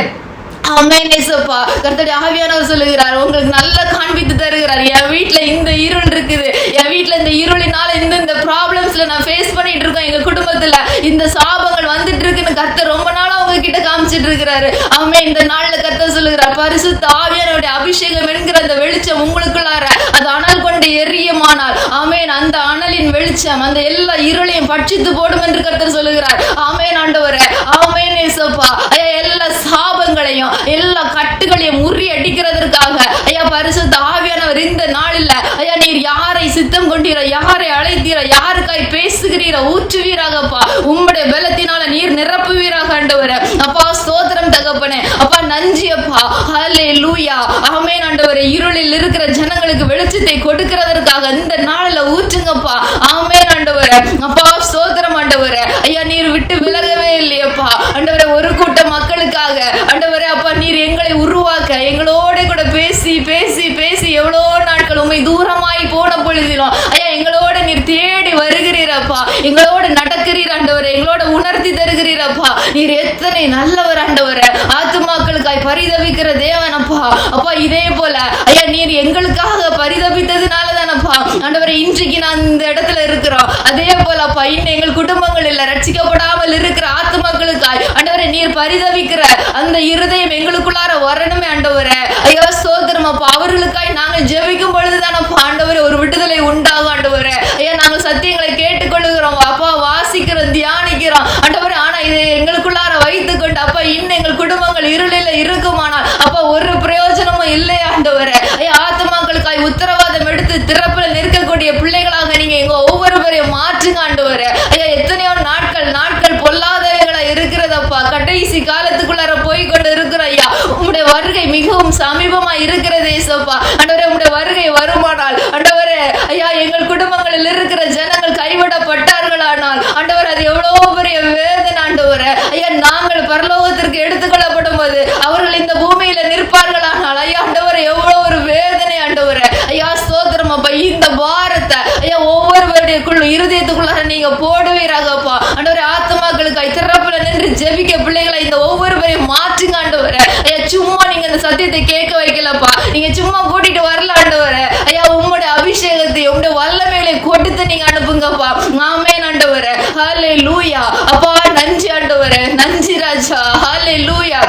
ஆமென் இயேசுப்பா. கர்த்தருடைய ஆவியானவர் சொல்லுகிறார் உங்களுக்கு நல்லா காண்பித்து தருகிறார். என் வீட்டுல இந்த இருள் இருக்குது, என் வீட்டுல இந்த இருளினால இந்த ப்ராப்ளம்ஸ்ல நான் ஃபேஸ் பண்ணிட்டு இருக்கேன், எங்க குடும்பத்துல இந்த சாபங்கள் வந்துட்டு இருக்குன்னு கர்த்தர் ரொம்ப நாளா உங்ககிட்ட காமிச்சிட்டு இருக்கிறாரு. ஆமென். இந்த நாள்ல கர்த்தர் சொல்லுகிறார் பரிசுத்த ஆவியானவருடைய அபிஷேகம் என்கிற அந்த வெளிச்சம் உங்களுக்குள்ளார அது அனல் கொண்டு எரியுமானால் ஆமென் அந்த அனலின் வெளிச்சம் அந்த எல்லா இருளையும் பட்சித்து போடும் என்று கர்த்தர் சொல்லுகிறார். ஆமென் ஆண்டவரே. ஆமென் இயேசுப்பா. ஐயா எல்லா சாபங்களையும் எல்லா கட்டுகளையும் முறியடிக்கிறதற்காக ஐயா பரிசுத்த ஆவியானவர் இந்த நாளில் ஐயா நீர் யாரை சித்தம் கொண்டீர, யாரை அழைத்தீர, யாருக்காய் பேசுகிறீர ஊற்றுவீராகப்பா. உம்முடைய பலத்தினால நீர் நிரப்புவீராக ஆண்டவரே. அப்பா ஸ்தோத்திரம் தகப்பனே. அப்பா நன்றி அப்பா. ஹல்லேலூயா. ஆமென் ஆண்டவரே. இருளில் இருக்கிற ஜனங்களுக்கு வெளிச்சத்தை கொடுக்கிறதற்காக இந்த நாளில் ஊற்றுங்கப்பா. ஆமென் ஆண்டவரே. அப்பா ஸ்தோத்திரம் ஆண்டவரே. ஐயா நீர் விட்டு விலகவே இல்லையப்பா ஆண்டவரே. ஒரு கூட்ட மக்களுக்காக ஆண்டவரே அப்பா நீர் எங்களை உருவாக்க எங்களோட கூட பேசி பேசி பேசி எவ்வளோ நாட்கள் உண்மை தூரமாய் போன பொழுதிலும் ஐயா எங்களோட நீர் தேடி வருகிறீரப்பா. எங்களோட நடக்கிறீர் ஆண்டவரே. எங்களோட உணர்த்தி தருகிறீரப்பா. நீர் எத்தனை நல்லவர் ஆண்டவரே. ஆத்துமாக்களுக்காய் பரிதவிக்கிற தேவன் அப்பா. அப்பா இதே போல ஐயா நீர் எங்களுக்காக பரிதவித்ததுனால தானப்பா ஆண்டவரே இன்றைக்கு நான் இந்த இடத்துல இருக்கிறோம். அதே போல அப்பா இன்னும் எங்கள் குடும்பங்கள் இல்ல ரட்சிக்கப்படாமல் இருக்கிற ஆத்துமாக்களுக்காய் ஆண்டவரே நீர் பரிதவிக்கிற அந்த இருதயம் எங்களுக்குள்ளார வரணுமே ஆண்டவரே. ஐயா ஸ்தோத்திரம் அப்பா. அவர்களுக்காய் நாங்கள் ஜெபிக்கும் பொழுதுதானப்பா ஆண்டவரே ஒரு விடுதலை உண்டாகும் ஆண்டவரே. ஐயா நாங்கள் சத்தியங்களை கேட்டுக்கொள்ளுகிறோம் அப்பா, வாசிக்கிறோம், தியானிக்கிறோம் ஆண்டவரே. ஆனா இதை எங்களுக்குள்ளார வைத்துக் கொண்டு அப்பா இன்னும் எங்கள் குடும்பங்கள் இருளில இருக்குமானால் அப்பா ஒரு பிரயோஜனமும் இல்லை ஆண்டவரே. ஐயா ஆத்துமாக்களுக்காய் உத்தரவாதம் எடுத்து திறப்புல நிற்கக்கூடிய பிள்ளைகளாக நீங்க எங்க ஒவ்வொருவரையும் மாற்றுங்க ஆண்டவரே. ஐயா எத்தனையோ நாட்கள் நாட்கள் பொல்லாதவைகளா இருக்கிறதப்பா. கடைசி காலத்துக்குள்ளார போய் கொண்டு இருக்கிற ஐயா உம்முடைய வருகை மிகவும் சமீபமா இருக்கிறது ஏசப்பா ஆண்டவரே. உம்முடைய வருகை வருமானால் ஆண்டவரே ஐயா எங்கள் குடும்பங்களில் இருக்கிற ஜனங்கள் கைவிடப்பட்டார்களானால் ஆண்டவர் அது எவ்வளவு பெரிய வேதனை ஆண்டவரே. ஐயா நாங்கள் பரலோகத்திற்கு எடுத்துக்கொள்ளப்படும் போது அவர்கள் இந்த பூமியில நிற்பார்களானால் ஐயா ஆண்டவரே எவ்வளவு ஒரு வேதனை ஆண்டவரே. ஐயா ஸ்தோத்திரம் அப்பா. இந்த பாரத்தை ஐயா ஒவ்வொருவருடைய இருதயத்துக்குள்ளார நீங்க போடுவீராகப்பா ஆண்டவரே. ஆத்துமாக்களுக்காய் திறப்புல நின்று ஜெபிக்க பிள்ளைகளை இந்த ஒவ்வொருவரையும் மாற்றுங்க ஆண்டவரே. ஐயா சும்மா நீங்க இந்த சத்தியத்தை கேட்க வைக்கலப்பா. நீங்க சும்மா கூட்டிட்டு வரல ஆண்டவரே. ஐயா உம்முடைய அபிஷேகத்தை உம்முடைய வல்லமைகளை கொடுத்து நீங்க அனுப்புங்கப்பா. ஆமென் ஆண்டவரே. ஹல்லேலூயா. அப்பா நன்றி ஆண்டவரே. நன்றி ராஜா. ஹல்லேலூயா.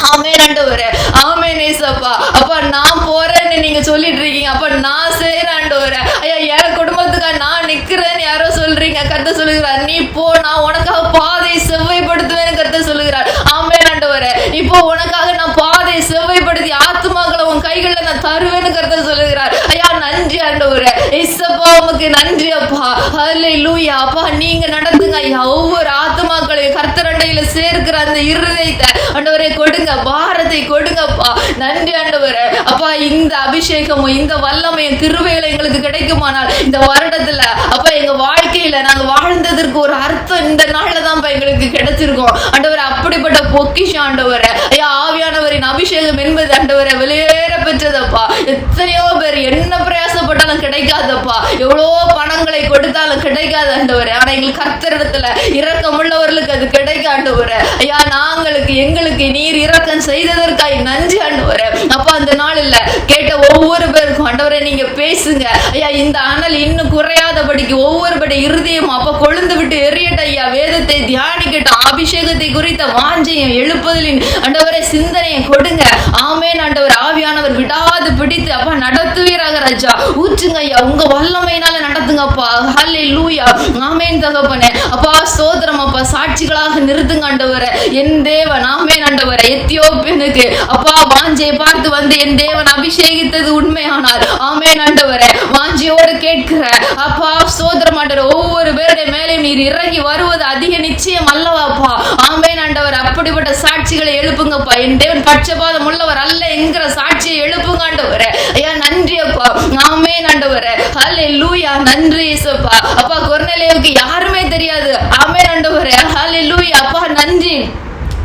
ஆமென் ஆண்டவரே. ஆமென் ஏசப்பா. அப்பா நான் போறேன்னு நீங்க சொல்லிட்டு இருக்கீங்க. அப்ப நான் செய்யறேன் ஆண்டவரே. ஐயா என் குடும்பத்துக்காக நான் நிக்கிறேன்னு யாரோ சொல்றீங்க. கர்த்தர் சொல்லுகிறார் நீ போ நான் உனக்காக பாதை செவ்வாய்ப்படுத்துவேன்னு கர்த்தர் சொல்லுகிறார். ஆமென் ஆண்டவரே. இப்போ உனக்காக நான் பாதை செவ்வாய்ப்படுத்தி ஆத்துமாக்களை உன் கைகளில் நான் தருவேன்னு கர்த்தர் சொல்லுகிறார். ஐயா நன்றி ஆண்டவரே. ஏசப்பா உமக்கு நன்றி அப்பா. ஹல்லேலூயா. அப்பா நீங்க நடந்துங்க ஐயா. ஒவ்வொரு ஆத்துமாக்களையும் கர்த்தர் அண்டையில சேர்க்கிற அந்த இருதயத்தை ஆண்டவரே கொடுங்க, பாரத்தை கொடுங்கப்பா. நன்றி ஆண்டவரே. அப்பா இந்த அபிஷேகமும் இந்த வல்லமையும் கிருபைகளை எங்களுக்கு கிடைக்குமானால் இந்த வருடத்துல அப்பா எங்க வாழ்க்கையில நாங்க வாழ்ந்ததற்கு ஒரு அர்த்தம் இந்த நாள்ல தான் எங்களுக்கு கிடைச்சிருக்கோம் ஆண்டவரே. அப்படிப்பட்ட பொக்கிஷம் ஆண்டவரே. ஐயா ஆவியானவரின் அபிஷேகம் என்பது ஆண்டவரே வெளியேற பெற்றதப்பா. எத்தனையோ பேர் என்ன பிரயாசப்பட்டாலும் கிடைக்காதப்பா. எவ்வளோ பணங்களை கொடுத்தாலும் கிடைக்காது ஆண்டவரே. ஆனா எங்களுக்கு கர்த்தரிடத்துல இரக்கம் உள்ளவர்களுக்கு அது கிடைக்க ஆண்டவரே. ஐயா நாங்களுக்கு எங்களுக்கு நீர் இரக்கம் செய்ததற்காய் நன்றி ஆண்டவரே. அப்பா அந்த நாளில் கேட்ட ஒவ்வொரு பேருக்கும் ஆண்டவரே நீங்க பேசுங்க ஐயா. இந்த அனல் இன்னும் குறையாதபடிக்கு ஒவ்வொருபடி இருதயம் அப்ப கொழுந்து விட்டு எரியட்ட ஐயா. வேதத்தை தியானிக்கட்டும். அபிஷேகத்தை குறித்த வாஞ்சையும் எழுப்புதலின் ஆண்டவரே சிந்தனையை கொடுங்க. ஆமென் ஆண்டவர். ஆவியானவர் விடாது பிடித்து அப்பா நடத்துவீராக ராஜா. ஊற்றுங்க ஐயா, உங்க வல்லமையினால நடத்துங்கப்பா. ஹல்லேலூயா. ஆமென் தகப்பனே. அப்பா ஸ்தோத்திரம் அப்பா. சாட்சிகளாக நிறுத்துங்க ஆண்டவரே. என் தேவன் ஆமென் ஆண்டவரே. எத்தியோப்பியனுக்கு அப்பா வாஞ்சையை பார்த்து வந்து என் தேவன் அபிஷேகித்தது உண்மையானால் ஆமென் ஆண்டவரே, வாஞ்சியோடு கேட்கிற அப்பா ஸ்தோத்திரம் ஆண்டவரே, ஒவ்வொரு பேருடைய மேலே நீர் இறங்கி வருவது அதிக நிச்சயம் அல்லவாப்பா. ஆமென் ஆண்டவர். அப்படிப்பட்ட சாட்சிகளை எழுப்புங்கப்பா. என் தேவன் பட்சபாதம் உள்ளவர் அல்ல என்கிற சாட்சியை எழுப்புங்க ஆண்டவரே. ஐயா நன்றி அப்பா. ஆமென் ஆண்டவரே. ஹல்லேலூயா. நன்றி இயேசுப்பா. அப்பா கொர்நேலியுவுக்கு யாருமே தெரியாது. ஆமென் ஆண்டவரே. ஹல்லேலூயா. அப்பா நன்றி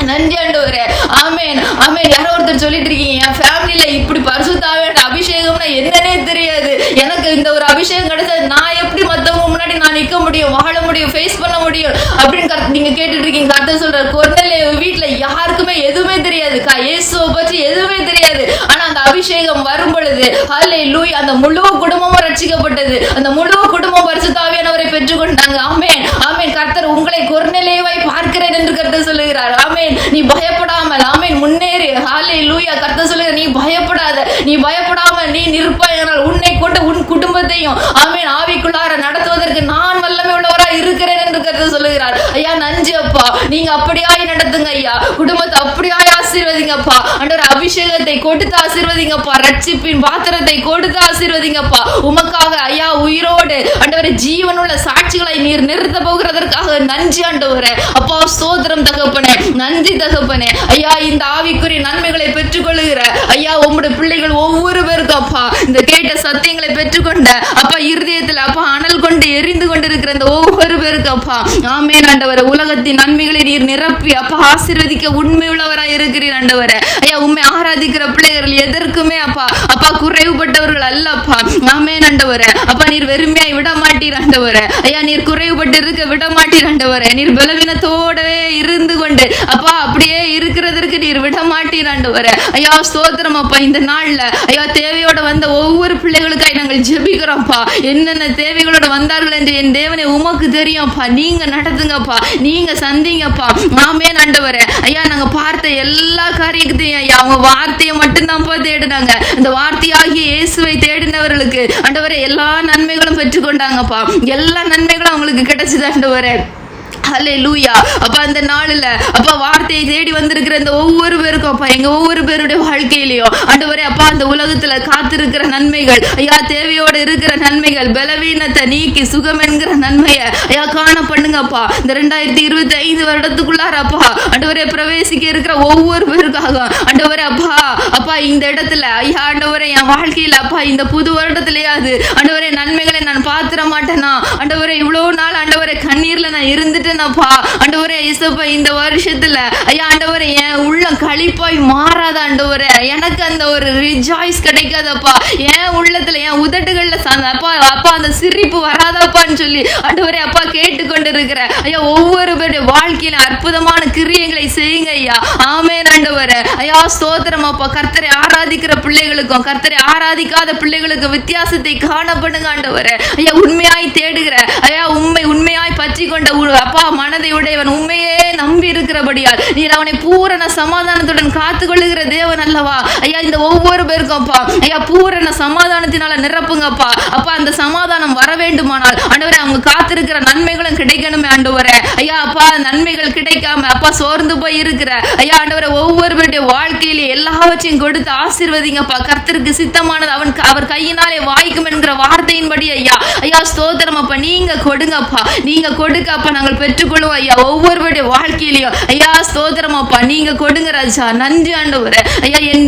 நன்றி ஆண்டவரே. ஆமென் ஆமென். யாரோ ஒருத்தர் சொல்லிட்டு இருக்கீங்க, என் ஃபேமிலியில இப்படி பரிசுத்தாவியான அபிஷேகம்னா என்னன்னே தெரியாது, எனக்கு இந்த ஒரு அபிஷேகம் கிடைச்சா நான் எப்படி மத்தவங்க முன்னாடி நான் நிக்க முடியும், வாழ முடியும், ஃபேஸ் பண்ண முடியும் அப்படின்னு நீங்க கேட்டுட்டு இருக்கீங்க. கர்த்தர் சொல்றார், கொர்நேலியு வீட்டுல யாருக்குமே எதுவுமே தெரியாது, இயேசுவை பற்றி எதுவுமே தெரியாது. ஆனா அந்த அபிஷேகம் வரும் பொழுது ஹல்லேலூயா, அந்த முழு குடும்பமும் ரட்சிக்கப்பட்டது. அந்த முழு குடும்பம் பரிசுத்தாவியானவரை பெற்றுக்கொண்டாங்க. ஆமென் ஆமென். கர்த்தர் உங்களை கொர்நேலியுவை பார்க்கிறேன் என்று கர்த்தர் சொல்லுகிறார். ஆமென். நீ பயப்படாமல் ஆமென் முன்னேறு. ஹல்லேலூயா. கர்த்தர் சொல்லுகிறார், நீ பயப்படாத, நீ பயப்படாம நீ நிற்பாயானால் உன்னை கொண்டு உன் குடும்பத்தையும் ஆமென் ஆவிக்குள்ளார நடத்துவதற்கு நான் வல்லமை உள்ளவராய் இருக்கிறேன் என்று கர்த்தர் சொல்லுகிறார். ஐயா நன்றி அப்பா. நீங்க அப்படியாய் நடத்துங்க ஐயா. குடும்பத்தை அப்படியாய் ஆசீர்வதிங்கப்பா. ஆண்டவரே அபிஷேகத்தை கொடுத்து ஆசீர்வதிங்கப்பா. ரட்சிப்பின் பாத்திரத்தை கொடுத்து ஆசீர்வதிங்கப்பா. உமக்காக ஐயா உயிரோடு ஆண்டவரே ஜீவனுள்ள சாட்சிகளை நீர் நிறுத்த போகிறதற்காக நன்றி ஆண்டவரே. அப்பா ஸ்தோத்திரம் தகப்பனே. நன்றி தகப்பனே. ஐயா இந்த ஆவிக்குரிய நன்மைகளை பெற்றுக்கொள்ளுகிற ஐயா உம்முடைய பிள்ளைகள் ஒவ்வொரு பேருக்கும் அப்பா இந்த கேட்ட சத்தியங்களை பெற்றுக்கொண்ட அப்பா இருதயத்தில் அப்பா அனல் கொண்டு எரிந்து கொண்டிருக்கிற இந்த ஒவ்வொரு பேருக்கும் அப்பா ஆமென் ஆண்டவரே, உலகத்தின் நன்மைகளை நீர் நிரப்பி அப்பா ஆசீர்வதிக்க உண்மை உள்ளவராய் இருக்கிறீர் ஆண்டவரே. ஐயா உண்மை ஆராதிக்கிற பிள்ளைகள் எதற்குமே அப்பா அப்பா குறைவுபட்டவர்கள் அல்லப்பா. ஆமென் ஆண்டவரே. அப்பா நீர் வெறுமையாய் விட மாட்டீர் ஆண்டவரே. ஐயா நீர் குறைவுபட்டு இருக்க விட மாட்டீர் ஆண்டவரே. நீர் பலவீனத்தோடவே இருந்து கொண்டு அப்பா அப்படியே இருக்கிறதற்கு நீர் விட மாட்டீர் ஆண்டவரே. ஐயா ஸ்தோத்திரம் அப்பா. இந்த நாள்ல ஐயா தேவையோட வந்த ஒவ்வொரு பிள்ளைகளுக்காய் நாங்கள் ஜெபிக்கிறோம்ப்பா. என்னென்ன தேவைகளோட வந்தார்கள் என்று என் தேவனே உமக்கு தெரியும்ப்பா. நீங்க நடத்துங்கப்பா, நீங்க சந்திங்கப்பா. ஆமென் ஆண்டவரே. ஐயா நாங்க பார்த்த எல்லா காரியத்தையும் ஐயா அவங்க வார்த்தையை மட்டும்தான் தேடினாங்க. இந்த வார்த்தையாகிய இயேசுவை தேடினவர்களுக்கு ஆண்டவரே எல்லா நன்மைகளும் பெற்றுக்கொண்டாங்கப்பா. எல்லா நன்மைகளும் அவங்களுக்கு கிடைச்சது ஆண்டவரே. ஹல்லேலூயா. அப்பா இந்த நாளில் அப்பா வார்த்தையை தேடி வந்திருக்கிற இந்த ஒவ்வொரு பேருக்கும் அப்பா எங்க ஒவ்வொரு பேருடைய வாழ்க்கையிலையும் ஆண்டவரே அப்பா அந்த உலகத்துல காத்திருக்கிற நன்மைகள் ஐயா தேவையோடு இருக்கிற நன்மைகள் பலவீனத்தை நீக்கி சுகம் என்கிற நன்மையை ஐயா காண பண்ணுங்கப்பா. இந்த 2025 வருடத்துக்குள்ளார அப்பா ஆண்டவரே பிரவேசிக்க இருக்கிற ஒவ்வொரு பேருக்காக ஆண்டவரே அப்பா அப்பா இந்த இடத்துல ஐயா ஆண்டவரே என் வாழ்க்கையில அப்பா இந்த புது வருடத்திலேயாவது ஆண்டவரே நன்மைகளை நான் பாத்திர மாட்டேனா ஆண்டவரே. இவ்வளவு நாள் ஆண்டவரே கண்ணீர்ல நான் இருந்துட்டு ஆண்டவரே இயேசுப்பா இந்த வருஷத்துல ஐயா ஆண்டவரே என் உள்ளம் களிப்பாய் மாறாத ஆண்டவரே. எனக்கு அந்த ஒரு ரிஜாய்ஸ் கிடைக்காதப்பா. என் உள்ளத்துல என் உதட்டுகள்ல அப்பா அப்பா அந்த சிரிப்பு வராதப்பான்னு சொல்லி ஆண்டவரே அப்பா கேட்டுக்கொண்டு இருக்கிற ஐயா ஒவ்வொரு பேருடைய வாழ்க்கையில அற்புதமான கிரியைகளை செய்யுங்க ஐயா. ஆமென் ஆண்டவரே. ஐயா ஸ்தோத்திரம் அப்பா. கர்த்தரை ஆராதிக்கிற பிள்ளைகளுக்கும் கர்த்தரை ஆராதிக்காத பிள்ளைகளுக்கும் வித்தியாசத்தை காணப்படுங்க ஆண்டவரே. ஐயா உண்மையாய் தேடுகிற ஐயா உண்மையாய் பற்றி கொண்ட அப்பா மனதை உடையவன் உண்மையே நம்பி இருக்கிறபடியால் நீர் அவனை பூரண சமாதானத்துடன் காத்துக்கொள்ளுகிற தேவன் அல்லவா. ஐயா இந்த ஒவ்வொரு பேருக்கும் அப்பா ஐயா பூரண சமாதானத்தினால நிரப்புங்கப்பா. அப்பா அந்த சமாதானம் வர வேண்டுமானால் ஆண்டவரே அவங்க காத்திருக்கிற நன்மைகளும் கிடைக்கணுமே ஆண்டவரே. ஐயா அப்பா நன்மைகள் கிடைக்காம அப்பா சோர்ந்து போய் இருக்கிற ஐயா ஆண்டவரே ஒவ்வொரு பேருடைய வாழ்க்கையிலே எல்லாவற்றையும் கொடுத்து ஆசீர்வதிங்கப்பா. கர்த்தருக்கு சித்தமானது அவர் கையினாலே வாய்க்கும் என்கிற வார்த்தையின்படி ஐயா ஐயா ஸ்தோத்திரம் அப்பா. நீங்க கொடுங்கப்பா, நீங்க கொடுக்க அப்பா நாங்கள் பெற்றுக்கொள்வோம் ஐயா ஒவ்வொருவருடைய வாழ்க்கையிலையும் ஐயா ஸ்தோத்திரம் அப்பா. நீங்க கொடுங்க ராஜா. நன்றி ஆண்டவரே. ஐயா என்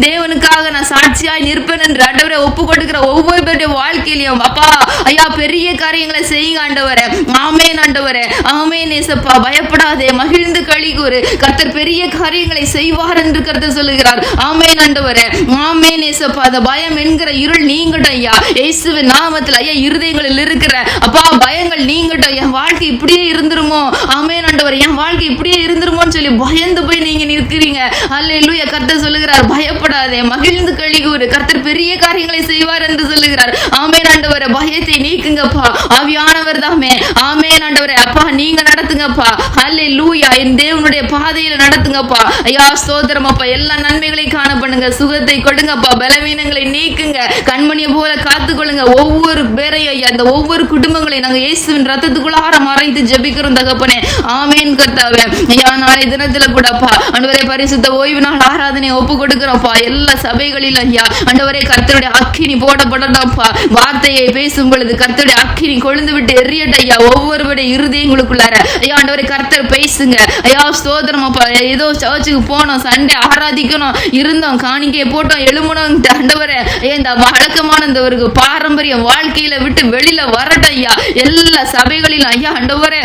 தேவனுக்காக நான் சாட்சியாய் நிற்பேன் என்று ஆண்டவரே ஒப்பு கொடுக்கிற ஒவ்வொரு பேருடைய வாழ்க்கையிலையும் அப்பா ஐயா பெரிய காரியங்களை செய்யுங்க ஆண்டவரே. ஆமென் ஆண்டவரே. ஆமென் இயேசுப்பா. பயப்படாதே, மகிழ்ந்து களி கூறு, கர்த்தர் பெரிய காரியங்களை செய்வார் என்று கர்த்தர் சொல்லுகிறார். ஆமென் ஆண்டவரே. ஆமென் இயேசுப்பா. அந்த பயம் என்கிற இருள் நீங்கட்டும் ஐயா இயேசுவின் நாமத்தில். ஐயா இருதயங்களில் இருக்கிற அப்பா பயங்கள் நீங்கட்டும். என் வாழ்க்கை இப்படியே இருந்துருமோ ஆமென் ஆண்டவரே, என் வாழ்க்கை இப்படியே இருந்துருமோன்னு சொல்லி பயந்து போய் நீங்க நிற்கிறீங்க. அல்லேலூயா. கர்த்தர் சொல்லுகிறார் பயப்படாதே, மகிழ்ந்து களி கூறு, கர்த்தர் பெரிய காரியங்களை செய்வார் என்று சொல்லுகிறார். ஆமென் ஆண்டவரே. ஆண்டவரை பயத்தை நீக்குங்கப்பா. ஆவியானவர் தாமே ஆமென் ஆண்டவரே. அப்பா நீங்க நடத்துங்கப்பா. ஹல்லேலூயா. என் தேவனுடைய பாதையில நடத்துங்கப்பா. ஐயா ஸ்தோத்திரம் அப்பா. எல்லா நன்மைகளையும் காண பண்ணுங்க. சுகத்தை கொடுங்கப்பா. பலவீனங்களை நீக்குங்க. கண்மணியை போல காத்துக்கொள்ளுங்க. ஒவ்வொரு பேரையும் ஐயா இந்த ஒவ்வொரு குடும்பங்களையும் நாங்க இயேசுவின் ரத்தத்துக்குள்ளார மறைத்து ஜெபிக்கிறோம் தகப்பனே. ஆமென் கர்த்தாவே. ஐயா நாளை தினத்துல கூடப்பா ஆண்டவரே பரிசுத்த ஓய்வு நாள் ஆராதனையை ஒப்பு கொடுக்கிறோம்ப்பா. எல்லா சபைகளிலும் ஐயா ஆண்டவரே கர்த்தருடைய அக்கினி போடப்படணும்ப்பா. வார்த்தையை பேசும் பொழுது கர்த்தருடைய அக்கினி கொழுந்து விட்டு எரியட்ட ஐயா ஒவ்வொருவருடைய இருதயங்களுக்குள்ளார. ஐயா ஆண்டவரே கர்த்தர் பேசுங்க. ஐயா ஸ்தோத்திரம் அப்பா. ஏதோ சர்ச்சுக்கு போனோம், சண்டே ஆராதிக்கணும், இருந்தோம், காணிக்கையை போட்டோம், எழுமணும் ஆண்டவரே. ஐயா இந்த வழக்கமான இந்த ஒரு பாரம்பரிய வாழ்க்கையில விட்டு வெளியில வரட்டும் ஐயா. எல்லா சபைகளிலும் ஐயா ஆண்டவரே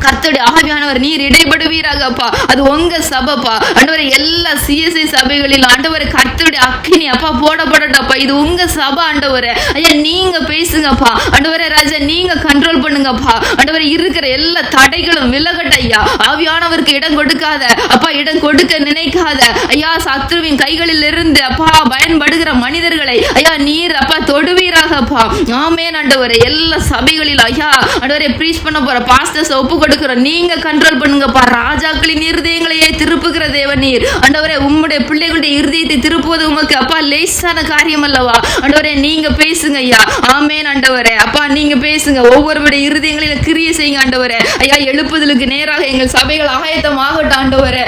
கர்த்தருடைய ஆவியானவர் நீர் இடைபடுவீராகப்பா. அது உங்க சபைப்பா ஆண்டவரே. எல்லா சிஎஸ்ஐ சபைகளில் ஆண்டவரே கர்த்தருடைய அக்கினி அப்பா போடப்படட்டப்பா. இது உங்க சபை ஆண்டவரே. ஐயா நீங்க பேசுங்கப்பா ஆண்டவரே. ராஜா நீங்க கண்ட்ரோல் பண்ணுங்கப்பா ஆண்டவரே. இருக்கிற எல்லா தடைகளும் விலகட்ட ஐயா. ஆவியானவருக்கு இடம் கொடுக்காத அப்பா. இடம் கொடுக்க நினைக்காத ஐயா. சத்ருவின் கைகளில் இருந்து அப்பா பயன்படுகிற மனிதர்களை ஐயா நீர் அப்பா தொடுவீராகப்பா. ஆமென் ஆண்டவரே. எல்லா சபைகளில் ஐயா ஆண்டவரே ப்ரீச் பண்ண போற பாஸ்டர்ஸ் ஒப்பு நீங்க கண்ட்ரோல் பண்ணுங்கப்பா. ராஜாக்களின் இருதயங்களையே திருப்புகிற தேவன் நீர் ஆண்டவரே. உம்முடைய பிள்ளைகளுடைய இருதயத்தை திருப்புவது உமக்கு அப்பா லேசான காரியம் அல்லவா ஆண்டவரே. நீங்க பேசுங்க ஐயா. ஆமென் ஆண்டவரே. அப்பா நீங்க பேசுங்க. ஒவ்வொருவருடைய இருதயங்களில கிரியை செய்யுங்க ஆண்டவரே. ஐயா எழுப்புதலுக்கு நேராக எங்கள் சபைகள் ஆயத்தமாகட்டும் ஆண்டவரே.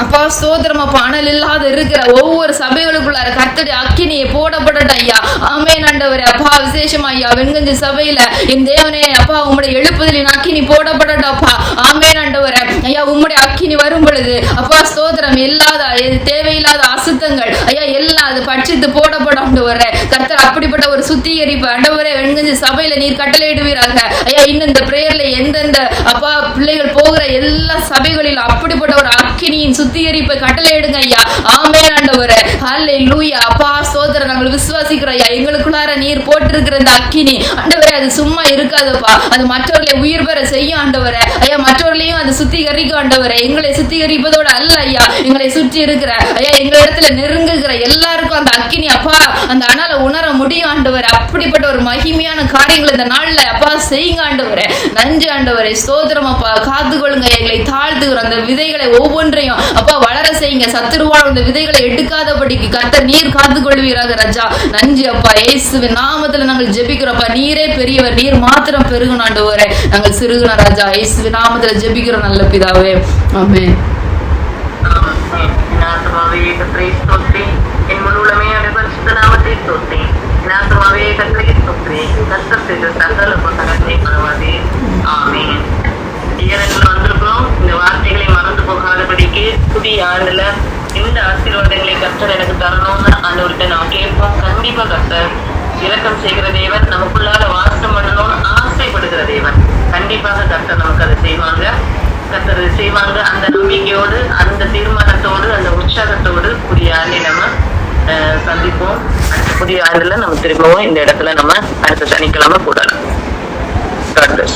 அப்பா ஸ்தோத்திரம் அப்பா. அனல் இல்லாத இருக்கிற ஒவ்வொரு சபைகளுக்குள்ளார கர்த்தருடைய அக்கினியை போடப்படட்டும் ஐயா. ஆமென் ஆண்டவரே. அப்பா விசேஷமா ஐயா வெண்கஞ்சி சபையில என் தேவனே அப்பா உம்முடைய எழுப்புதலின் அக்கினி போடப்படட்டும் அப்பா. ஆமென் ஆண்டவரே. ஐயா உம்முடைய அக்கினி வரும் பொழுது அப்பா ஸ்தோத்திரம் இல்லாத தேவையில்லாத அசுத்தங்கள் ஐயா எல்லாம் அது பட்சித்து போடப்படும் ஆண்டவரே. கர்த்தர் அப்படிப்பட்ட ஒரு சுத்திகரிப்பு ஆண்டவரே வெண்கஞ்சி சபையில நீர் கட்டளையிடுவீராக ஐயா. இன்னும் இந்த பிரேயர்ல எந்தெந்த அப்பா பிள்ளைகள் போகிற எல்லா சபைகளிலும் அப்படிப்பட்ட ஒரு அக்கினியின் சுத்திகரிப்பை கட்டளை எடுங்க ஐயா. ஆமென் ஆண்டவரே. ஹல்லேலூயா. அப்பா ஸ்தோத்திரம். நாங்கள் விசுவாசிக்கிறோம் ஐயா. எங்களுக்குள்ளார நீர் போட்டிருக்கிற இந்த அக்கினி ஆண்டவரே அது சும்மா இருக்காதுப்பா. அது மற்றவர்களை உயிர் பெற செய்யும் ஆண்டவரே. ஐயா மற்றவர்களையும் அது சுத்திகரிக்கும் ஆண்டவரே. எங்களை சுத்திகரிப்பதோடு அல்ல ஐயா. எங்களை சுற்றி இருக்கிற ஐயா எங்க இடத்துல நெருங்குகிற எல்லாருக்கும் அந்த அக்கினி அப்பா அந்த அனலை உணர முடியும் ஆண்டவரே. அப்படிப்பட்ட ஒரு மகிமையான காரியங்கள் இந்த நாள்ல அப்பா செய்யுங்க ஆண்டவரே. நன்றி ஆண்டவரே. ஸ்தோத்திரம் அப்பா. காத்துக்கொள்ளுங்க. எங்களை தாழ்த்துகிறோம். அந்த விதைகளை ஒவ்வொன்றையும் அப்பா வளர செய்யுங்க. சத்துருவான அந்த விதைகளை எடுக்காதபடிக்கு கர்த்தர் நீர் காத்துக்கொள்வீராக ராஜா. நன்றி அப்பா. இயேசுவின் நாமத்துல நாங்கள் ஜெபிக்கிறோம்ப்பா. நீரே பெரியவர். நீர் மாத்திரம் பெருகணும் ஆண்டவரே. நாங்கள் சிறுகணும் ராஜா. இயேசுவின் நாமத்துல ஜெபிக்கிறோம் நல்ல பிதாவே. ஆமென். என் முழுமே பரிசுத்த நாமத்தை ஸ்தோத்திரி. நாசமாவே கர்த்தரை ஸ்தோத்திரி. கர்த்தர் செய்த சகல உபகாரங்களை மறவாதே. ஆமென். வந்திருக்கிறோம். இந்த வார்த்தைகளை மறந்து போகாதபடிக்கு புதிய ஆண்டுல இந்த ஆசீர்வாதங்களை கர்த்தர் எனக்கு தரணும்னு ஆண்டவர்கிட்ட நாம் கேட்போம். கண்டிப்பா கர்த்தர் இரக்கம் செய்கிற தேவன். நமக்குள்ளார வாசம் பண்ணணும்னு ஆசைப்படுகிற தேவன். கண்டிப்பாக கர்த்தர் நமக்கு அதை செய்வாங்க. கர்த்தர் செய்வாங்க. அந்த நம்பிக்கையோடு அந்த தீர்மானத்தோடு அந்த உற்சாகத்தோடு புதிய ஆண்டை நம்ம சந்திப்போம். அடுத்த புதிய ஆண்டுல நம்ம திரும்பவும் இந்த இடத்துல நம்ம அடுத்த சனிக்கிழமை கூடலாம். God bless.